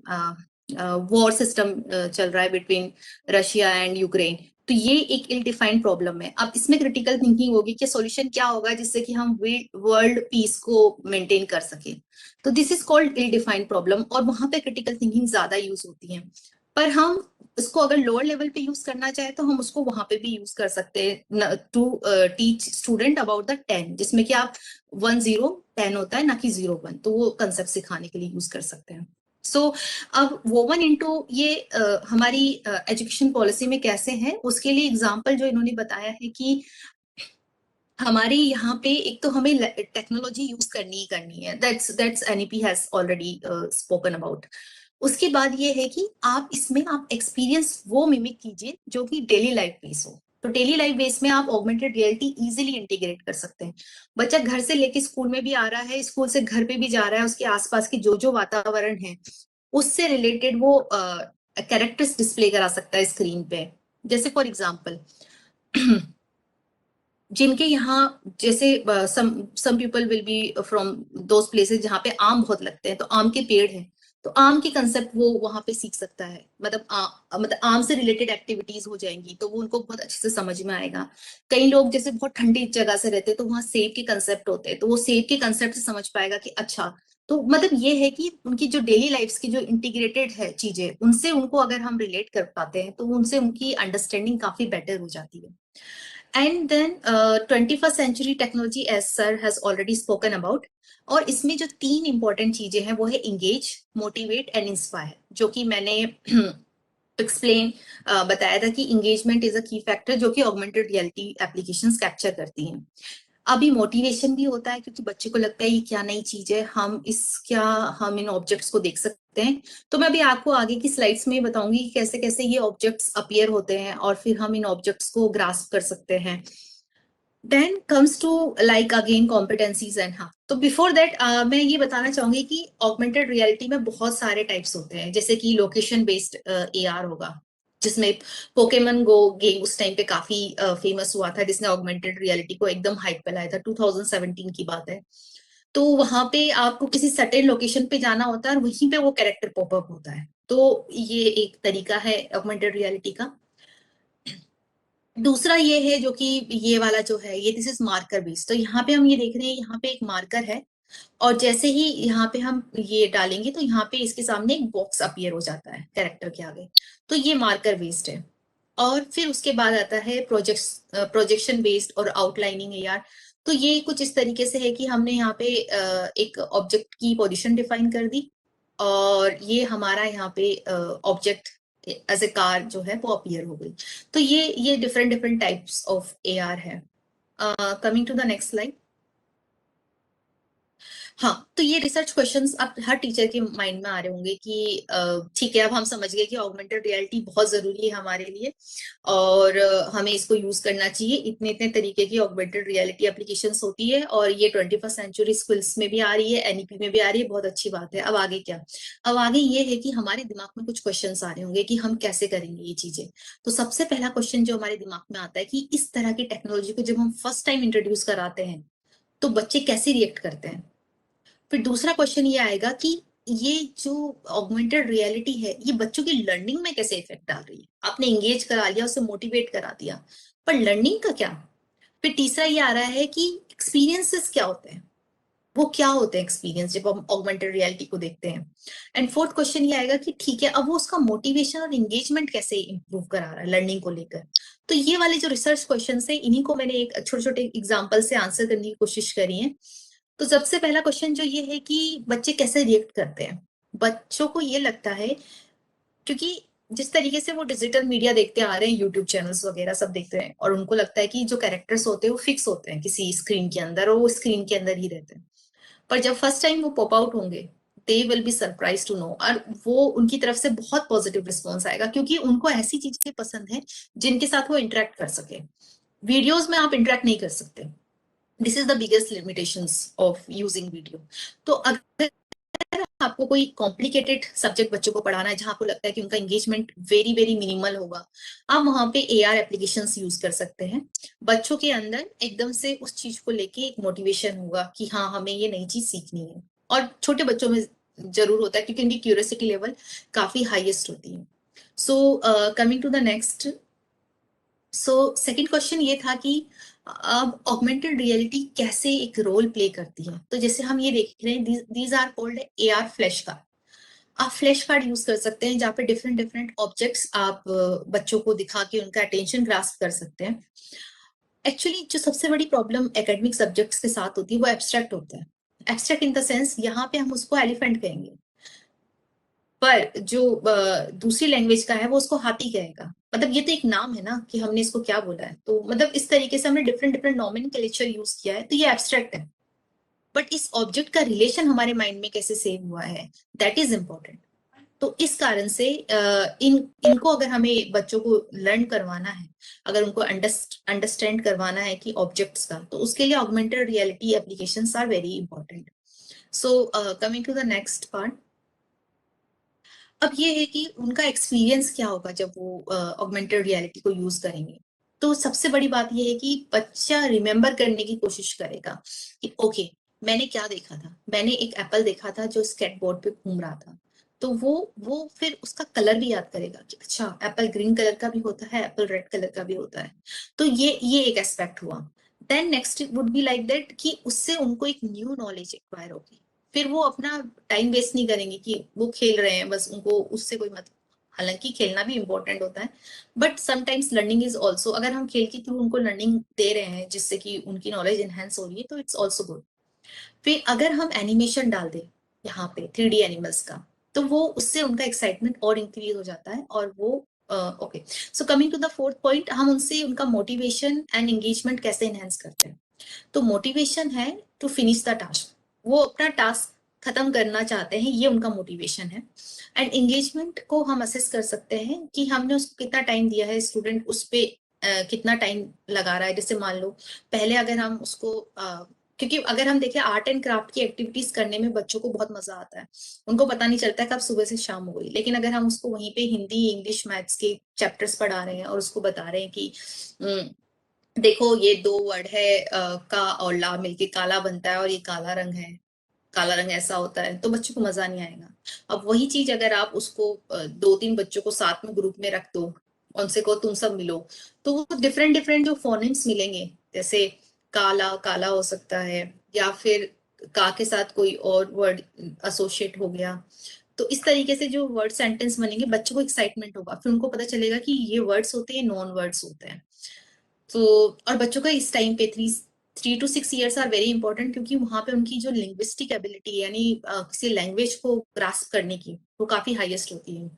D: वॉर सिस्टम चल रहा है बिटवीन रशिया एंड यूक्रेन, तो ये एक इल डिफाइंड प्रॉब्लम है। अब इसमें क्रिटिकल थिंकिंग होगी कि सॉल्यूशन क्या होगा जिससे कि हम वर्ल्ड पीस को मेंटेन कर सके। तो this is called ill defined problem, और वहां पे क्रिटिकल थिंकिंग ज्यादा यूज होती है। पर हम इसको अगर लोअर लेवल पे यूज करना चाहे तो हम उसको वहां पे भी यूज कर सकते हैं to teach student about the 10, जिसमें कि आप 1, 0, 10 होता है ना कि 0, 1, तो वो कंसेप्ट सिखाने के लिए यूज कर सकते हैं। सो अब वोवन इनटू ये हमारी एजुकेशन पॉलिसी में कैसे है, उसके लिए एग्जांपल जो इन्होंने बताया है कि हमारे यहाँ पे एक तो हमें टेक्नोलॉजी यूज करनी ही करनी है, that's NEP has already spoken about. उसके बाद ये है कि आप इसमें आप एक्सपीरियंस वो मिमिक कीजिए जो कि डेली लाइफ बेस हो। तो डेली लाइफ बेस में आप ऑगमेंटेड रियलिटी इजीली इंटीग्रेट कर सकते हैं। बच्चा घर से लेके स्कूल में भी आ रहा है, स्कूल से घर पे भी जा रहा है, उसके आसपास की जो जो वातावरण है उससे रिलेटेड वो कैरेक्टर्स डिस्प्ले करा सकता है स्क्रीन पे। जैसे फॉर एग्जाम्पल जिनके यहाँ जैसे some people will be from those places जहाँ पे आम बहुत लगते हैं, तो आम के पेड़ हैं, तो आम के कंसेप्ट वो वहां पे सीख सकता है। मतलब आम से रिलेटेड एक्टिविटीज हो जाएंगी तो वो उनको बहुत अच्छे से समझ में आएगा। कई लोग जैसे बहुत ठंडी जगह से रहते हैं तो वहाँ सेब के कंसेप्ट होते हैं, तो वो सेब के कंसेप्ट से समझ पाएगा कि अच्छा, तो मतलब ये है कि उनकी जो डेली लाइफ की जो इंटीग्रेटेड है चीजें, उनसे उनको अगर हम रिलेट कर पाते हैं तो उनसे उनकी अंडरस्टैंडिंग काफी बेटर हो जाती है। And then 21st century technology as sir has already spoken about, और इसमें जो 3 इंपॉर्टेंट चीजें हैं वो है इंगेज, मोटिवेट एंड इंस्पायर, जो कि मैंने एक्सप्लेन बताया था कि इंगेजमेंट इज अ की फैक्टर जो कि ऑगमेंटेड रियलिटी एप्लीकेशंस कैप्चर करती हैं। अभी मोटिवेशन भी होता है क्योंकि बच्चे को लगता है ये क्या नई चीज है, हम इन ऑब्जेक्ट्स को देख सकते हैं। तो मैं अभी आपको आगे की स्लाइड्स में बताऊंगी कि कैसे कैसे ये ऑब्जेक्ट्स अपीयर होते हैं और फिर हम इन ऑब्जेक्ट्स को ग्रास्प कर सकते हैं। Then comes to like again competencies and हाँ, तो बिफोर दैट मैं ये बताना चाहूंगी कि ऑगमेंटेड रियलिटी में बहुत सारे टाइप्स होते हैं, जैसे कि लोकेशन बेस्ड AR होगा, जिसमें पोकेमन गो गेम उस टाइम पे काफी फेमस हुआ था, जिसने ऑगमेंटेड रियलिटी को एकदम हाइप पे लाया था। 2017 की बात है। तो वहां पे आपको किसी सर्टेन लोकेशन पे जाना होता है और वहीं पे वो कैरेक्टर पॉपअप होता है। तो ये एक तरीका है ऑगमेंटेड रियलिटी का। दूसरा ये है जो कि ये वाला जो है, ये दिस इज मार्कर बेस्ड। तो यहाँ पे हम ये देख रहे हैं, यहाँ पे एक मार्कर है और जैसे ही यहाँ पे हम ये डालेंगे तो यहाँ पे इसके सामने एक बॉक्स अपीयर हो जाता है कैरेक्टर के आगे। तो ये मार्कर बेस्ड है। और फिर उसके बाद आता है प्रोजेक्शन बेस्ड और आउटलाइनिंग एआर। तो ये कुछ इस तरीके से है कि हमने यहाँ पे एक ऑब्जेक्ट की पोजीशन डिफाइन कर दी और ये हमारा यहाँ पे ऑब्जेक्ट एज ए कार जो है वो अपीयर हो गई। तो ये different different types of AR है। Coming to the next slide. हाँ, तो ये रिसर्च क्वेश्चंस अब हर टीचर के माइंड में आ रहे होंगे कि ठीक है, अब हम समझ गए कि ऑगमेंटेड रियलिटी बहुत जरूरी है हमारे लिए और हमें इसको यूज करना चाहिए। इतने इतने तरीके की ऑगमेंटेड रियलिटी एप्लीकेशंस होती है और ये 21st सेंचुरी स्किल्स में भी आ रही है, एनईपी में भी आ रही है। बहुत अच्छी बात है। अब आगे क्या? अब आगे ये है कि हमारे दिमाग में कुछ क्वेश्चन आ रहे होंगे कि हम कैसे करेंगे ये चीजें। तो सबसे पहला क्वेश्चन जो हमारे दिमाग में आता है कि इस तरह की टेक्नोलॉजी को जब हम फर्स्ट टाइम इंट्रोड्यूस कराते हैं तो बच्चे कैसे रिएक्ट करते हैं। फिर दूसरा क्वेश्चन ये आएगा कि ये जो ऑगमेंटेड रियलिटी है ये बच्चों की लर्निंग में कैसे इफेक्ट डाल रही है। आपने एंगेज करा लिया, उसे मोटिवेट करा दिया, पर लर्निंग का क्या? फिर तीसरा ये आ रहा है कि एक्सपीरियंसेस क्या होते हैं, वो क्या होते हैं एक्सपीरियंस जब हम ऑगमेंटेड रियलिटी को देखते हैं। एंड फोर्थ क्वेश्चन ये आएगा कि ठीक है, अब वो उसका मोटिवेशन और एंगेजमेंट कैसे इंप्रूव करा रहा है लर्निंग को लेकर। तो ये वाले जो रिसर्च क्वेश्चन है इन्हीं को मैंने एक छोटे छोटे एग्जाम्पल से आंसर करने की कोशिश करी है। तो सबसे पहला क्वेश्चन जो ये है कि बच्चे कैसे रिएक्ट करते हैं। बच्चों को ये लगता है, क्योंकि जिस तरीके से वो डिजिटल मीडिया देखते आ रहे हैं, यूट्यूब चैनल्स वगैरह सब देखते हैं, और उनको लगता है कि जो कैरेक्टर्स होते हैं वो फिक्स होते हैं किसी स्क्रीन के अंदर और वो स्क्रीन के अंदर ही रहते हैं। पर जब फर्स्ट टाइम वो पॉप आउट होंगे they will be surprise to know, और वो उनकी तरफ से बहुत पॉजिटिव रिस्पॉन्स आएगा क्योंकि उनको ऐसी चीजें पसंद है जिनके साथ वो इंटरेक्ट कर सके। वीडियोज में आप इंटरेक्ट नहीं कर सकते। This is the biggest limitations of using video. तो अगर आपको कोई कॉम्प्लिकेटेड सब्जेक्ट बच्चों को पढ़ाना है जहां आपको लगता है कि उनका एंगेजमेंट वेरी वेरी मिनिमल होगा, आप वहां पे एआर एप्लीकेशंस यूज कर सकते हैं। बच्चों के अंदर एकदम से उस चीज को लेके एक मोटिवेशन होगा कि हाँ, हमें ये नई चीज सीखनी है। और छोटे बच्चों में जरूर होता है क्योंकि उनकी क्यूरियोसिटी लेवल काफी हाईएस्ट होती है। So coming to the next. So second question ये था कि अब ऑगमेंटेड रियलिटी कैसे एक रोल प्ले करती है। तो जैसे हम ये देख रहे हैं, these are called AR flash card. आप फ्लैश कार्ड यूज कर सकते हैं जहाँ पे डिफरेंट डिफरेंट ऑब्जेक्ट्स आप बच्चों को दिखा के उनका अटेंशन ग्रास्प कर सकते हैं। एक्चुअली जो सबसे बड़ी प्रॉब्लम एकेडमिक सब्जेक्ट्स के साथ होती है वो एब्स्ट्रैक्ट होता है। एब्स्ट्रैक्ट इन द सेंस यहाँ पे हम उसको एलिफेंट कहेंगे, पर जो दूसरी लैंग्वेज का है वो उसको हाथी कहेगा। मतलब ये तो एक नाम है ना कि हमने इसको क्या बोला है। तो मतलब इस तरीके से हमने डिफरेंट डिफरेंट नॉमेनक्लेचर यूज किया है, तो ये एब्स्ट्रैक्ट है। बट इस ऑब्जेक्ट का रिलेशन हमारे माइंड में कैसे सेव हुआ है, दैट इज इम्पोर्टेंट। तो इस कारण से इनको अगर हमें बच्चों को लर्न करवाना है, अगर उनको अंडरस्टैंड करवाना है कि ऑब्जेक्ट्स का, तो उसके लिए augmented reality applications are very important. So coming to the next part. अब ये है कि उनका एक्सपीरियंस क्या होगा जब वो ऑगमेंटेड रियलिटी को यूज करेंगे। तो सबसे बड़ी बात ये है कि बच्चा रिमेम्बर करने की कोशिश करेगा कि ओके, मैंने क्या देखा था, मैंने एक एप्पल देखा था जो स्केटबोर्ड पे घूम रहा था। तो वो फिर उसका कलर भी याद करेगा कि अच्छा, एप्पल ग्रीन कलर का भी होता है, एप्पल रेड कलर का भी होता है। तो ये एक एस्पेक्ट हुआ। Then next would be like that कि उससे उनको एक न्यू नॉलेज एक्वायर होगी। फिर वो अपना टाइम वेस्ट नहीं करेंगे कि वो खेल रहे हैं बस, उनको उससे कोई मतलब। हालांकि खेलना भी इंपॉर्टेंट होता है, but sometimes learning is also, अगर हम खेल के थ्रू उनको लर्निंग दे रहे हैं जिससे कि उनकी नॉलेज एनहेंस हो रही है, तो इट्स ऑल्सो गुड। फिर अगर हम एनिमेशन डाल दें यहाँ पे 3D एनिमल्स का, तो वो उससे उनका एक्साइटमेंट और इंक्रीज हो जाता है। और वो okay, so coming to the fourth point, हम उनसे उनका मोटिवेशन एंड एंगेजमेंट कैसे एनहेंस करते हैं। तो मोटिवेशन है टू फिनिश द टास्क, वो अपना टास्क खत्म करना चाहते हैं, ये उनका मोटिवेशन है। एंड एंगेजमेंट को हम असेस कर सकते हैं कि हमने उसको कितना टाइम दिया है, स्टूडेंट उस पे कितना टाइम लगा रहा है। जैसे मान लो पहले अगर हम उसको क्योंकि अगर हम देखें आर्ट एंड क्राफ्ट की एक्टिविटीज करने में बच्चों को बहुत मजा आता है, उनको पता नहीं चलता है कब सुबह से शाम हो गई। लेकिन अगर हम उसको वहीं पे हिंदी, इंग्लिश, मैथ्स के चैप्टर्स पढ़ा रहे हैं और उसको बता रहे हैं कि देखो ये दो वर्ड है, का और ला मिलके काला बनता है और ये काला रंग है, काला रंग ऐसा होता है, तो बच्चों को मजा नहीं आएगा। अब वही चीज अगर आप उसको 2-3 बच्चों को साथ में ग्रुप में रख दो, उनसे को तुम सब मिलो, तो वो डिफरेंट डिफरेंट जो फोनेम्स मिलेंगे, जैसे काला काला हो सकता है, या फिर का के साथ कोई और वर्ड एसोसिएट हो गया। तो इस तरीके से जो वर्ड सेंटेंस बनेंगे, बच्चों को एक्साइटमेंट होगा, फिर उनको पता चलेगा कि ये वर्ड्स होते हैं, नॉन वर्ड्स होते हैं। तो और बच्चों का इस टाइम पे 3 to 6 years are very important, क्योंकि वहां पे उनकी जो लिंग्विस्टिक एबिलिटी यानी किसी लैंग्वेज को ग्रास्प करने की, वो काफी हाईएस्ट होती है।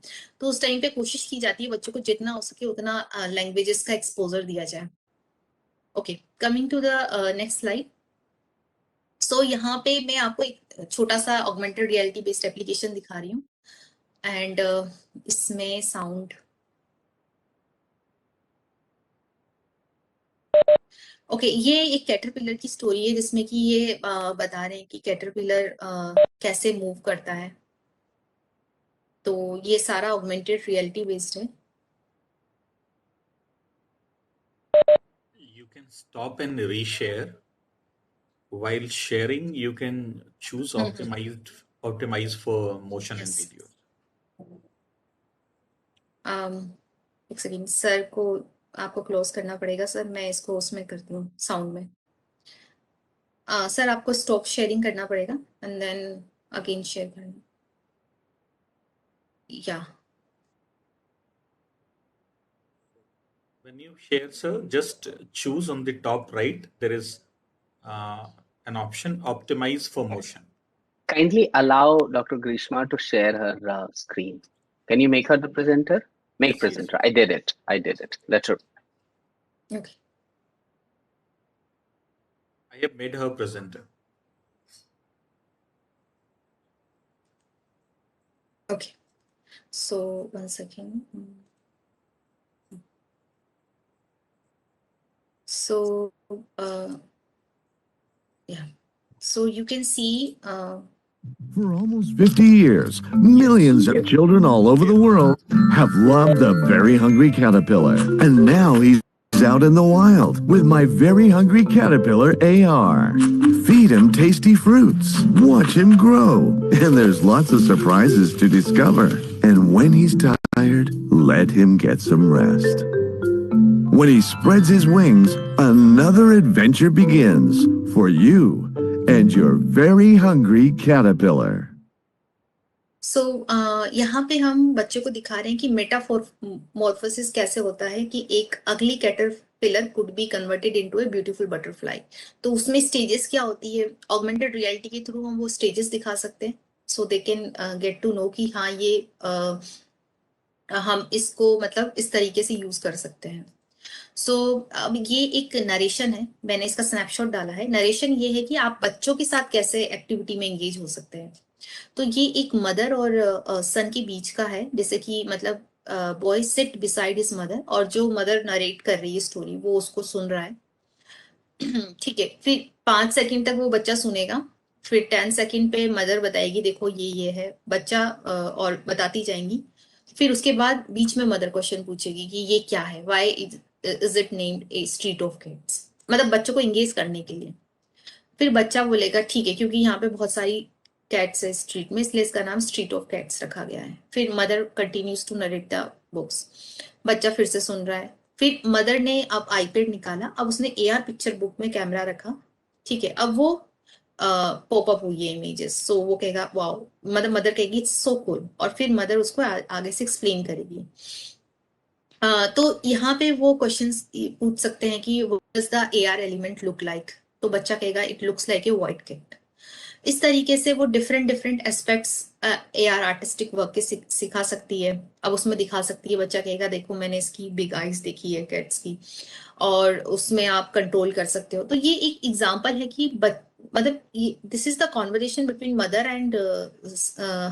D: तो उस टाइम पे कोशिश की जाती है बच्चों को जितना हो सके उतना लैंग्वेजेस का एक्सपोजर दिया जाए। Okay, coming to the next slide. So यहाँ पे मैं आपको एक छोटा सा ऑगमेंटेड रियलिटी बेस्ड एप्लीकेशन दिखा रही हूँ, एंड इसमें साउंड, ओके, ये एक कैटरपिलर की स्टोरी है जिसमें कि ये बता रहे हैं कि कैटरपिलर कैसे मूव करता है। तो ये सारा ऑगमेंटेड रियलिटी बेस्ड है।
B: You can stop and reshare. While sharing, you can choose optimize for motion and
D: Yes.
B: video.
D: एक सेकेंड, सर को आपको क्लोज करना पड़ेगा सर, मैं इसको उसमें करती हूँ साउंड में। सर आपको स्टॉप शेयरिंग करना पड़ेगा एंड देन अगेन शेयर करना, या
B: When you share, sir, just choose on the top right. There is an option optimize for motion.
A: Kindly allow Dr. Grishma to share her screen. Can you make her the presenter? Make
B: Yes,
A: presenter. I did it. Let her.
D: Okay.
B: I have made her presenter.
D: Okay, so 1 second. So yeah, so you can see
G: For almost 50 years, millions of children all over the world have loved the Very Hungry Caterpillar. And now he's out in the wild with My Very Hungry Caterpillar AR. Feed him tasty fruits. Watch him grow. And there's lots of surprises to discover. And when he's tired, let him get some rest. When he spreads his wings, another adventure begins for you and your very hungry caterpillar.
D: So यहाँ पे हम बच्चों को दिखा रहे हैं कि Metamorphosis कैसे होता है, कि एक अगली caterpillar could be converted into a beautiful butterfly. तो उसमें स्टेजेस क्या होती है, ऑगमेंटेड रियलिटी के थ्रू हम वो स्टेजेस दिखा सकते हैं, so they can get to know कि हाँ ये हम इसको मतलब इस तरीके से यूज कर सकते हैं। सो अब ये एक नरेशन है, मैंने इसका स्नैपशॉट डाला है। नरेशन ये है कि आप बच्चों के साथ कैसे एक्टिविटी में एंगेज हो सकते हैं। तो ये एक मदर और सन के बीच का है, जैसे कि मतलब boy seat beside his mother, और जो मदर नरेट कर रही है स्टोरी वो उसको सुन रहा है। ठीक है, फिर 5 सेकंड तक वो बच्चा सुनेगा, फिर 10 सेकंड पे मदर बताएगी देखो ये है बच्चा, और बताती जाएंगी। फिर उसके बाद बीच में मदर क्वेश्चन पूछेगी कि ये क्या है, why is it named a street of cats, मतलब बच्चों को एंगेज करने के लिए। फिर बच्चा बोलेगा ठीक है, क्योंकि यहाँ पे बहुत सारी कैट्स है स्ट्रीट में, इसलिए इसका नाम स्ट्रीट ऑफ कैट्स रखा गया है। फिर mother continues to narrate the books, बच्चा फिर से सुन रहा है। फिर मदर ने अब आईपैड निकाला, अब उसने AR पिक्चर बुक में कैमरा रखा, ठीक है, अब वो पॉपअप हुई है इमेजेस, सो वो कहेगा वाओ, मतलब मदर कहेगी इट्स सो कूल, और फिर मदर उसको आगे से एक्सप्लेन करेगी। तो यहाँ पे वो क्वेश्चंस पूछ सकते हैं कि what does the AR element look like, तो बच्चा कहेगा it looks like a white cat. इस तरीके से वो different aspects AR artistic work के सिखा सकती है। अब उसमें दिखा सकती है, बच्चा कहेगा देखो मैंने इसकी बिग आईज देखी है कैट्स की, और उसमें आप कंट्रोल कर सकते हो। तो ये एक एग्जांपल है कि मतलब this is the conversation between mother and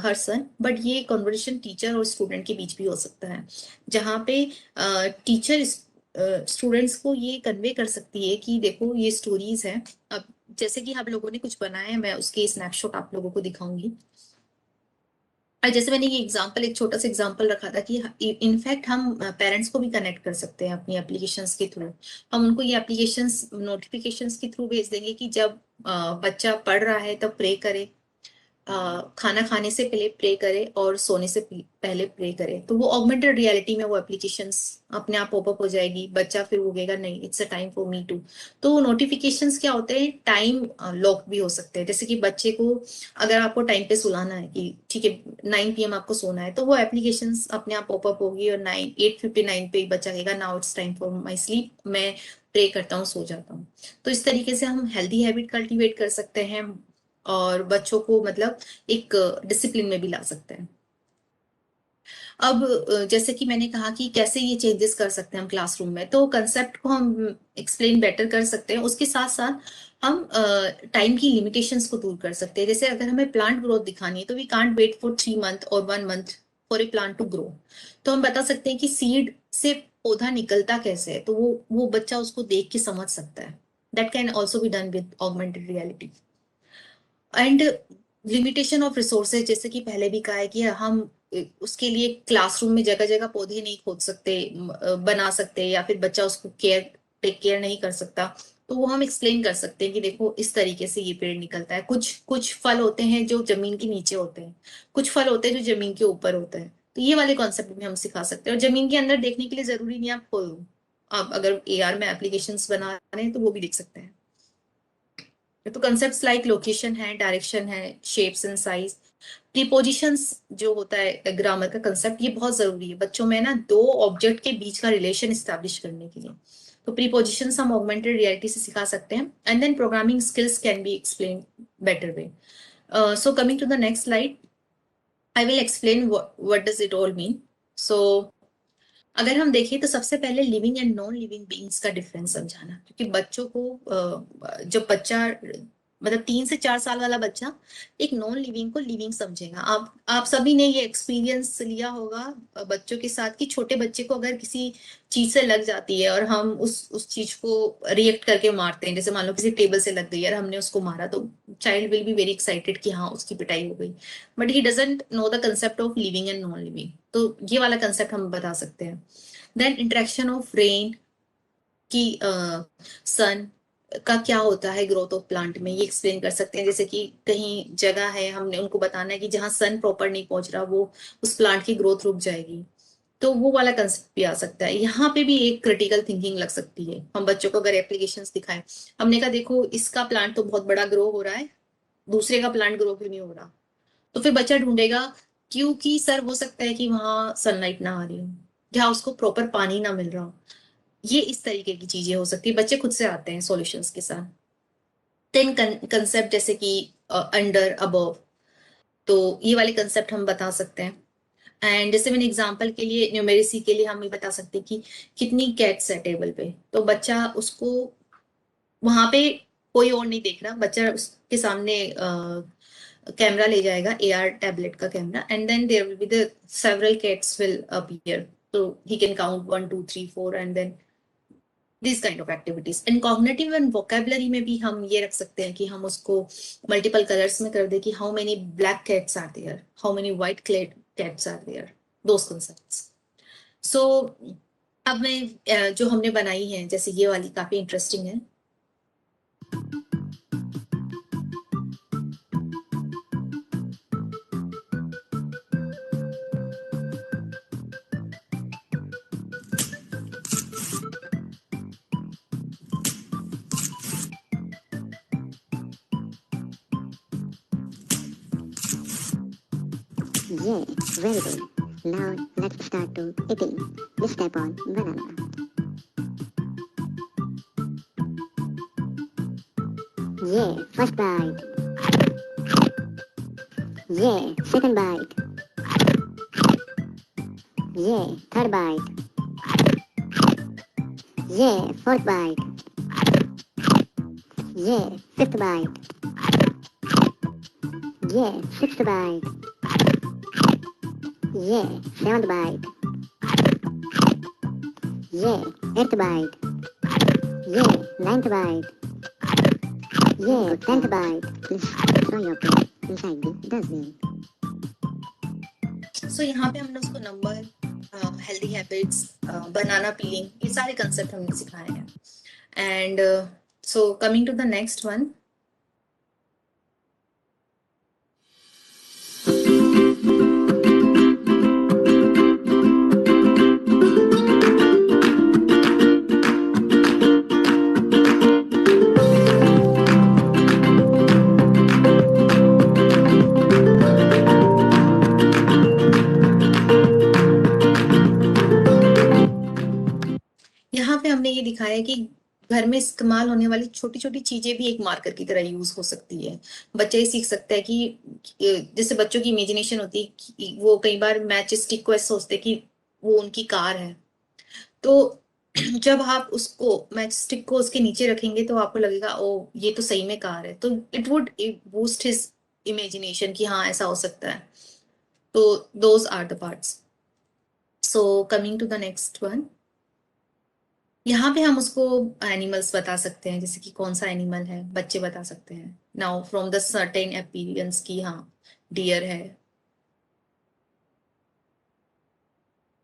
D: her son, but ये कॉन्वर्सेशन टीचर और स्टूडेंट के बीच भी हो सकता है, जहाँ पे टीचर स्टूडेंट्स को ये कन्वे कर सकती है कि देखो ये स्टोरीज हैं। अब जैसे कि आप लोगों ने कुछ बनाया है, मैं उसके स्नैपशॉट आप लोगों को दिखाऊंगी। जैसे मैंने ये एग्जांपल, एक छोटा सा एग्जांपल रखा था कि इनफैक्ट हम पेरेंट्स को भी कनेक्ट कर सकते हैं अपनी एप्लीकेशंस के थ्रू। हम उनको ये एप्लीकेशंस नोटिफिकेशंस के थ्रू भेज देंगे कि जब बच्चा पढ़ रहा है तब प्रे करे, खाना खाने से पहले प्रे करे और सोने से पहले प्रे करे, तो वो ऑगमेंटेड रियलिटी में वो एप्लीकेशंस अपने आप पॉपअप हो जाएगी। बच्चा फिर बोलेगा नहीं, it's a time for me too. तो नोटिफिकेशंस क्या होते हैं, टाइम लॉक भी हो सकते हैं। जैसे कि बच्चे को अगर आपको टाइम पे सुलाना है कि ठीक है 9 PM आपको सोना है, तो वो एप्लीकेशंस अपने आप पॉपअप होगी और 8:59 पे बच्चा कहेगा now it's time for my sleep, मैं प्रे करता हूँ, सो जाता हूँ। तो इस तरीके से हम हेल्दी हैबिट कल्टीवेट कर सकते हैं और बच्चों को मतलब एक डिसिप्लिन में भी ला सकते हैं। अब जैसे कि मैंने कहा कि कैसे ये चेंजेस कर सकते हैं हम क्लासरूम में, तो कंसेप्ट को हम एक्सप्लेन बेटर कर सकते हैं। उसके साथ साथ हम टाइम की लिमिटेशंस को दूर कर सकते हैं। जैसे अगर हमें प्लांट ग्रोथ दिखानी है तो we can't wait for 3 month और 1 month for a plant to grow. तो हम बता सकते हैं कि सीड से पौधा निकलता कैसे है, तो वो बच्चा उसको देख के समझ सकता है। That can also be done with augmented reality. And limitation of resources, जैसे कि पहले भी कहा है कि हम उसके लिए क्लासरूम में जगह जगह पौधे नहीं खोद सकते, बना सकते, या फिर बच्चा उसको टेक केयर नहीं कर सकता, तो वो हम एक्सप्लेन कर सकते हैं कि देखो इस तरीके से ये पेड़ निकलता है। कुछ फल होते हैं जो जमीन के नीचे होते हैं, कुछ फल होते हैं जो जमीन के ऊपर होते हैं। तो ये वाले कॉन्सेप्ट भी हम सिखा सकते हैं। और जमीन के अंदर देखने के लिए जरूरी नहीं आप अगर AR में एप्लीकेशंस बना रहे हैं तो वो भी देख सकते हैं। तो कंसेप्ट्स लाइक लोकेशन है, डायरेक्शन है, शेप्स एंड साइज, प्रीपोजिशंस जो होता है ग्रामर का कंसेप्ट, ये बहुत जरूरी है बच्चों में ना, दो ऑब्जेक्ट के बीच का रिलेशन एस्टैब्लिश करने के लिए। तो प्रीपोजिशंस हम ऑगमेंटेड रियलिटी से सिखा सकते हैं। And then programming skills can be explain better way. So coming to the next slide, I will explain what does it all mean. सो अगर हम देखें तो सबसे पहले living and non living beings का डिफरेंस समझाना, क्योंकि बच्चों को जब बच्चा मतलब 3 से 4 साल वाला बच्चा एक नॉन लिविंग को लिविंग समझेगा। आप सभी ने ये एक्सपीरियंस लिया होगा बच्चों के साथ कि छोटे बच्चे को अगर किसी चीज से लग जाती है और हम उस चीज को रिएक्ट करके मारते हैं, जैसे मान लो किसी टेबल से लग गई और हमने उसको मारा, तो child will be very excited कि हाँ उसकी पिटाई हो गई, but he doesn't know the concept of living and non living. तो ये वाला कंसेप्ट हम बता सकते हैं। देन इंटरेक्शन ऑफ रेन की सन का क्या होता है ग्रोथ ऑफ प्लांट में, ये एक्सप्लेन कर सकते हैं। जैसे कि कहीं जगह है, हमने उनको बताना है कि जहां सन प्रॉपर नहीं पहुंच रहा, वो उस प्लांट की ग्रोथ रुक जाएगी, तो वो वाला कंसेप्ट भी आ सकता है। यहाँ पे भी एक क्रिटिकल थिंकिंग लग सकती है। हम बच्चों को अगर एप्लीकेशंस दिखाएं, हमने कहा देखो इसका प्लांट तो बहुत बड़ा ग्रो हो रहा है, दूसरे का प्लांट ग्रो क्यों नहीं हो रहा, तो फिर बच्चा ढूंढेगा क्योंकि सर हो सकता है कि वहां सनलाइट ना आ रही हो, जहाँ उसको प्रॉपर पानी ना मिल रहा हो। ये इस तरीके की चीजें हो सकती है, बच्चे खुद से आते हैं सॉल्यूशंस के साथ। देन कंसेप्ट जैसे कि अंडर अबव, तो ये वाले कंसेप्ट हम बता सकते हैं। एंड जैसे मैंने एग्जांपल के लिए न्यूमेरेसी के लिए हम ये बता सकते हैं कि कितनी कैट्स है टेबल पे, तो बच्चा उसको वहां पे कोई और नहीं देख रहा, बच्चा उसके सामने कैमरा ले जाएगा, AR टैबलेट का camera, and then there will be the several cats will appear, तो he can count 1 2 3 4 and then this kind of activities. And cognitive and vocabulary में भी हम ये रख सकते हैं कि हम उसको मल्टीपल कलर्स में कर दे कि how many black cats are there, how many white cats are there, those concepts. So अब मैं जो हमने बनाई है, जैसे ये वाली काफी इंटरेस्टिंग है।
H: Yeah, very good. Now let's start to eating. This step on banana. Yeah, first bite. Yeah, second bite. Yeah, third bite. Yeah, fourth bite. Yeah, fifth bite. Yeah, sixth bite. Yeah, seventh bite. Yeah, eighth bite. Yeah, ninth bite. Yeah, 10th bite. Please throw your plate inside the dustbin.
D: सो यहाँ पे हमने उसको number, healthy habits, banana peeling, ये सारे concept हमने सिखाए हैं। And so coming to the next one, है कि घर में इस्तेमाल होने वाली छोटी छोटी चीजें भी एक मार्कर की तरह यूज हो सकती है। बच्चे ये सीख सकते हैं कि जैसे बच्चों की इमेजिनेशन होती है कि वो कई बार मैच स्टिक को ऐसे सोचते हैं कि वो उनकी कार है, तो जब आप उसको मैच स्टिक को उसके नीचे रखेंगे तो आपको लगेगा ओ ये तो सही में कार है, तो it would boost his imagination कि हाँ ऐसा हो सकता है। तो those are the parts. So coming to the next one, यहाँ पे हम उसको एनिमल्स बता सकते हैं, जैसे कि कौन सा एनिमल है बच्चे बता सकते हैं now from the certain appearance की हाँ डियर है,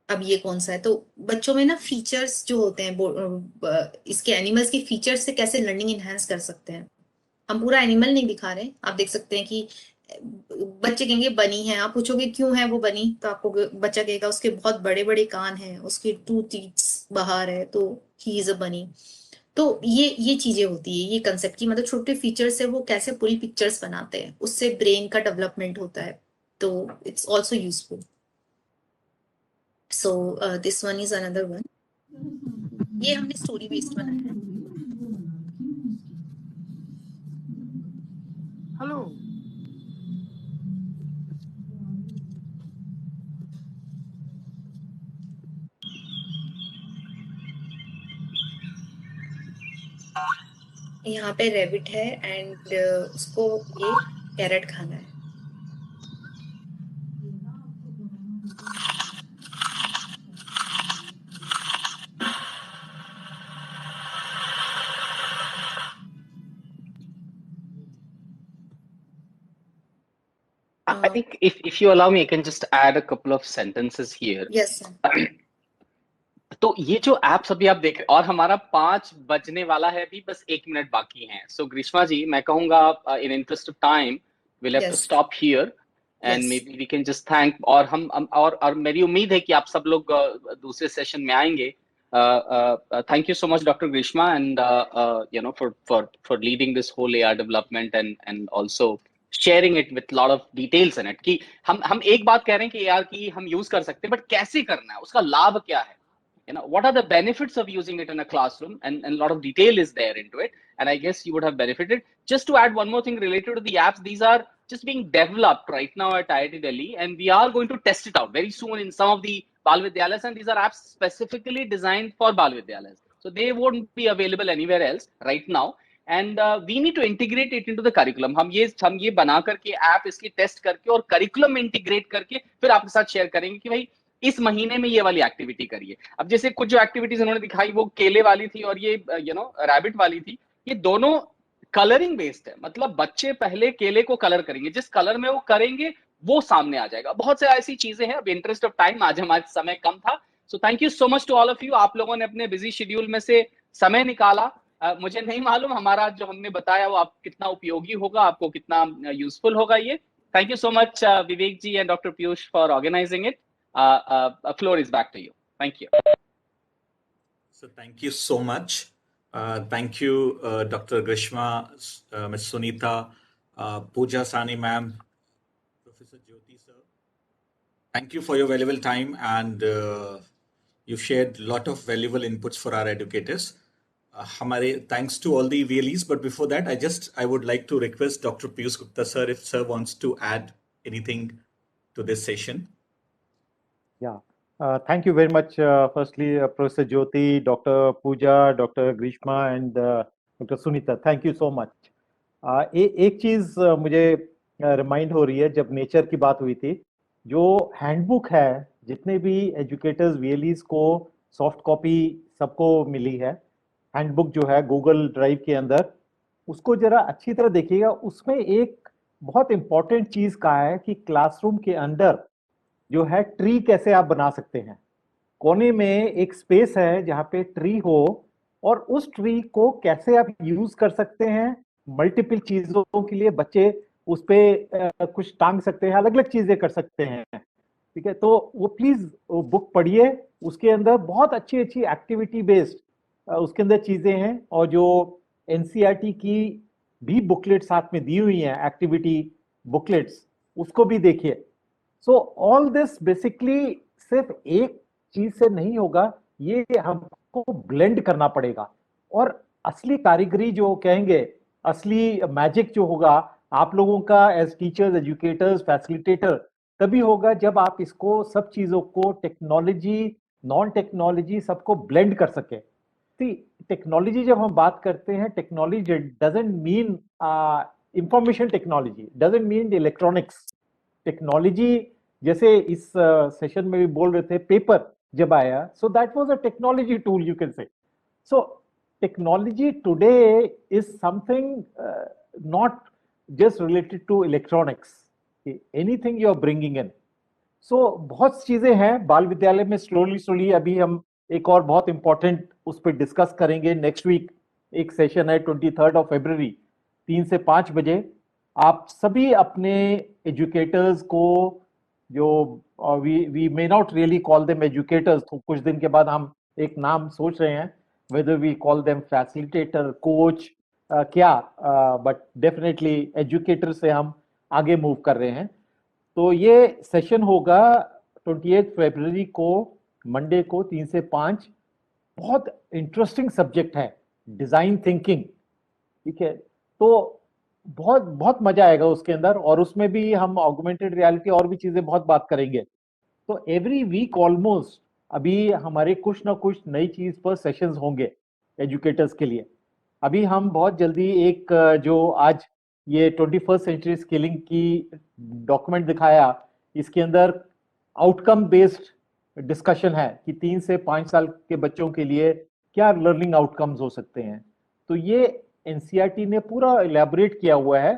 D: अब ये कौन सा है। तो बच्चों में ना फीचर्स जो होते हैं इसके एनिमल्स के फीचर्स से कैसे लर्निंग इनहेंस कर सकते हैं। हम पूरा एनिमल नहीं दिखा रहे, आप देख सकते हैं कि बच्चे कहेंगे बनी है, आप पूछोगे क्यों है वो बनी, तो आपको बच्चा कहेगा उसके बहुत बड़े बड़े कान हैं, उसके 2 टीथ्स बाहर है, तो ही इज अ बनी। तो ये चीजें होती है, ये कंसेप्ट की मतलब छोटे फीचर्स से वो कैसे पूरी पिक्चर्स बनाते हैं, उससे ब्रेन का डेवलपमेंट होता है, तो it's also useful. So this one is another one, ये हमने स्टोरी बेस्ड बनाया है।
I: हेलो,
D: यहाँ पे रेबिट है एंड उसको ये कैरेट खाना है।
A: I think if you allow me, I can just add a couple of sentences here.
D: Yes sir.
A: तो ये जो एप्स अभी आप देख रहे हैं, और हमारा 5 बजने वाला है, अभी बस 1 मिनट बाकी है। सो ग्रीष्मा जी, मैं कहूंगा in interest of time will have to
D: Yes.
A: Stop here and
D: Yes.
A: Maybe we can just thank, और हम और मेरी उम्मीद है कि आप सब लोग दूसरे सेशन में आएंगे। Thank you so much, Dr. Grishma, and you know, for leading this whole AR development and also sharing it with lot of details in it. कि हम एक बात कह रहे हैं कि AR की हम यूज कर सकते हैं, बट कैसे करना है, उसका लाभ क्या है, you know, what are the benefits of using it in a classroom, and a lot of detail is there into it, and I guess you would have benefited. Just to add one more thing related to the apps, these are just being developed right now at IIT Delhi, and we are going to test it out very soon in some of the Bal Vidyalayas, and these are apps specifically designed for Bal Vidyalayas, so they won't be available anywhere else right now, and we need to integrate it into the curriculum. हम ये बना करके app इसकी test करके और curriculum में integrate करके फिर आपके साथ शेयर करेंगे कि भाई इस महीने में ये वाली एक्टिविटी करिए। अब जैसे कुछ जो एक्टिविटीज उन्होंने दिखाई वो केले वाली थी और ये यू नो रैबिट वाली थी, ये दोनों कलरिंग बेस्ड है, मतलब बच्चे पहले केले को कलर करेंगे, जिस कलर में वो करेंगे वो सामने आ जाएगा। बहुत से ऐसी चीजें हैं। अब इंटरेस्ट ऑफ टाइम, आज हमारे समय कम था, so thank you so much to all of you. आप लोगों ने अपने बिजी शेड्यूल में से समय निकाला। मुझे नहीं मालूम हमारा जो हमने बताया वो आप कितना उपयोगी होगा, आपको कितना यूजफुल होगा ये। Thank you so much Vivek ji and doctor Piyush for organising it. Floor is back to you. Thank you.
B: So thank you so much. Thank you, Dr. Grishma, Ms. Sunita, Pooja Sani ma'am, Professor Jyoti sir. Thank you for your valuable time, and you shared a lot of valuable inputs for our educators. Hamare thanks to all the VLEs, but before that, I would like to request Dr. Piyush Gupta sir if sir wants to add anything to this session.
C: Yeah, thank you very much. Firstly, Professor Jyoti, Dr. Pooja, Dr. Grishma, and Dr. Sunita. Thank you so much. एक चीज मुझे remind हो रही है, जब nature की बात हुई थी, जो हैंडबुक है, जितने भी एजुकेटर्स VLEs को सॉफ्ट कॉपी सबको मिली है, हैंडबुक जो है गूगल ड्राइव के अंदर, उसको जरा अच्छी तरह देखिएगा। उसमें एक बहुत इंपॉर्टेंट चीज कहा है कि क्लासरूम के अंदर जो है ट्री कैसे आप बना सकते हैं। कोने में एक स्पेस है जहाँ पे ट्री हो, और उस ट्री को कैसे आप यूज कर सकते हैं मल्टीपल चीजों के लिए। बच्चे उस पे कुछ टांग सकते हैं, अलग अलग चीजें कर सकते हैं, ठीक है। तो वो प्लीज वो बुक पढ़िए, उसके अंदर बहुत अच्छी अच्छी एक्टिविटी बेस्ड उसके अंदर चीजें हैं, और जो NCERT की भी बुकलेट साथ में दी हुई हैं, एक्टिविटी बुकलेट्स, उसको भी देखिए। सो ऑल दिस बेसिकली सिर्फ एक चीज से नहीं होगा, ये हमको ब्लेंड करना पड़ेगा। और असली कारीगरी जो कहेंगे, असली मैजिक जो होगा आप लोगों का एज टीचर्स, एजुकेटर्स, फैसिलिटेटर तभी होगा जब आप इसको सब चीजों को टेक्नोलॉजी, नॉन टेक्नोलॉजी सबको ब्लेंड कर सके। टेक्नोलॉजी जब हम बात करते हैं, technology doesn't mean information technology, doesn't mean electronics technology. जैसे इस सेशन में भी बोल रहे थे पेपर जब आया, so that was a technology tool you can say. So technology today is something not just related to electronics, anything you are bringing in. So बहुत चीजें हैं बाल विद्यालय में, स्लोली अभी हम एक और बहुत इंपॉर्टेंट उस पर डिस्कस करेंगे नेक्स्ट वीक। एक सेशन है 23 फरवरी 3 से 5 बजे। आप सभी अपने एजुकेटर्स को, जो we may not really call them educators, तो कुछ दिन के बाद हम एक नाम सोच रहे हैं, whether we call them facilitator, coach, क्या, बट डेफिनेटली एजुकेटर से हम आगे मूव कर रहे हैं। तो ये सेशन होगा 28 फरवरी को, मंडे को 3 से 5। बहुत इंटरेस्टिंग सब्जेक्ट है, डिजाइन थिंकिंग, ठीक है। तो बहुत बहुत मजा आएगा उसके अंदर, और उसमें भी हम ऑगमेंटेड रियलिटी और भी चीजें बहुत बात करेंगे। तो एवरी वीक ऑलमोस्ट अभी हमारे कुछ ना कुछ नई चीज पर सेशंस होंगे एजुकेटर्स के लिए। अभी हम बहुत जल्दी एक जो आज ये 21st सेंचुरी स्किलिंग की डॉक्यूमेंट दिखाया, इसके अंदर आउटकम बेस्ड डिस्कशन है कि 3 से 5 साल के बच्चों के लिए क्या लर्निंग आउटकम्स हो सकते हैं। तो ये एनसीईआरटी ने पूरा इलेबोरेट किया हुआ है,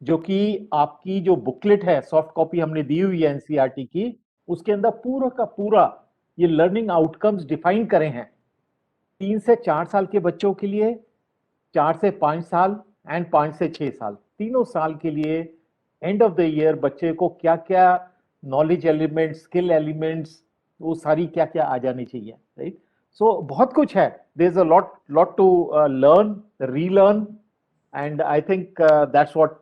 C: जो कि आपकी जो बुकलेट है, सॉफ्ट कॉपी हमने दी हुई है एनसीईआरटी की, उसके अंदर पूरा का पूरा ये लर्निंग आउटकम्स डिफाइन करे हैं 3 से 4 साल के बच्चों के लिए, 4 से 5 साल एंड 5 से 6 साल, तीनों साल के लिए एंड ऑफ द ईयर बच्चे को क्या क्या नॉलेज एलिमेंट्स, स्किल एलिमेंट्स, वो सारी क्या क्या आ जानी चाहिए, राइट। सो बहुत कुछ है, there is a lot to learn, relearn, and I think that's what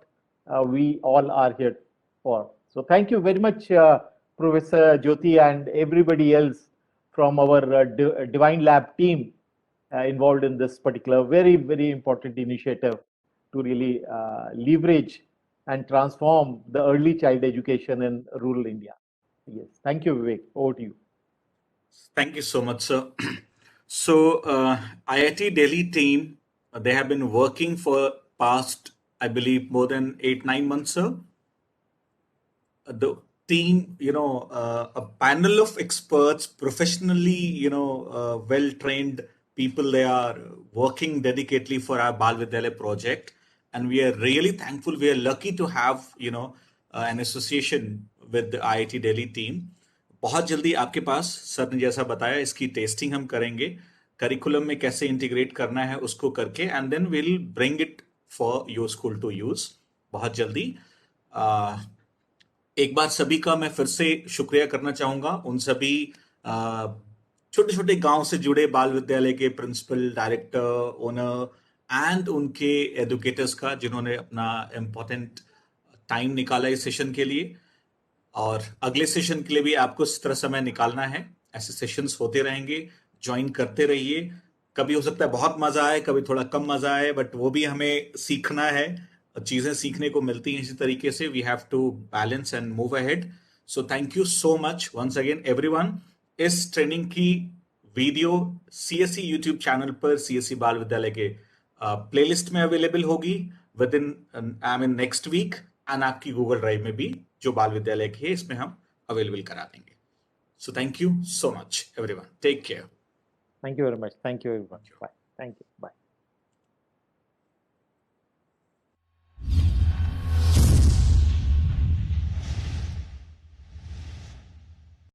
C: we all are here for. So thank you very much professor Jyoti and everybody else from our divine lab team involved in this particular very important initiative to really leverage and transform the early child education in rural India. Yes, thank you, Vivek. Over to you.
B: Thank you so much, sir. So IIT Delhi team, they have been working for past, I believe, more than 8-9 months, sir. The team, a panel of experts, professionally, well trained people, they are working dedicatedly for our Bal Vidyalaya project, and we are really thankful. We are lucky to have an association with the IIT Delhi team. बहुत जल्दी आपके पास sir ने जैसा बताया इसकी testing हम करेंगे, curriculum में कैसे इंटीग्रेट करना है उसको करके, and then will bring it for your school to use बहुत जल्दी। एक बार सभी का मैं फिर से शुक्रिया करना चाहूंगा, उन सभी छोटे छोटे गांव से जुड़े बाल विद्यालय के प्रिंसिपल, डायरेक्टर, ओनर एंड उनके एजुकेटर्स का, जिन्होंने अपना इम्पोर्टेंट टाइम निकाला इस सेशन के लिए। और अगले सेशन के लिए भी आपको इस तरह समय निकालना है, ऐसे सेशंस होते रहेंगे, ज्वाइन करते रहिए। कभी हो सकता है बहुत मजा आए, कभी थोड़ा कम मजा आए, बट वो भी हमें सीखना है, चीजें सीखने को मिलती हैं इसी तरीके से। We have to balance and move ahead. So thank you so much once again everyone. इस ट्रेनिंग की वीडियो सीएससी यूट्यूब चैनल पर सीएससी बाल विद्यालय के प्लेलिस्ट में अवेलेबल होगी within next week, and आपकी गूगल ड्राइव में भी जो बाल विद्यालय की है इसमें हम अवेलेबल करा देंगे। So thank you so much everyone, take care.
C: Thank you very much. Thank you everyone. Bye. Thank you. Bye.